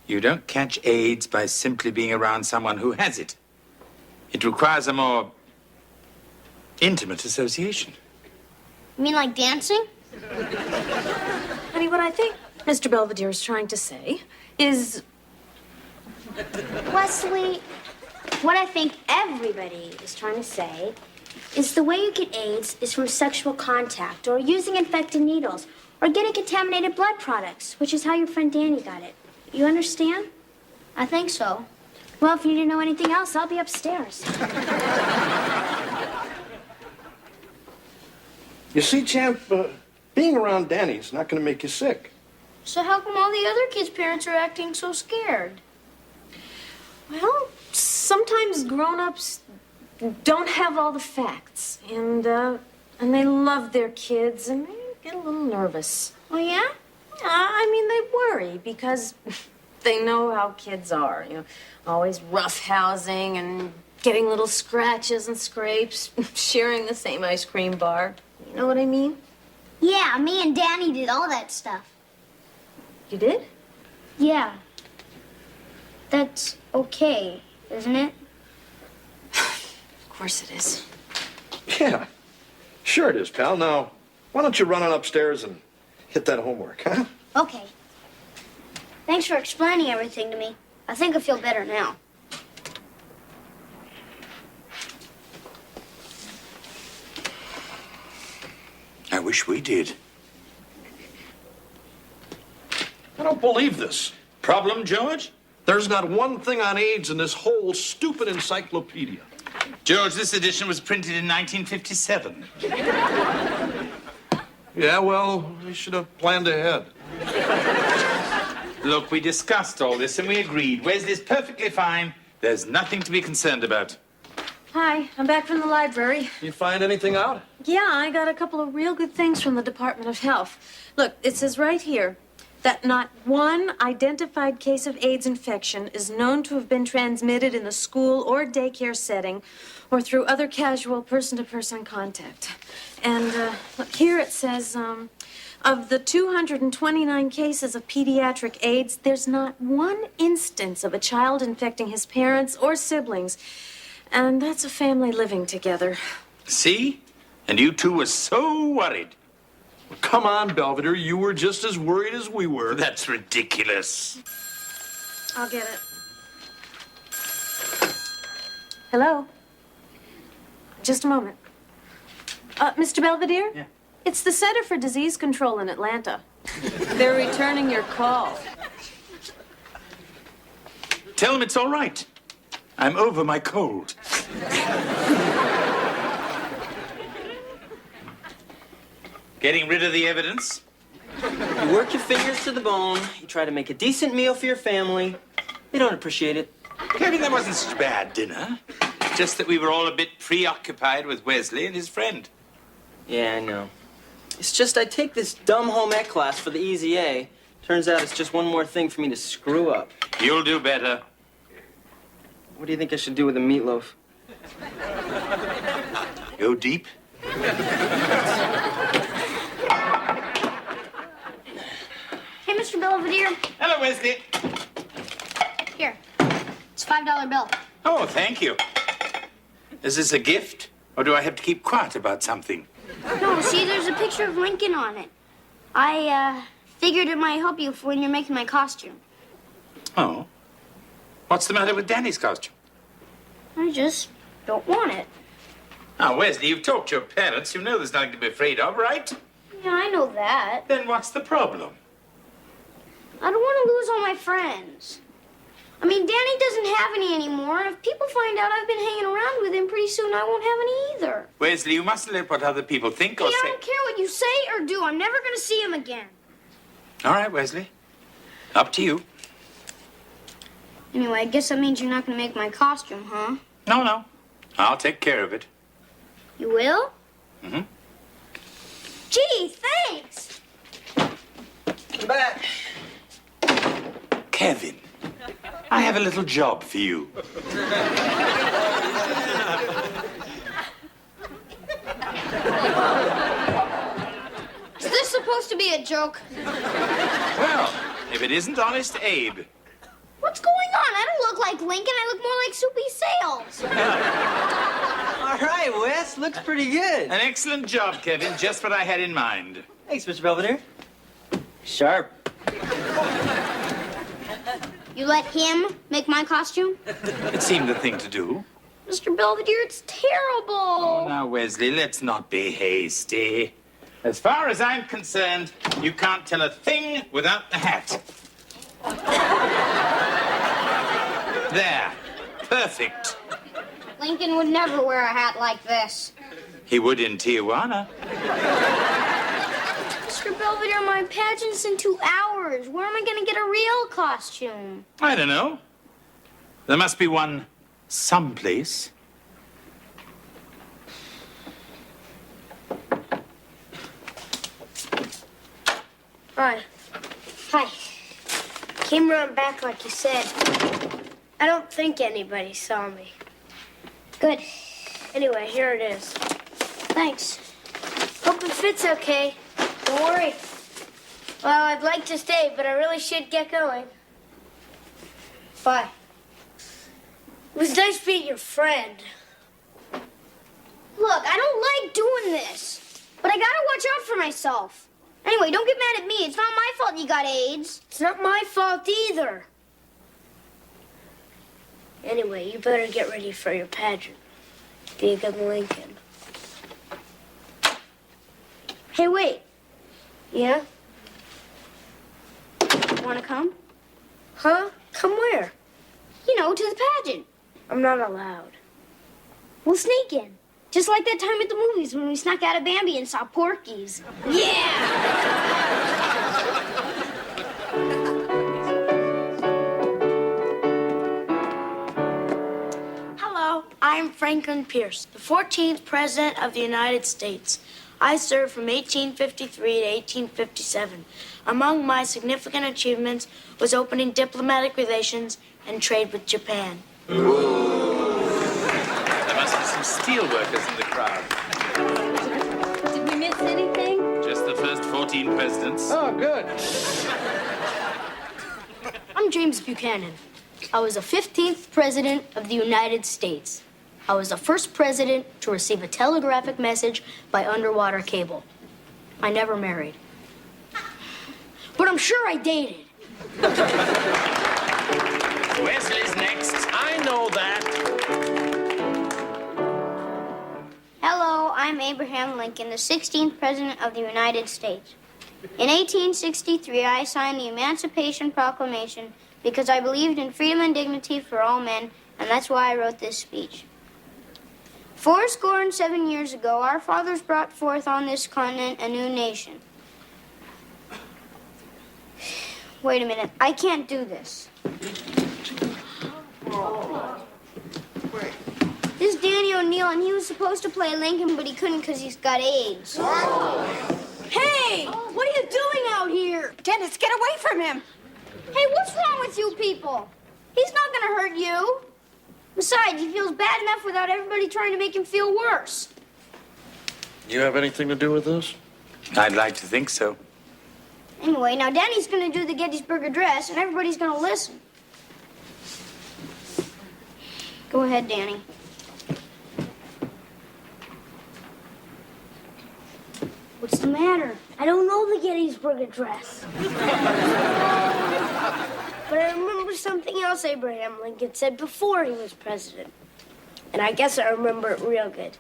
you don't catch AIDS by simply being around someone who has it. It requires a more intimate association. You mean like dancing? Honey, what I think Mr. Belvedere is trying to say is... Wesley, what I think everybody is trying to say is the way you get AIDS is from sexual contact or using infected needles or getting contaminated blood products, which is how your friend Danny got it. You understand? I think so. Well, if you didn't know anything else, I'll be upstairs. you see, champ, being around Danny's not going to make you sick. So how come all the other kids' parents are acting so scared? Well, sometimes grown-ups don't have all the facts, and they love their kids, and they get a little nervous. Oh, yeah? I mean, they worry because they know how kids are, you know, always roughhousing and getting little scratches and scrapes, sharing the same ice cream bar. You know what I mean? Yeah, me and Danny did all that stuff. You did? Yeah. That's okay, isn't it? Of course it is. Yeah, sure it is, pal. Now, why don't you run on upstairs and hit that homework, huh? Okay. Thanks for explaining everything to me. I think I feel better now. I wish we did. I don't believe this. Problem, George? There's not one thing on AIDS in this whole stupid encyclopedia. George, this edition was printed in 1957. Yeah, well, we should have planned ahead. Look, we discussed all this and we agreed. Wesley's perfectly fine. There's nothing to be concerned about. Hi, I'm back from the library. You find anything out? Yeah, I got a couple of real good things from the Department of Health. Look, it says right here that not one identified case of AIDS infection is known to have been transmitted in the school or daycare setting or through other casual person-to-person contact. And look, here it says, Of the 229 cases of pediatric AIDS, there's not one instance of a child infecting his parents or siblings. And that's a family living together. See? And you two were so worried. Come on, Belvedere. You were just as worried as we were. That's ridiculous. I'll get it. Hello? Just a moment. Mr. Belvedere? Yeah. It's the Center for Disease Control in Atlanta. They're returning your call. Tell them it's all right. I'm over my cold. Getting rid of the evidence? You work your fingers to the bone. You try to make a decent meal for your family. They don't appreciate it. Kevin, that wasn't such a bad dinner. Just that we were all a bit preoccupied with Wesley and his friend. Yeah, I know. It's just I take this dumb home ec class for the easy A. Turns out it's just one more thing for me to screw up. You'll do better. What do you think I should do with a meatloaf? Go deep. Hey, Mr. Belvedere. Hello, Wesley. Here. It's a $5 bill. Oh, thank you. Is this a gift? Or do I have to keep quiet about something? No, see, there's a picture of Lincoln on it. I figured it might help you for when you're making my costume. Oh. What's the matter with Danny's costume? I just don't want it. Now, Wesley, you've talked to your parents. You know there's nothing to be afraid of, right? Yeah, I know that. Then what's the problem? I don't want to lose all my friends. I mean, Danny doesn't have any anymore, and if people find out I've been hanging around with him, pretty soon I won't have any either. Wesley, you mustn't let what other people think or Hey, say. I don't care what you say or do. I'm never going to see him again. All right, Wesley. Up to you. Anyway, I guess that means you're not going to make my costume, huh? No. I'll take care of it. You will? Mm-hmm. Gee, thanks. Come back. Kevin, I have a little job for you. Is this supposed to be a joke? Well, if it isn't Honest Abe. What's going on? I don't look like Lincoln. I look more like Soupy Sales. All right, Wes. Looks pretty good. An excellent job, Kevin. Just what I had in mind. Thanks, Mr. Belvedere. Sharp. You let him make my costume? It seemed the thing to do. Mr. Belvedere, it's terrible. Oh, now, Wesley, let's not be hasty. As far as I'm concerned, you can't tell a thing without the hat. There. Perfect. Lincoln would never wear a hat like this. He would in Tijuana. Mr. Belvedere, my pageant's in 2 hours. Where am I going to get a real costume? I don't know. There must be one someplace. Hi. Hi. Came around back like you said. I don't think anybody saw me. Good. Anyway, here it is. Thanks. Hope it fits okay. Don't worry. Well, I'd like to stay, but I really should get going. Bye. It was nice being your friend. Look, I don't like doing this, but I gotta watch out for myself. Anyway, don't get mad at me. It's not my fault you got AIDS. It's not my fault either. Anyway, you better get ready for your pageant. Be a good Lincoln. Hey, wait. Yeah? Wanna come? Huh? Come where? You know, to the pageant. I'm not allowed. We'll sneak in. Just like that time at the movies when we snuck out of Bambi and saw Porky's. Yeah! Hello, I'm Franklin Pierce, the 14th President of the United States. I served from 1853 to 1857. Among my significant achievements was opening diplomatic relations and trade with Japan. There must be some steel workers in the crowd. Did we miss anything? Just the first 14 16 presidents. Oh, good. I'm James Buchanan. I was the 15th President of the United States. I was the first president to receive a telegraphic message by underwater cable. I never married. But I'm sure I dated. Wesley's next. I know that. Hello, I'm Abraham Lincoln, the 16th President of the United States. In 1863, I signed the Emancipation Proclamation because I believed in freedom and dignity for all men, and that's why I wrote this speech. 77 years ago, our fathers brought forth on this continent a new nation. Wait a minute, I can't do this. This is Danny O'Neill, and he was supposed to play Lincoln, but he couldn't because he's got AIDS. Hey, what are you doing out here? Dennis, get away from him. Hey, what's wrong with you people? He's not gonna hurt you. Besides, he feels bad enough without everybody trying to make him feel worse. You have anything to do with this? I'd like to think so. Anyway, now Danny's gonna do the Gettysburg Address, and everybody's gonna listen. Go ahead, Danny. What's the matter? I don't know the Gettysburg Address. But I remember something else Abraham Lincoln said before he was president. And I guess I remember it real good.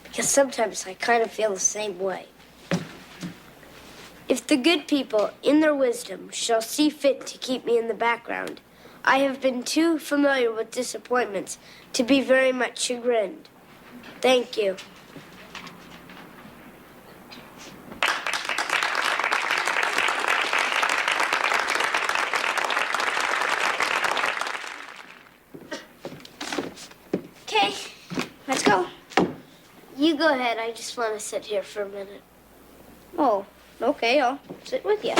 Because sometimes I kind of feel the same way. If the good people, in their wisdom, shall see fit to keep me in the background, I have been too familiar with disappointments to be very much chagrined. Thank you. Okay, let's go. You go ahead. I just want to sit here for a minute. Oh, okay. I'll sit with you.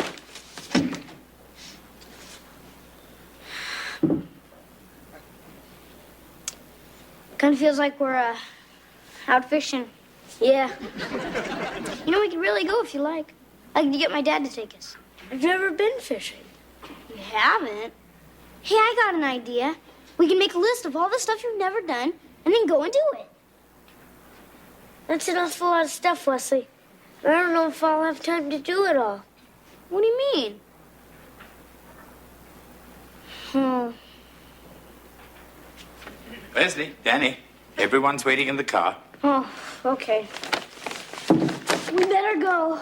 Kind of feels like we're out fishing. Yeah. You know, we could really go if you like. I can get my dad to take us. I've never been fishing. You haven't? Hey, I got an idea. We can make a list of all the stuff you've never done and then go and do it. That's an awful lot of stuff, Wesley. I don't know if I'll have time to do it all. What do you mean? Wesley, Danny, everyone's waiting in the car. Oh, okay. We better go.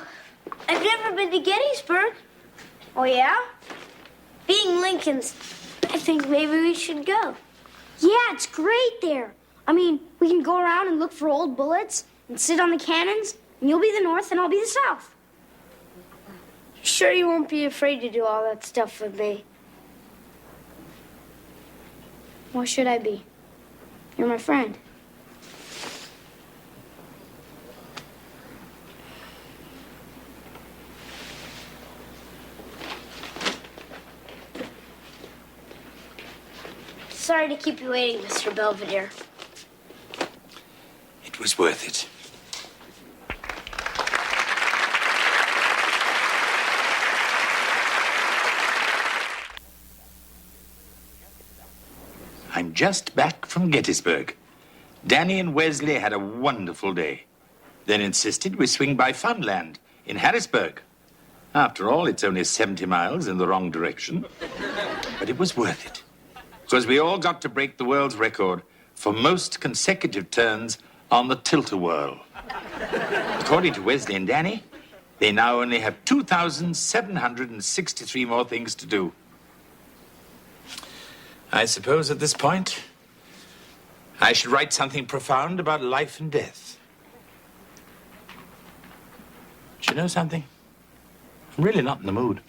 I've never been to Gettysburg. Oh, yeah? Being Lincoln's, I think maybe we should go. Yeah, it's great there. I mean, we can go around and look for old bullets and sit on the cannons, and you'll be the North and I'll be the South. Sure you won't be afraid to do all that stuff with me? Why should I be? You're my friend. Sorry to keep you waiting, Mr. Belvedere. It was worth it. I'm just back from Gettysburg. Danny and Wesley had a wonderful day. Then insisted we swing by Funland in Harrisburg. After all, it's only 70 miles in the wrong direction. But it was worth it. Because we all got to break the world's record for most consecutive turns on the tilt-a-whirl. According to Wesley and Danny, they now only have 2,763 more things to do. I suppose at this point, I should write something profound about life and death. Do you know something? I'm really not in the mood.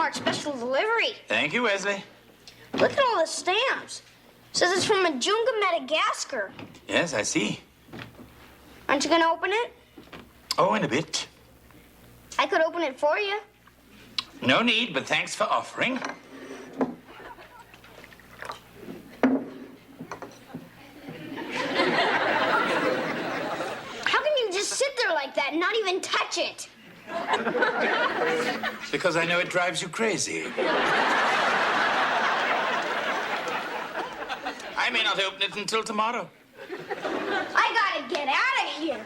marked special delivery. Thank you, Wesley. Look at all the stamps. Says it's from Majunga, Madagascar. Yes, I see. Aren't you gonna open it? Oh, in a bit. I could open it for you. No need, but thanks for offering. How can you just sit there like that and not even touch it? Because I know it drives you crazy. I may not open it until tomorrow. I gotta get out of here.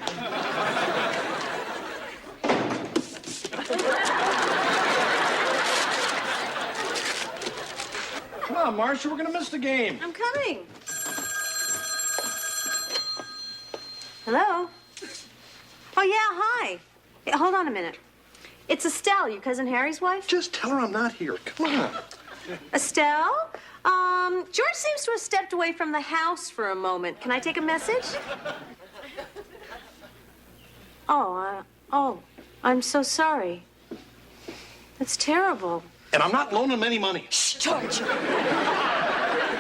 Come on, Marcia, we're gonna miss the game. I'm coming. Hello? Oh, yeah, hi. Hey, hold on a minute. It's Estelle, your cousin Harry's wife? Just tell her I'm not here. Come on. Estelle? George seems to have stepped away from the house for a moment. Can I take a message? Oh, I'm so sorry. That's terrible. And I'm not loaning him any money. Shh, George.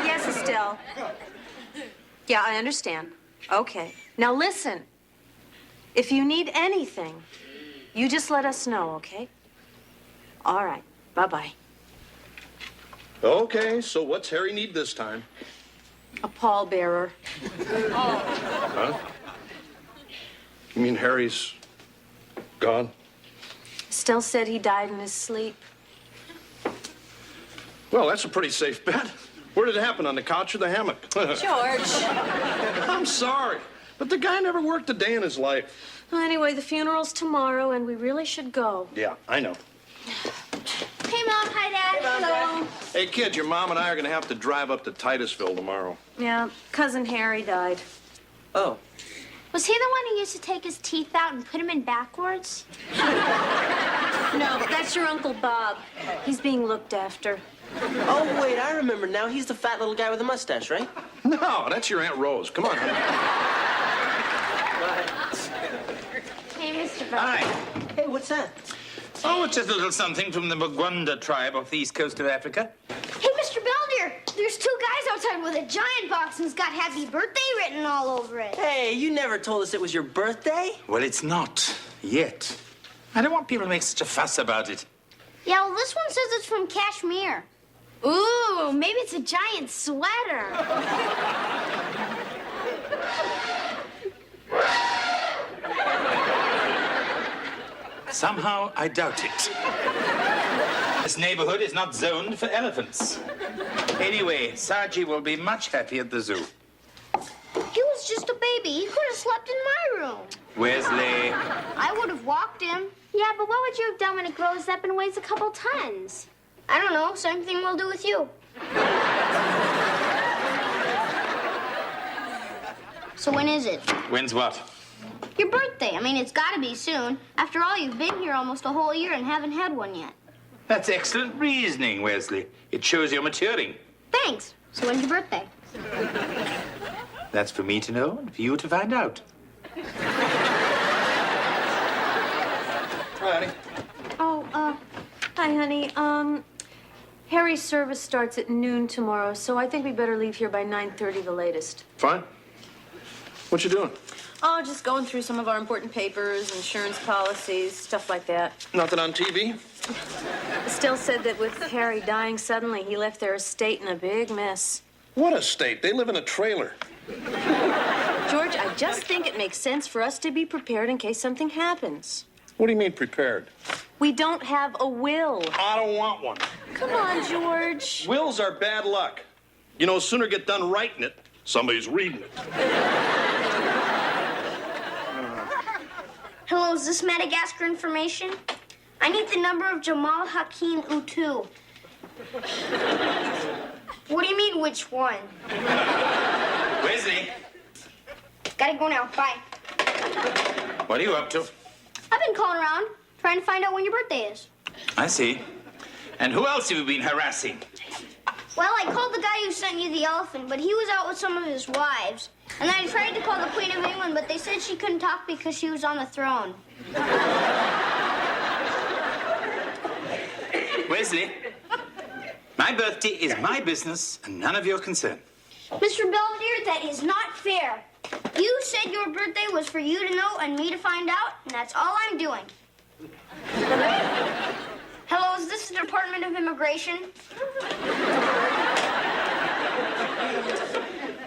Yes, Estelle. Yeah, I understand. Okay. Now listen. If you need anything, you just let us know, okay? All right. Bye-bye. Okay, so what's Harry need this time? A pallbearer. Huh? You mean Harry's gone? Estelle said he died in his sleep. Well, that's a pretty safe bet. Where did it happen, on the couch or the hammock? George. I'm sorry, but the guy never worked a day in his life. Well, anyway, the funeral's tomorrow, and we really should go. Yeah, I know. Hey, Mom. Hi, Dad. Hello. Hey, kid, your mom and I are going to have to drive up to Titusville tomorrow. Yeah, cousin Harry died. Oh. Was he the one who used to take his teeth out and put them in backwards? No, that's your Uncle Bob. He's being looked after. Oh, wait, I remember now. He's the fat little guy with the mustache, right? No, that's your Aunt Rose. Come on, honey. Hey, Mr. Bob. Hi. Hey, what's that? Oh, it's just a little something from the Bagwanda tribe off the east coast of Africa. Hey, Mr. Belvedere, there's two guys outside with a giant box and it's got happy birthday written all over it. Hey, you never told us it was your birthday. Well, it's not yet. I don't want people to make such a fuss about it. Yeah, well, this one says it's from Kashmir. Ooh, maybe it's a giant sweater. Somehow, I doubt it. This neighborhood is not zoned for elephants. Anyway, Saji will be much happy at the zoo. He was just a baby. He could have slept in my room. Wesley. I would have walked him. Yeah, but what would you have done when it grows up and weighs a couple tons? I don't know. Same thing we'll do with you. So when is it? When's what? Your birthday. I mean, it's got to be soon. After all, you've been here almost a whole year and haven't had one yet. That's excellent reasoning, Wesley. It shows you're maturing. Thanks. So when's your birthday? That's for me to know and for you to find out. Hi, honey. Oh, hi, honey. Harry's service starts at noon tomorrow, so I think we better leave here by 9:30 the latest. Fine. What you doing? Oh, just going through some of our important papers, insurance policies, stuff like that. Nothing on TV? Estelle said that with Harry dying suddenly, he left their estate in a big mess. What estate? They live in a trailer. George, I just think it makes sense for us to be prepared in case something happens. What do you mean prepared? We don't have a will. I don't want one. Come on, George. Wills are bad luck. You know, sooner get done writing it, somebody's reading it. Hello, is this Madagascar information? I need the number of Jamal Hakim Utu. What do you mean, which one? Wesley, Gotta go now. Bye. what are you up to? I've been calling around, trying to find out when your birthday is. I see. And who else have you been harassing? Well, I called the guy who sent you the elephant, but he was out with some of his wives. And then I tried to call the Queen of England, but they said she couldn't talk because she was on the throne. Wesley, my birthday is my business and none of your concern. Mr. Belvedere, that is not fair. You said your birthday was for you to know and me to find out, and that's all I'm doing. Hello, is this the Department of Immigration?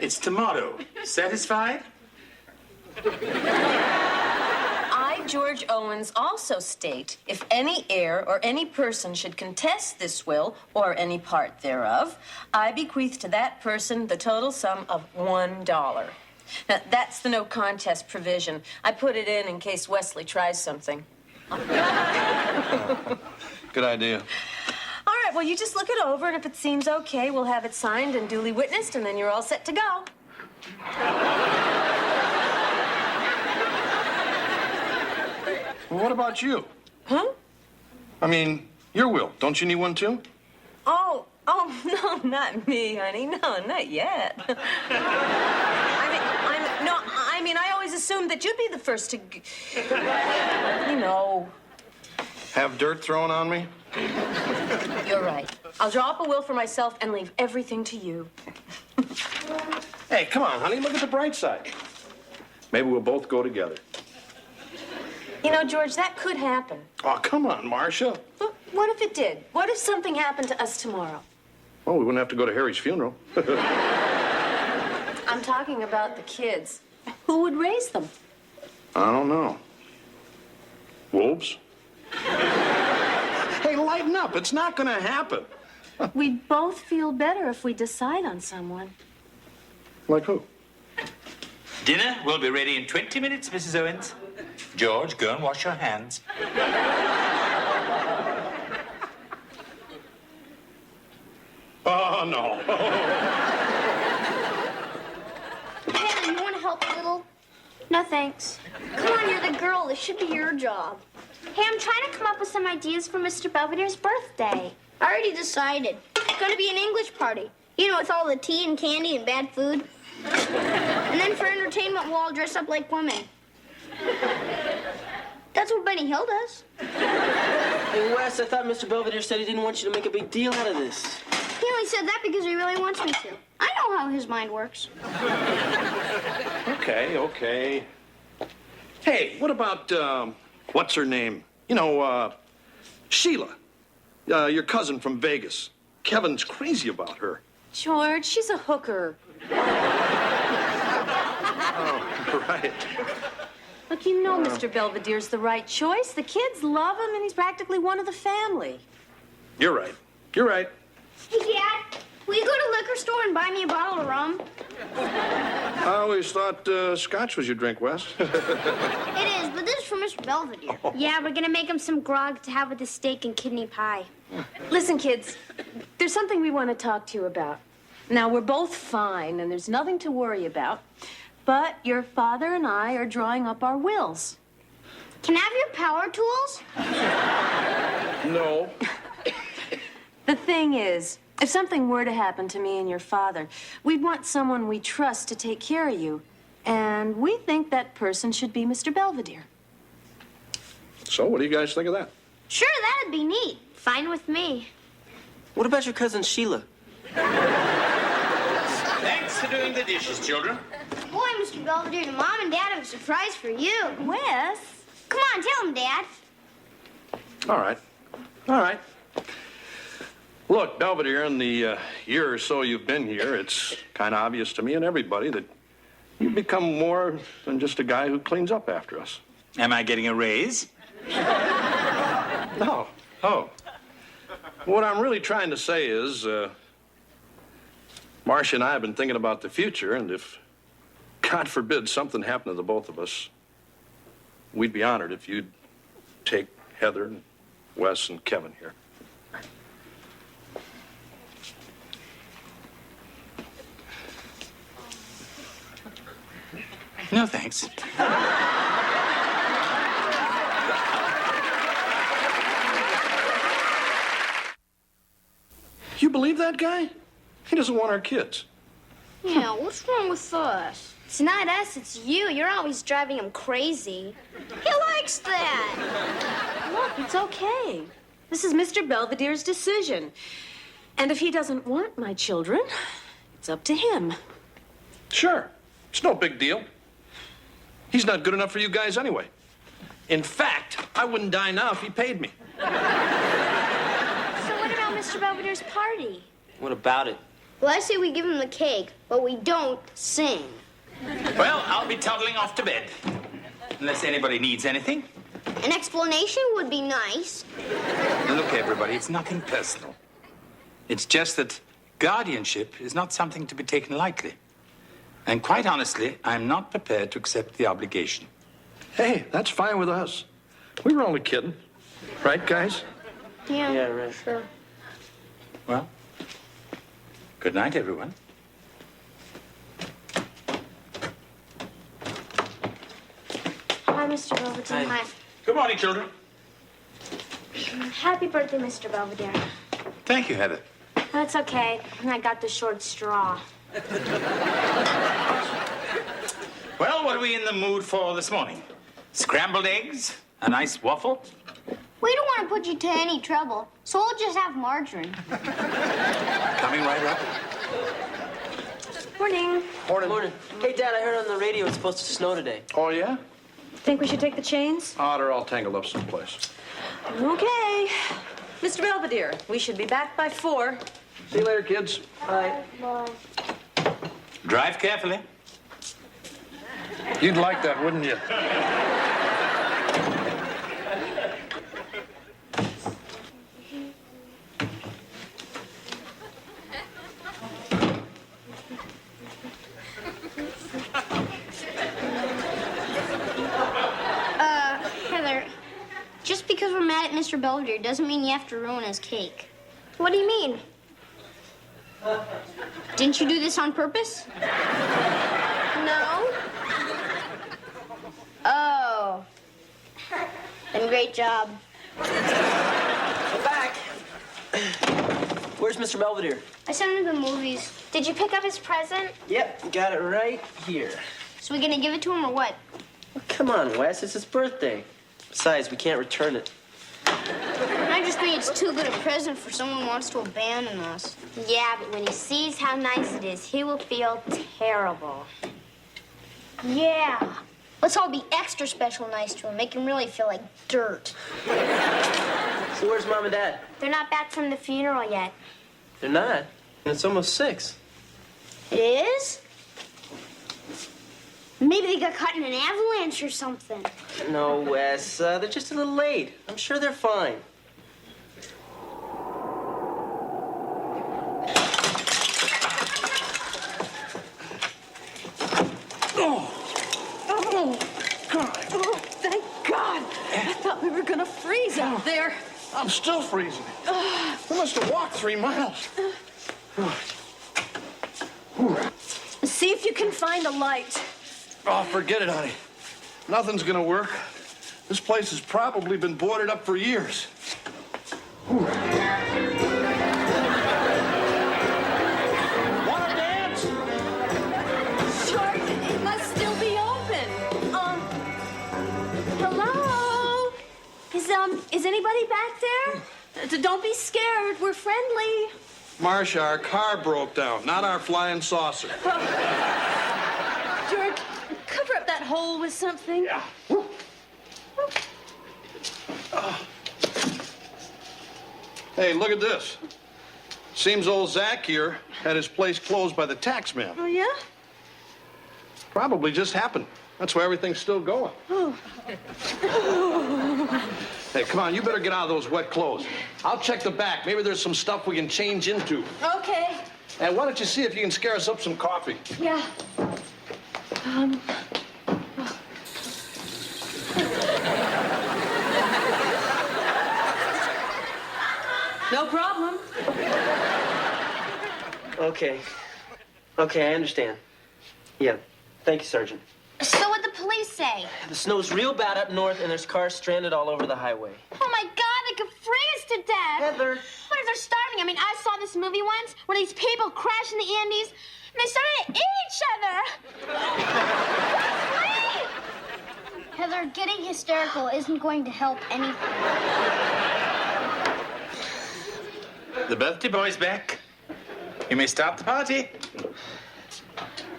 It's tomorrow. Satisfied? I, George Owens, also state if any heir or any person should contest this will or any part thereof, I bequeath to that person the total sum of $1. Now, that's the no contest provision. I put it in case Wesley tries something. Good idea. All right, well, you just look it over, and if it seems okay, we'll have it signed and duly witnessed, and then you're all set to go. Well, what about you? Huh? I mean, your will. Don't you need one, too? Oh, no, not me, honey. No, not yet. I always assumed that you'd be the first to, you know. Have dirt thrown on me? You're right. I'll draw up a will for myself and leave everything to you. Hey, come on, honey. Look at the bright side. Maybe we'll both go together. You know, George, that could happen. Oh, come on, Marcia. But what if it did? What if something happened to us tomorrow? Well, we wouldn't have to go to Harry's funeral. I'm talking about the kids. Who would raise them? I don't know. Wolves? Hey, lighten up. It's not going to happen. We'd both feel better if we decide on someone. Like who? Dinner will be ready in 20 minutes, Mrs. Owens. George, go and wash your hands. Oh, no. Hannah, you want to help a little? No, thanks. Come on, you're the girl. This should be your job. Hey, I'm trying to come up with some ideas for Mr. Belvedere's birthday. I already decided. It's going to be an English party. You know, with all the tea and candy and bad food. And then for entertainment, we'll all dress up like women. That's what Benny Hill does. Hey, Wes, I thought Mr. Belvedere said he didn't want you to make a big deal out of this. He only said that because he really wants me to. I know how his mind works. Okay. Hey, what about, what's her name? You know, Sheila. Your cousin from Vegas. Kevin's crazy about her. George, she's a hooker. Oh, right. Look, you know Mr. Belvedere's the right choice. The kids love him, and he's practically one of the family. You're right. Hey, Dad, will you go to the liquor store and buy me a bottle of rum? I always thought scotch was your drink, Wes. It is, but this is for Mr. Belvedere. Yeah, we're going to make him some grog to have with his steak and kidney pie. Listen, kids, there's something we want to talk to you about. Now, we're both fine, and there's nothing to worry about. But your father and I are drawing up our wills. Can I have your power tools? No. The thing is, if something were to happen to me and your father, we'd want someone we trust to take care of you. And we think that person should be Mr. Belvedere. So, what do you guys think of that? Sure, that'd be neat. Fine with me. What about your cousin Sheila? Thanks for doing the dishes, children. Boy, Mr. Belvedere, the Mom and Dad have a surprise for you. Wes? Come on, tell him, Dad. All right. Look, Belvedere, in the year or so you've been here, it's kind of obvious to me and everybody that you've become more than just a guy who cleans up after us. Am I getting a raise? No. Oh. What I'm really trying to say is, Marcia and I have been thinking about the future, and if, God forbid, something happened to the both of us, we'd be honored if you'd take Heather and Wes and Kevin here. No, thanks. You believe that guy? He doesn't want our kids. Yeah, what's wrong with us? It's not us, it's you. You're always driving him crazy. He likes that. Look, it's okay. This is Mr. Belvedere's decision. And if he doesn't want my children, it's up to him. Sure. It's no big deal. He's not good enough for you guys anyway. In fact, I wouldn't die now if he paid me. So what about Mr. Belvedere's party? What about it? Well, I say we give him the cake, but we don't sing. Well, I'll be toddling off to bed. Unless anybody needs anything. An explanation would be nice. Look, everybody, it's nothing personal. It's just that guardianship is not something to be taken lightly. And quite honestly, I'm not prepared to accept the obligation. Hey, that's fine with us. We were only kidding. Right, guys? Yeah, right. Sure. Well, good night, everyone. Hi, Mr. Belvedere. Hi. Good morning, children. Happy birthday, Mr. Belvedere. Thank you, Heather. That's okay. I got the short straw. Well, what are we in the mood for this morning? Scrambled eggs? A nice waffle? We don't want to put you to any trouble, so we'll just have margarine. Coming right up. Morning. Morning. Hey, Dad, I heard on the radio it's supposed to snow today. Oh, yeah? Think we should take the chains? Oh, they're all tangled up someplace. Okay. Mr. Belvedere, we should be back by 4. See you later, kids. Bye. Drive carefully. You'd like that, wouldn't you? Heather, just because we're mad at Mr. Belvedere doesn't mean you have to ruin his cake. What do you mean? Didn't you do this on purpose? No? Oh. Then great job. I'm back. Where's Mr. Belvedere? I sent him to the movies. Did you pick up his present? Yep, got it right here. So we gonna give it to him or what? Well, come on, Wes. It's his birthday. Besides, we can't return it. I just think it's too good a present for someone who wants to abandon us. Yeah, but when he sees how nice it is, he will feel terrible. Yeah. Let's all be extra special nice to him. Make him really feel like dirt. So where's Mom and Dad? They're not back from the funeral yet. They're not. And it's almost 6. It is? Maybe they got caught in an avalanche or something. No, Wes. They're just a little late. I'm sure they're fine. Oh, God. Oh, thank God. I thought we were going to freeze out there. I'm still freezing. We must have walked 3 miles. See if you can find a light. Oh, forget it, honey. Nothing's gonna work. This place has probably been boarded up for years. Wanna dance? Sure, it must still be open. Hello? Is anybody back there? Don't be scared. We're friendly. Marcia, our car broke down, not our flying saucer. George, cover up that hole with something. Yeah. Hey, look at this. Seems old Zach here had his place closed by the tax man. Oh, yeah? Probably just happened. That's why everything's still going. Oh. Hey, come on, you better get out of those wet clothes. I'll check the back. Maybe there's some stuff we can change into. Okay. And why don't you see if you can scare us up some coffee? Yeah. No problem. Okay. Okay, I understand. Yeah. Thank you, Sergeant. So what'd the police say? The snow's real bad up north, and there's cars stranded all over the highway. Oh my God, they could freeze to death. Heather. What if they're starving? I mean, I saw this movie once where these people crash in the Andes and they started to eat each other. Heather, getting hysterical isn't going to help anything. The birthday boy's back. You may start the party.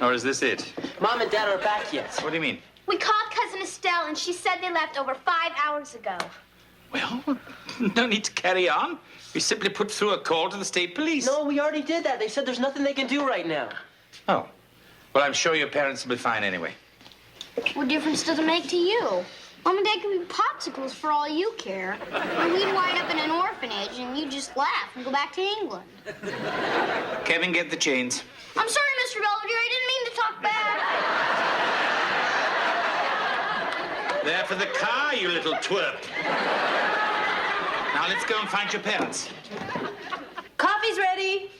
Or is this it? Mom and Dad are back yet. What do you mean? We called Cousin Estelle, and she said they left over 5 hours ago. Well, no need to carry on. We simply put through a call to the state police. No, we already did that. They said there's nothing they can do right now. Oh. Well, I'm sure your parents will be fine anyway. What difference does it make to you? Mom and Dad could be popsicles for all you care. Or we'd wind up in an orphanage and you'd just laugh and go back to England. Kevin, get the chains. I'm sorry, Mr. Belvedere. I didn't mean to talk back. There for the car, you little twerp. Now let's go and find your parents. Coffee's ready.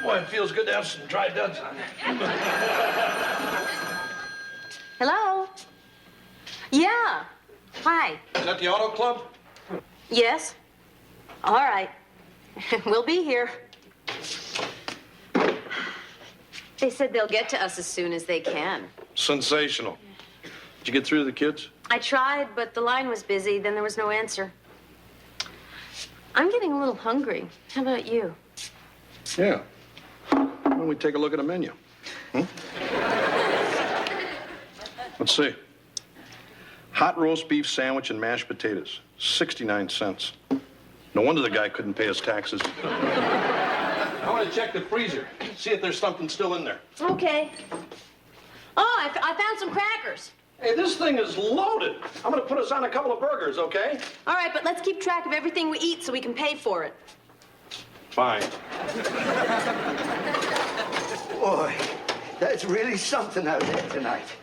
Boy, it feels good to have some dry duds on. Hello? Yeah. Hi. Is that the auto club? Yes? All right. We'll be here. They said they'll get to us as soon as they can. Sensational. Did you get through to the kids? I tried, but the line was busy. Then there was no answer. I'm getting a little hungry. How about you? Yeah. Why don't we take a look at the menu? Let's see. Hot roast beef sandwich and mashed potatoes, 69 cents. No wonder the guy couldn't pay his taxes. I want to check the freezer, see if there's something still in there. Okay. Oh, I found some crackers. Hey, this thing is loaded. I'm going to put us on a couple of burgers, okay? All right, but let's keep track of everything we eat so we can pay for it. Fine. Boy, that's really something out there tonight.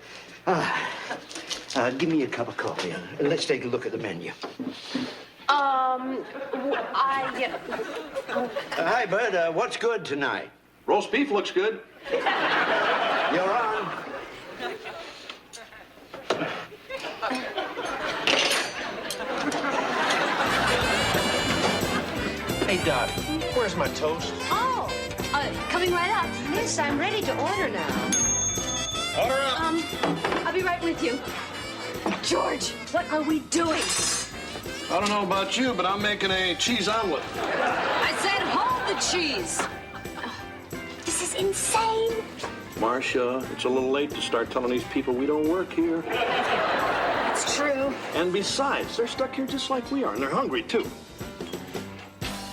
Give me a cup of coffee and let's take a look at the menu. Hi, Bud. What's good tonight? Roast beef looks good. You're on. Hey, Doc, where's my toast? Oh, coming right up. Miss, I'm ready to order now. Order up. I'll be right with you. George, what are we doing? I don't know about you, but I'm making a cheese omelet. I said hold the cheese. This is insane. Marcia, it's a little late to start telling these people we don't work here. It's true. And besides, they're stuck here just like we are, and they're hungry, too.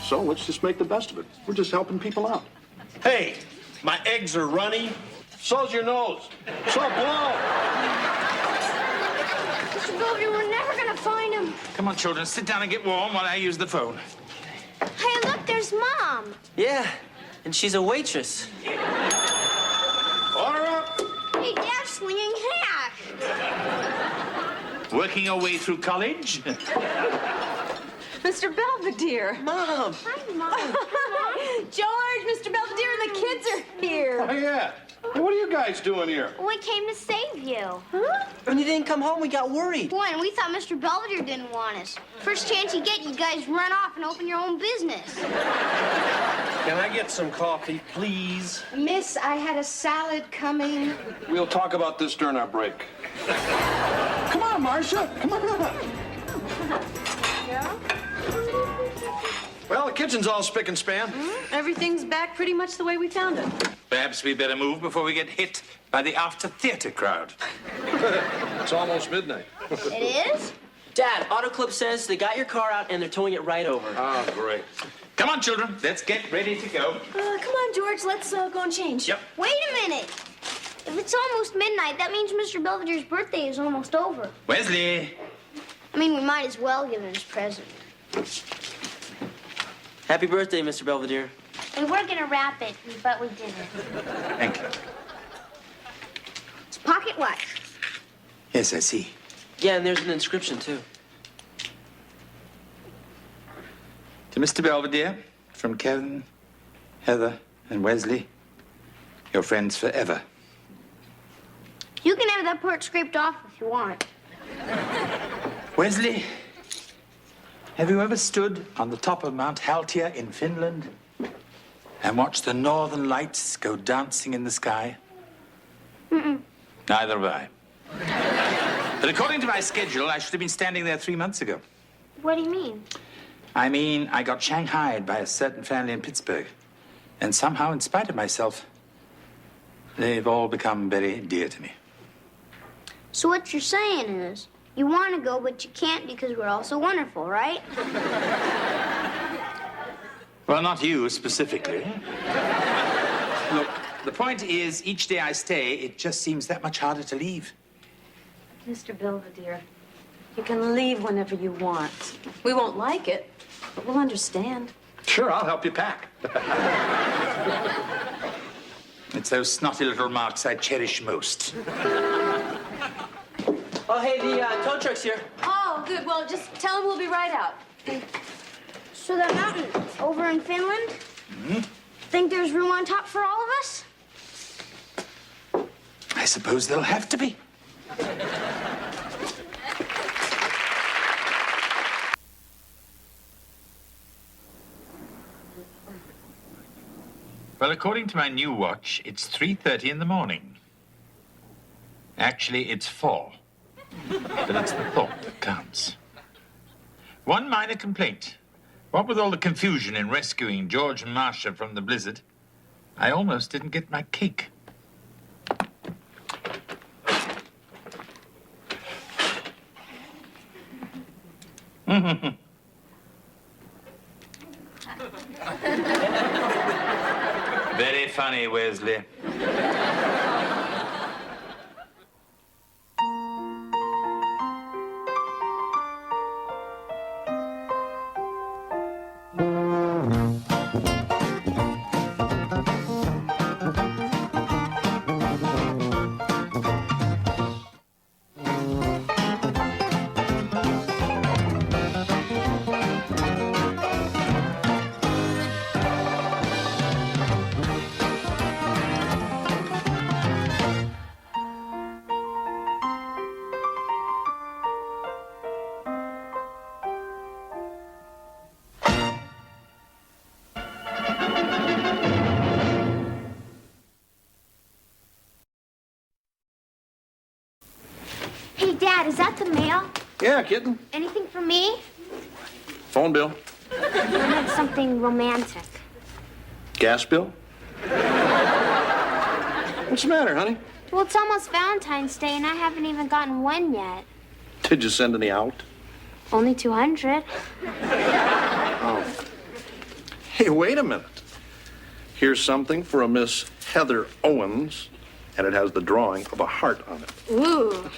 So let's just make the best of it. We're just helping people out. Hey, my eggs are runny. So's your nose. So blow. Mr. Belvedere, we're never going to find him. Come on, children, sit down and get warm while I use the phone. Hey, look, there's Mom. Yeah, and she's a waitress. Order up. Hey, Dad's slinging hack. Working your way through college? Mr. Belvedere. Mom. Hi, Mom. George, Mr. Belvedere, and the kids are here. Oh, yeah. Hey, what are you guys doing here? We came to save you. When you didn't come home, we got worried. When we thought Mr. Belvedere didn't want us. First chance you get, you guys run off and open your own business. Can I get some coffee, please? Miss, I had a salad coming. We'll talk about this during our break. Come on, Marcia. Come on. Yeah? Well, the kitchen's all spick and span. Everything's back pretty much the way we found it. Perhaps we better move before we get hit by the after-theater crowd. It's almost midnight. It is? Dad, Auto Club says they got your car out and they're towing it right over. Oh, great. Come on, children. Let's get ready to go. Come on, George. Let's go and change. Yep. Wait a minute. If it's almost midnight, that means Mr. Belvedere's birthday is almost over. Wesley. I mean, we might as well give him his present. Happy birthday, Mr. Belvedere. We were gonna wrap it, but we didn't. Thank you. It's pocket watch. Yes, I see. Yeah, and there's an inscription, too. To Mr. Belvedere, from Kevin, Heather, and Wesley, your friends forever. You can have that part scraped off if you want. Wesley, have you ever stood on the top of Mount Haltia in Finland and watched the northern lights go dancing in the sky? Mm-mm. Neither have I. But according to my schedule, I should have been standing there 3 months ago. What do you mean? I mean, I got shanghaied by a certain family in Pittsburgh. And somehow, in spite of myself, they've all become very dear to me. So what you're saying is, you want to go, but you can't because we're all so wonderful, right? Well, not you specifically. Look, the point is, each day I stay, it just seems that much harder to leave. Mr. Belvedere, you can leave whenever you want. We won't like it, but we'll understand. Sure, I'll help you pack. It's those snotty little remarks I cherish most. Oh, hey, the tow truck's here. Oh, good. Well, just tell him we'll be right out. So that mountain over in Finland, think there's room on top for all of us? I suppose there'll have to be. Well, according to my new watch, it's 3:30 in the morning. Actually, it's 4. But it's the thought that counts. One minor complaint. What with all the confusion in rescuing George and Marcia from the blizzard, I almost didn't get my cake. Very funny, Wesley. Hey, Dad, is that the mail? Yeah, kitten. Anything for me? Phone bill. I meant something romantic. Gas bill. What's the matter, honey? Well, it's almost Valentine's Day, and I haven't even gotten one yet. Did you send any out? Only 200. Oh. Hey, wait a minute. Here's something for a Miss Heather Owens, and it has the drawing of a heart on it. Ooh.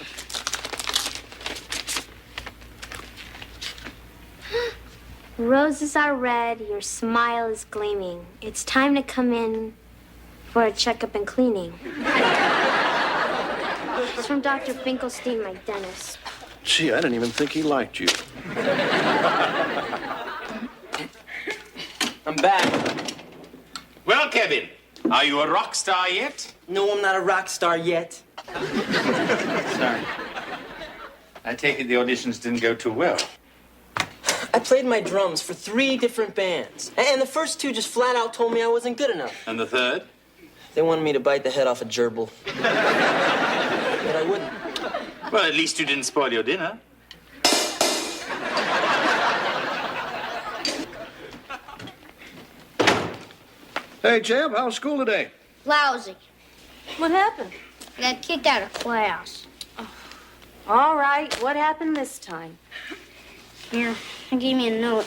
Roses are red, your smile is gleaming. It's time to come in for a checkup and cleaning. It's from Dr. Finkelstein, my dentist. Gee, I didn't even think he liked you. I'm back. Well, Kevin, are you a rock star yet? No, I'm not a rock star yet. Sorry. I take it the auditions didn't go too well. I played my drums for 3 different bands. And the first 2 just flat out told me I wasn't good enough. And the third? They wanted me to bite the head off a gerbil. But I wouldn't. Well, at least you didn't spoil your dinner. Hey, Jeb, how's school today? Lousy. What happened? I got kicked out of class. All right, what happened this time? Here, he gave me a note.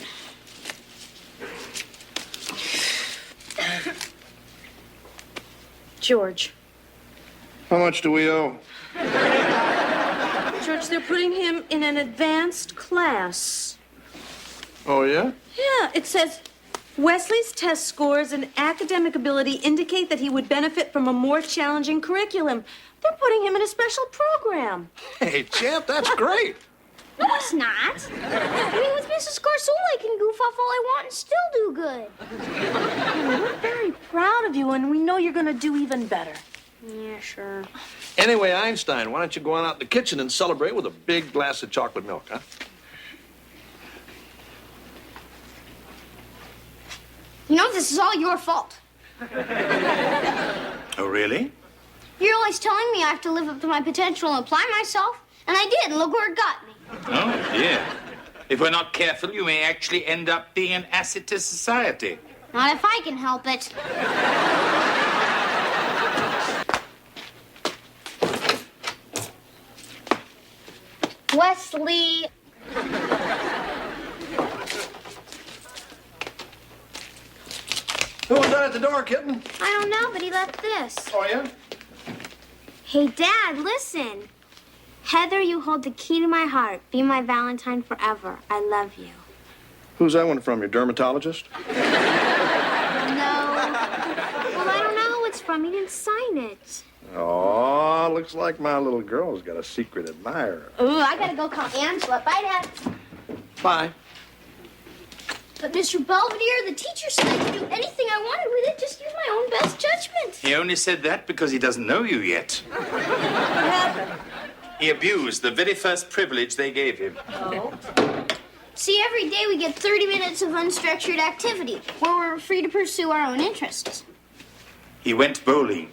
George. How much do we owe? George, they're putting him in an advanced class. Oh, yeah? Yeah, it says, Wesley's test scores and academic ability indicate that he would benefit from a more challenging curriculum. They're putting him in a special program. Hey, Jeb, that's great. No, it's not. I mean, with Mrs. Garsola, I can goof off all I want and still do good. We're very proud of you, and we know you're going to do even better. Yeah, sure. Anyway, Einstein, why don't you go on out in the kitchen and celebrate with a big glass of chocolate milk, huh? You know, this is all your fault. Oh, really? You're always telling me I have to live up to my potential and apply myself. And I did, and look where it got me. Oh, dear. If we're not careful, you may actually end up being an asset to society. Not if I can help it. Wesley. Who was that at the door, kitten? I don't know, but he left this. Oh, yeah? Hey, Dad, listen. Heather, you hold the key to my heart. Be my Valentine forever. I love you. Who's that one from? Your dermatologist? No. Well, I don't know who it's from. He didn't sign it. Oh, looks like my little girl's got a secret admirer. Ooh, I gotta go call Angela. Bye, Dad. Bye. But Mr. Belvedere, the teacher said I could do anything I wanted with it. Just use my own best judgment. He only said that because he doesn't know you yet. What happened? He abused the very first privilege they gave him. Oh. See, every day we get 30 minutes of unstructured activity where we're free to pursue our own interests. He went bowling.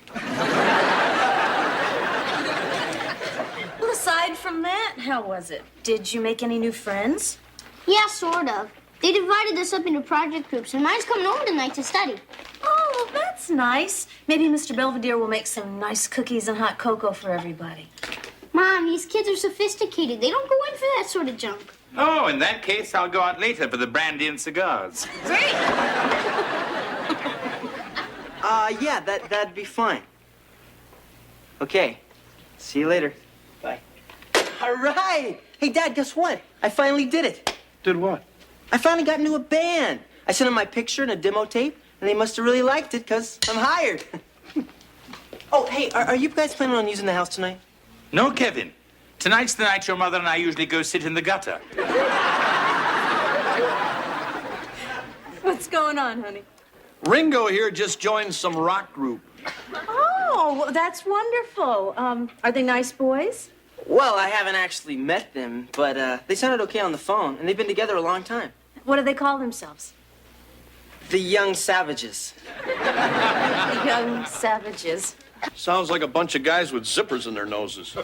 Well, aside from that, how was it? Did you make any new friends? Yeah, sort of. They divided us up into project groups, and mine's coming over tonight to study. Oh, well, that's nice. Maybe Mr. Belvedere will make some nice cookies and hot cocoa for everybody. Mom, these kids are sophisticated. They don't go in for that sort of junk. Oh, in that case, I'll go out later for the brandy and cigars. Great. Yeah, that'd be fine. Okay. See you later. Bye. All right. Hey, Dad, guess what? I finally did it. Did what? I finally got into a band. I sent them my picture and a demo tape, and they must have really liked it because I'm hired. Oh, hey, are you guys planning on using the house tonight? No, Kevin. Tonight's the night your mother and I usually go sit in the gutter. What's going on, honey? Ringo here just joined some rock group. Oh, that's wonderful. Are they nice boys? Well, I haven't actually met them, but they sounded okay on the phone, and they've been together a long time. What do they call themselves? The Young Savages. The Young Savages. Sounds like a bunch of guys with zippers in their noses.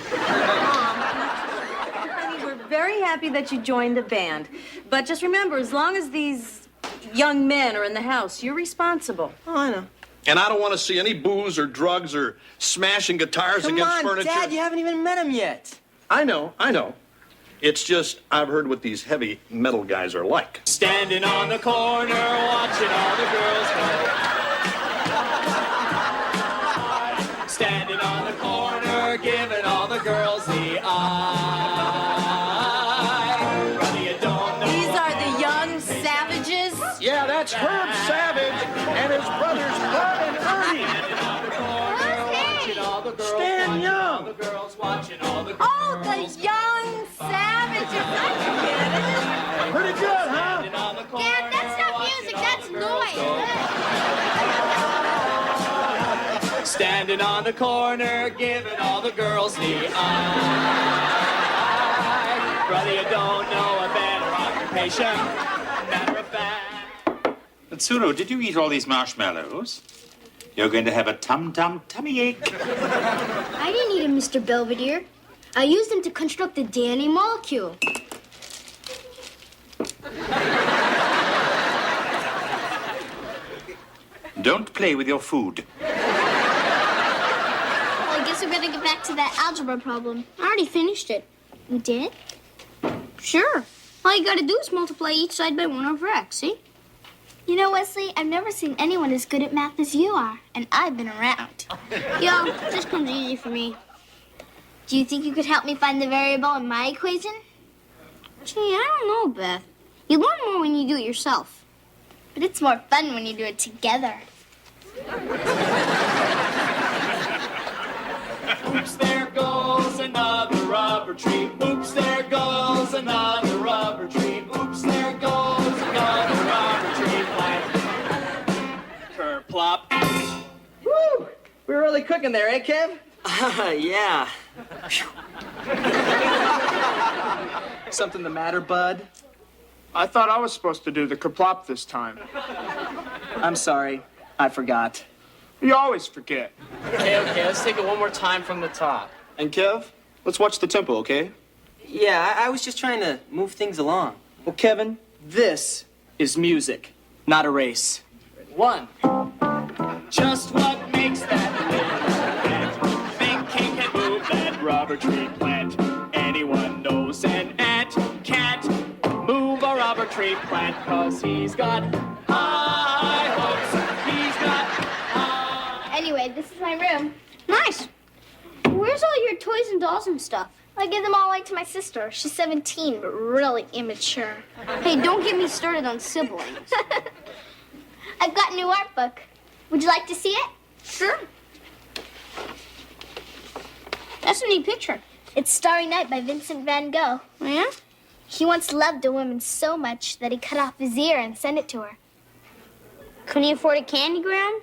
Honey, we're very happy that you joined the band. But just remember, as long as these young men are in the house, you're responsible. Oh, I know. And I don't want to see any booze or drugs or smashing guitars Come against on, furniture. Dad, you haven't even met him yet. I know. It's just I've heard what these heavy metal guys are like. Standing on the corner, watching all the girls go. Standing on the corner, giving all the girls the eye. Brother, you don't know. These are the Young Savages? Yeah, that's Herb Savage and his brothers Bud and Ernie. Stan Young. Oh, the Young Savages. I get it. Pretty good, huh? Dad, that's not music. That's noise. Standing on the corner, giving all the girls the eye. Brother, you don't know a better occupation. Matter of fact. Tsuro, did you eat all these marshmallows? You're going to have a tummy ache. I didn't eat them, Mr. Belvedere. I used them to construct the DNA molecule. Don't play with your food. Well, I guess we better get back to that algebra problem. I already finished it. You did? Sure. All you gotta do is multiply each side by 1 over x, see? You know, Wesley, I've never seen anyone as good at math as you are, and I've been around. Yo, this comes easy for me. Do you think you could help me find the variable in my equation? Gee, I don't know, Beth. You learn more when you do it yourself. But it's more fun when you do it together. Oops, there goes another rubber tree. Oops, there goes another rubber tree. Oops, there goes another rubber tree. Kerplop. Woo! We were really cooking there, eh, Kev? Yeah. Something the matter, bud? I thought I was supposed to do the kerplop this time. I'm sorry. I forgot. You always forget. Okay, let's take it one more time from the top. And Kev, let's watch the tempo, okay? Yeah, I was just trying to move things along. Well, Kevin, this is music, not a race. 1. Just what makes that little ant think he can move that rubber tree plant? Anyone knows an ant can't move a rubber tree plant, 'cause he's got high hopes. He's got high... Anyway, this is my room. Nice. Where's all your toys and dolls and stuff? I give them all away to my sister. She's 17, but really immature. Hey, don't get me started on siblings. I've got a new art book. Would you like to see it? Sure. That's a neat picture. It's Starry Night by Vincent van Gogh. Yeah? He once loved a woman so much that he cut off his ear and sent it to her. Couldn't he afford a candygram?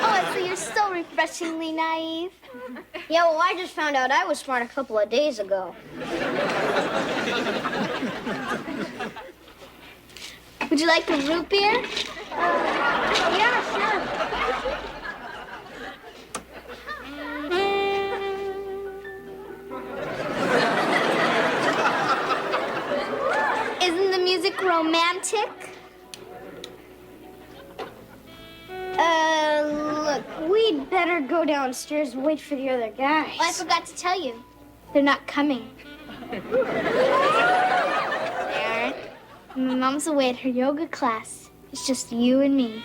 Oh, so you're so refreshingly naive. Yeah, well, I just found out I was smart a couple of days ago. Would you like a root beer? Yeah, sure. Isn't the music romantic? Look, we'd better go downstairs and wait for the other guys. Oh, I forgot to tell you. They're not coming. They aren't. My mom's away at her yoga class. It's just you and me.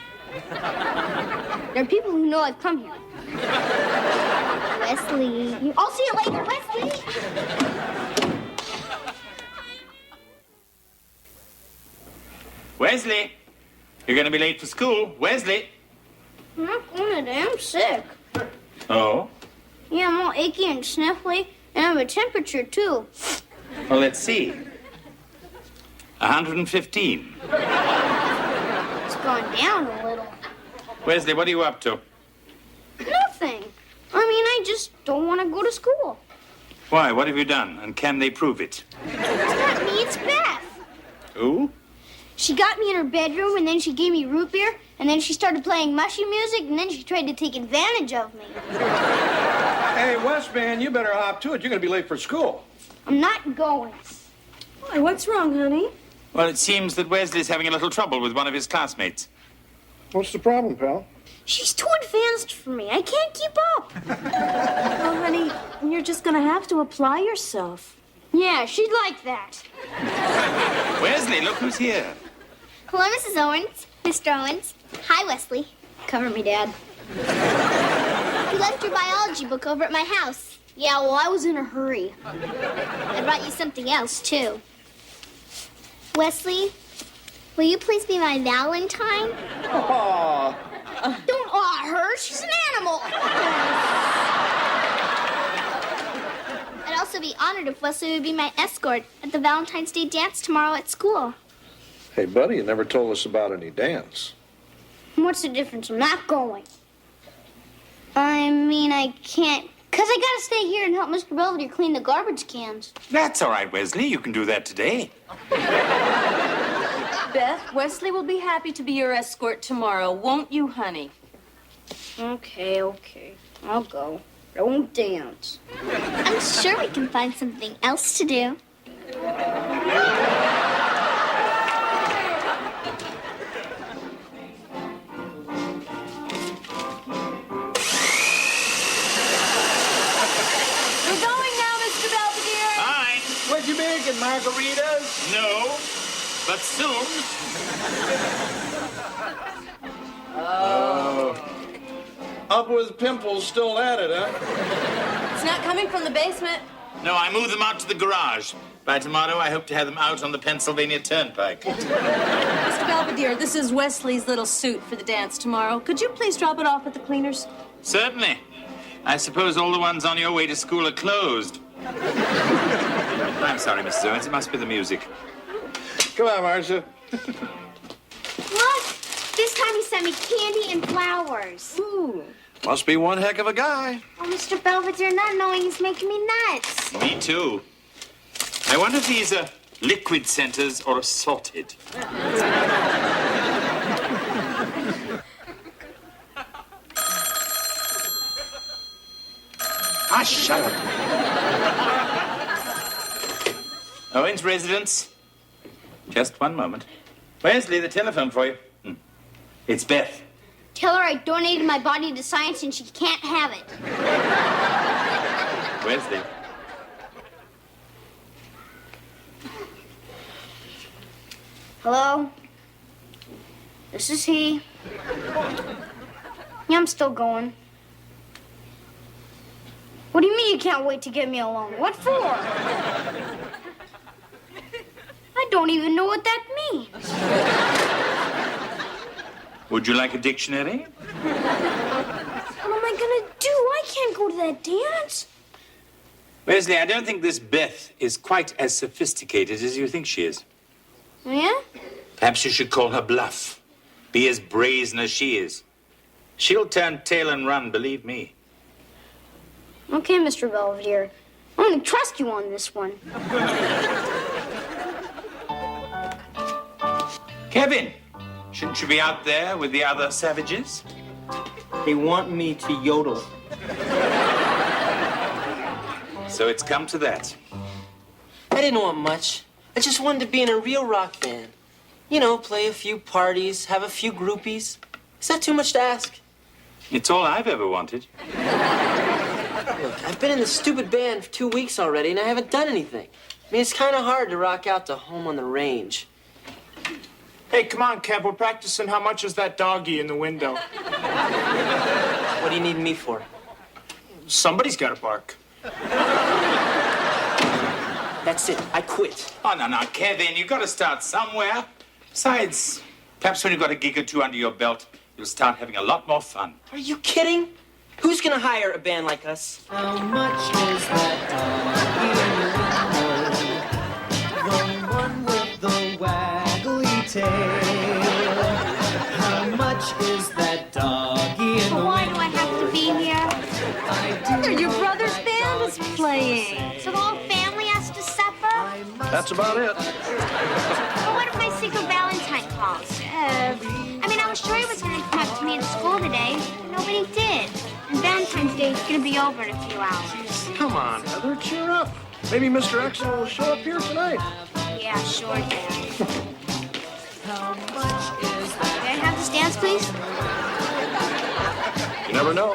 There are people who know I've come here. Wesley. I'll see you later, Wesley. Wesley, you're going to be late for school. Wesley. I'm not going today. I'm sick. Oh? Yeah, I'm all achy and sniffly, and I have a temperature, too. Well, let's see. 115. It's gone down a little. Wesley, what are you up to? Nothing. I mean, I just don't want to go to school. Why? What have you done? And can they prove it? It's not me, it's Beth. Who? She got me in her bedroom, and then she gave me root beer, and then she started playing mushy music, and then she tried to take advantage of me. Hey, Wes, man, you better hop to it. You're going to be late for school. I'm not going. Why, what's wrong, honey? Well, it seems that Wesley's having a little trouble with one of his classmates. What's the problem, pal? She's too advanced for me. I can't keep up. Well, honey, you're just gonna have to apply yourself. Yeah, she'd like that. Wesley, look who's here. Hello, Mrs. Owens. Mr. Owens. Hi, Wesley. Cover me, Dad. You left your biology book over at my house. Yeah, well, I was in a hurry. I brought you something else, too. Wesley, will you please be my Valentine? Aw. Don't awe her. She's an animal. I'd also be honored if Wesley would be my escort at the Valentine's Day dance tomorrow at school. Hey, buddy, you never told us about any dance. What's the difference? I'm not going. I mean, I can't, because I got to stay here and help Mr. Belvedere clean the garbage cans. That's all right, Wesley. You can do that today. Beth, Wesley will be happy to be your escort tomorrow, won't you, honey? Okay. I'll go. I won't dance. I'm sure we can find something else to do. We're going now, Mr. Belvedere. Fine. What you making, margaritas? No, but soon. Up with pimples, still at it, huh? It's not coming from the basement. No, I moved them out to the garage. By tomorrow, I hope to have them out on the Pennsylvania Turnpike. Mr. Belvedere, this is Wesley's little suit for the dance tomorrow. Could you please drop it off at the cleaners? Certainly. I suppose all the ones on your way to school are closed. I'm sorry, Mrs. Owens. It must be the music. Come on, Marcia. Look, this time he sent me candy and flowers. Ooh. Must be one heck of a guy. Oh, Mr. Belvedere, not knowing he's making me nuts. Me too. I wonder if these are liquid centers or assorted. Ah, shut up. Owen's residence. Just one moment. Wesley, the telephone for you. It's Beth. Tell her I donated my body to science and she can't have it. Wesley. Hello? This is he. Yeah, I'm still going. What do you mean you can't wait to get me alone? What for? I don't even know what that means. Would you like a dictionary? What am I gonna do? I can't go to that dance. Wesley, I don't think this Beth is quite as sophisticated as you think she is. Yeah? Perhaps you should call her bluff. Be as brazen as she is. She'll turn tail and run, believe me. Okay, Mr. Belvedere. I'm gonna trust you on this one. Kevin, shouldn't you be out there with the other savages? They want me to yodel. So it's come to that. I didn't want much. I just wanted to be in a real rock band. You know, play a few parties, have a few groupies. Is that too much to ask? It's all I've ever wanted. Look, I've been in this stupid band for 2 weeks already, and I haven't done anything. I mean, it's kind of hard to rock out to Home on the Range. Hey, come on, Kev. We're practicing How Much Is That Doggy in the window. What do you need me for? Somebody's got to bark. That's it. I quit. Oh, no, Kevin, you've got to start somewhere. Besides, perhaps when you've got a gig or two under your belt, you'll start having a lot more fun. Are you kidding? Who's gonna hire a band like us? How much is that dog in the window? The one with the waggly tail. How much is that doggy in the window? Why do I have to be here? Mother, your brother's band is playing. So the whole family has to suffer? That's about it. Well, what if my secret Valentine calls? I mean, I was sure he was going to come up to me at school today, but nobody did. And Valentine's Day is going to be over in a few hours. Come on, Heather, cheer up. Maybe Mr. X will show up here tonight. Yeah, sure, Dad. May I have this dance, please? You never know.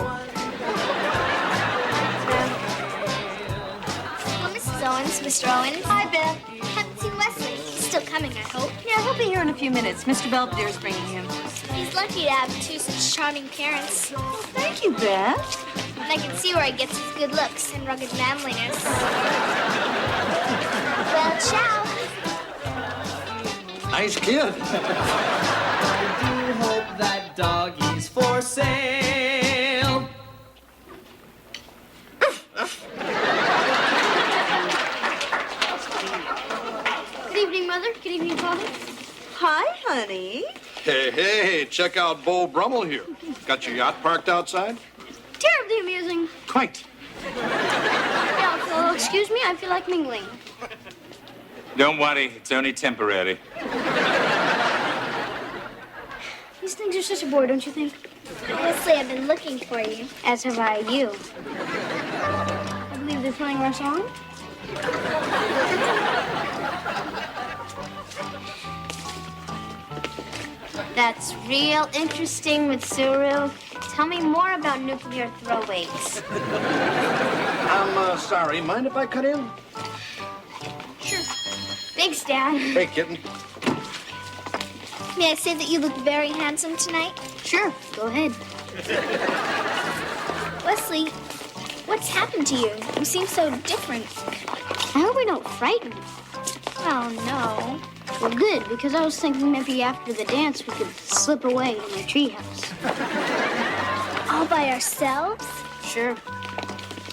Well, Mrs. Owens, Mr. Owens. Hi, Beth. Haven't seen Wesley. He's still coming, I hope. Yeah, he'll be here in a few minutes. Mr. Belvedere's bringing him. He's lucky to have two such charming parents. Well, thank you, Beth. And I can see where he gets his good looks and rugged manliness. Well, ciao. Nice kid. I do hope that doggy's for sale. Good evening, Mother. Good evening, Father. Hi, honey. Hey, check out Bo Brummel here. Got your yacht parked outside? Terribly amusing. Quite. Yeah, well, excuse me, I feel like mingling. Don't worry, it's only temporary. These things are such a bore, don't you think? Wesley, I've been looking for you. As have I you. I believe they're playing our song. That's real interesting with Suru. Tell me more about nuclear throw weights. I'm sorry. Mind if I cut in? Sure. Thanks, Dad. Hey, kitten. May I say that you look very handsome tonight? Sure, go ahead. Wesley, what's happened to you? You seem so different. I hope we don't frighten you. Oh, no. Well, good, because I was thinking maybe after the dance we could slip away to my treehouse. All by ourselves? Sure.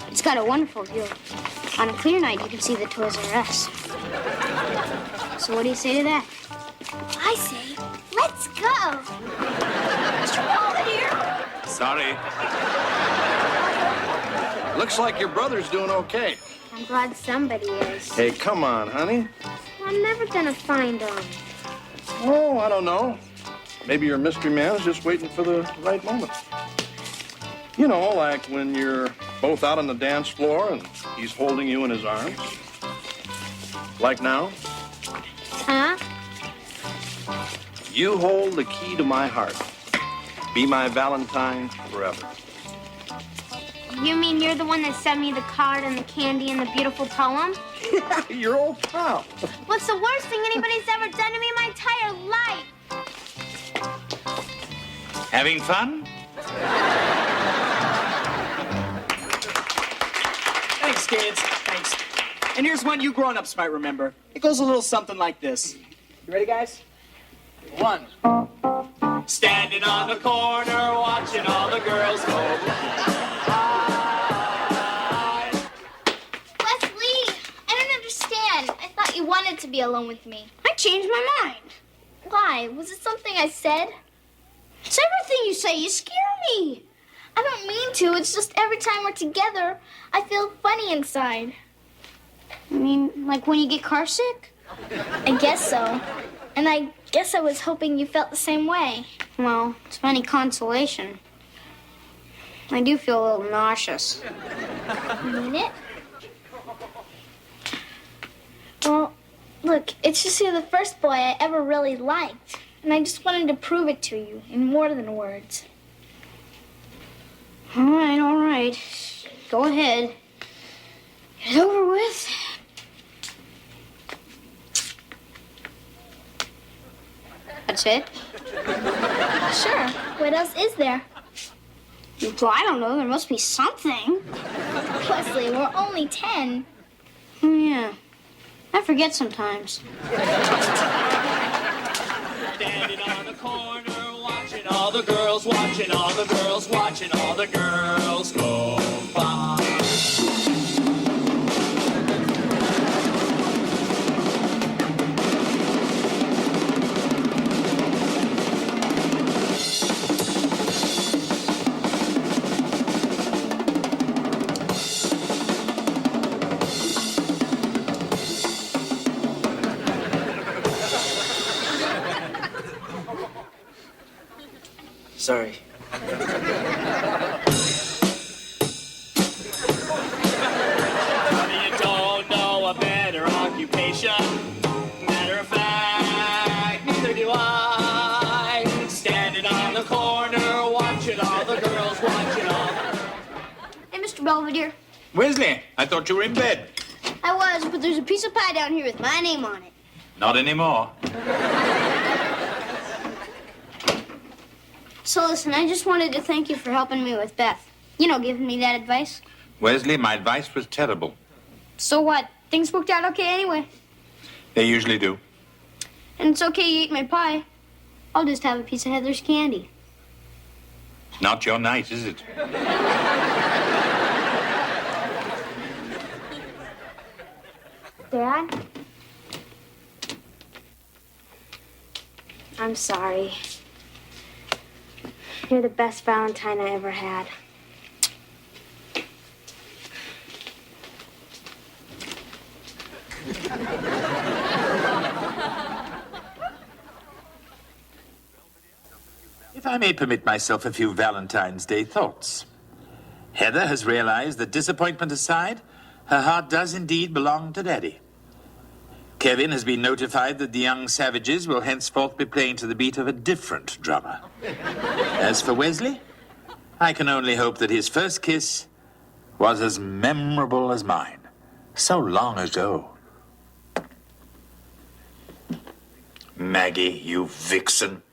It's got a wonderful view. On a clear night, you can see the Toys R Us. So what do you say to that? I say, let's go. Mr. Belvedere. Sorry. Looks like your brother's doing okay. I'm glad somebody is. Hey, come on, honey. I'm never gonna find him. Oh, I don't know. Maybe your mystery man's just waiting for the right moment. You know, like when you're both out on the dance floor and he's holding you in his arms. Like now? Huh? You hold the key to my heart. Be my Valentine forever. You mean you're the one that sent me the card and the candy and the beautiful poem? Your old pal. What's the worst thing anybody's ever done to me my entire life? Having fun? Thanks, kids. Thanks. And here's one you grown-ups might remember. It goes a little something like this. You ready, guys? 1. Standing on the corner, watching all the girls go by. Wesley, I don't understand. I thought you wanted to be alone with me. I changed my mind. Why? Was it something I said? It's everything you say. You scare me. I don't mean to. It's just every time we're together, I feel funny inside. I mean, like when you get car sick? I guess so. And I guess I was hoping you felt the same way. Well, it's any consolation. I do feel a little nauseous. You mean it? Well, look, it's just you're the first boy I ever really liked. And I just wanted to prove it to you in more than words. All right. Go ahead. Get it over with. That's it? Sure. What else is there? Well, I don't know. There must be something. Wesley, we're only 10. Oh, yeah. I forget sometimes. Standing on the corner, watching all the girls, watching all the girls, watching all the girls go by. Sorry. You don't know a better occupation. Matter of fact, neither do I. Standing on the corner, watching all the girls, watching all the... Hey, Mr. Belvedere. Wesley, I thought you were in bed. I was, but there's a piece of pie down here with my name on it. Not anymore. So listen, I just wanted to thank you for helping me with Beth. You know, giving me that advice. Wesley, my advice was terrible. So what? Things worked out okay anyway. They usually do. And it's okay you ate my pie. I'll just have a piece of Heather's candy. Not your night, is it? Dad? I'm sorry. You're the best Valentine I ever had. If I may permit myself a few Valentine's Day thoughts. Heather has realized that, disappointment aside, her heart does indeed belong to Daddy. Kevin has been notified that the young savages will henceforth be playing to the beat of a different drummer. As for Wesley, I can only hope that his first kiss was as memorable as mine. So long ago. Maggie, you vixen.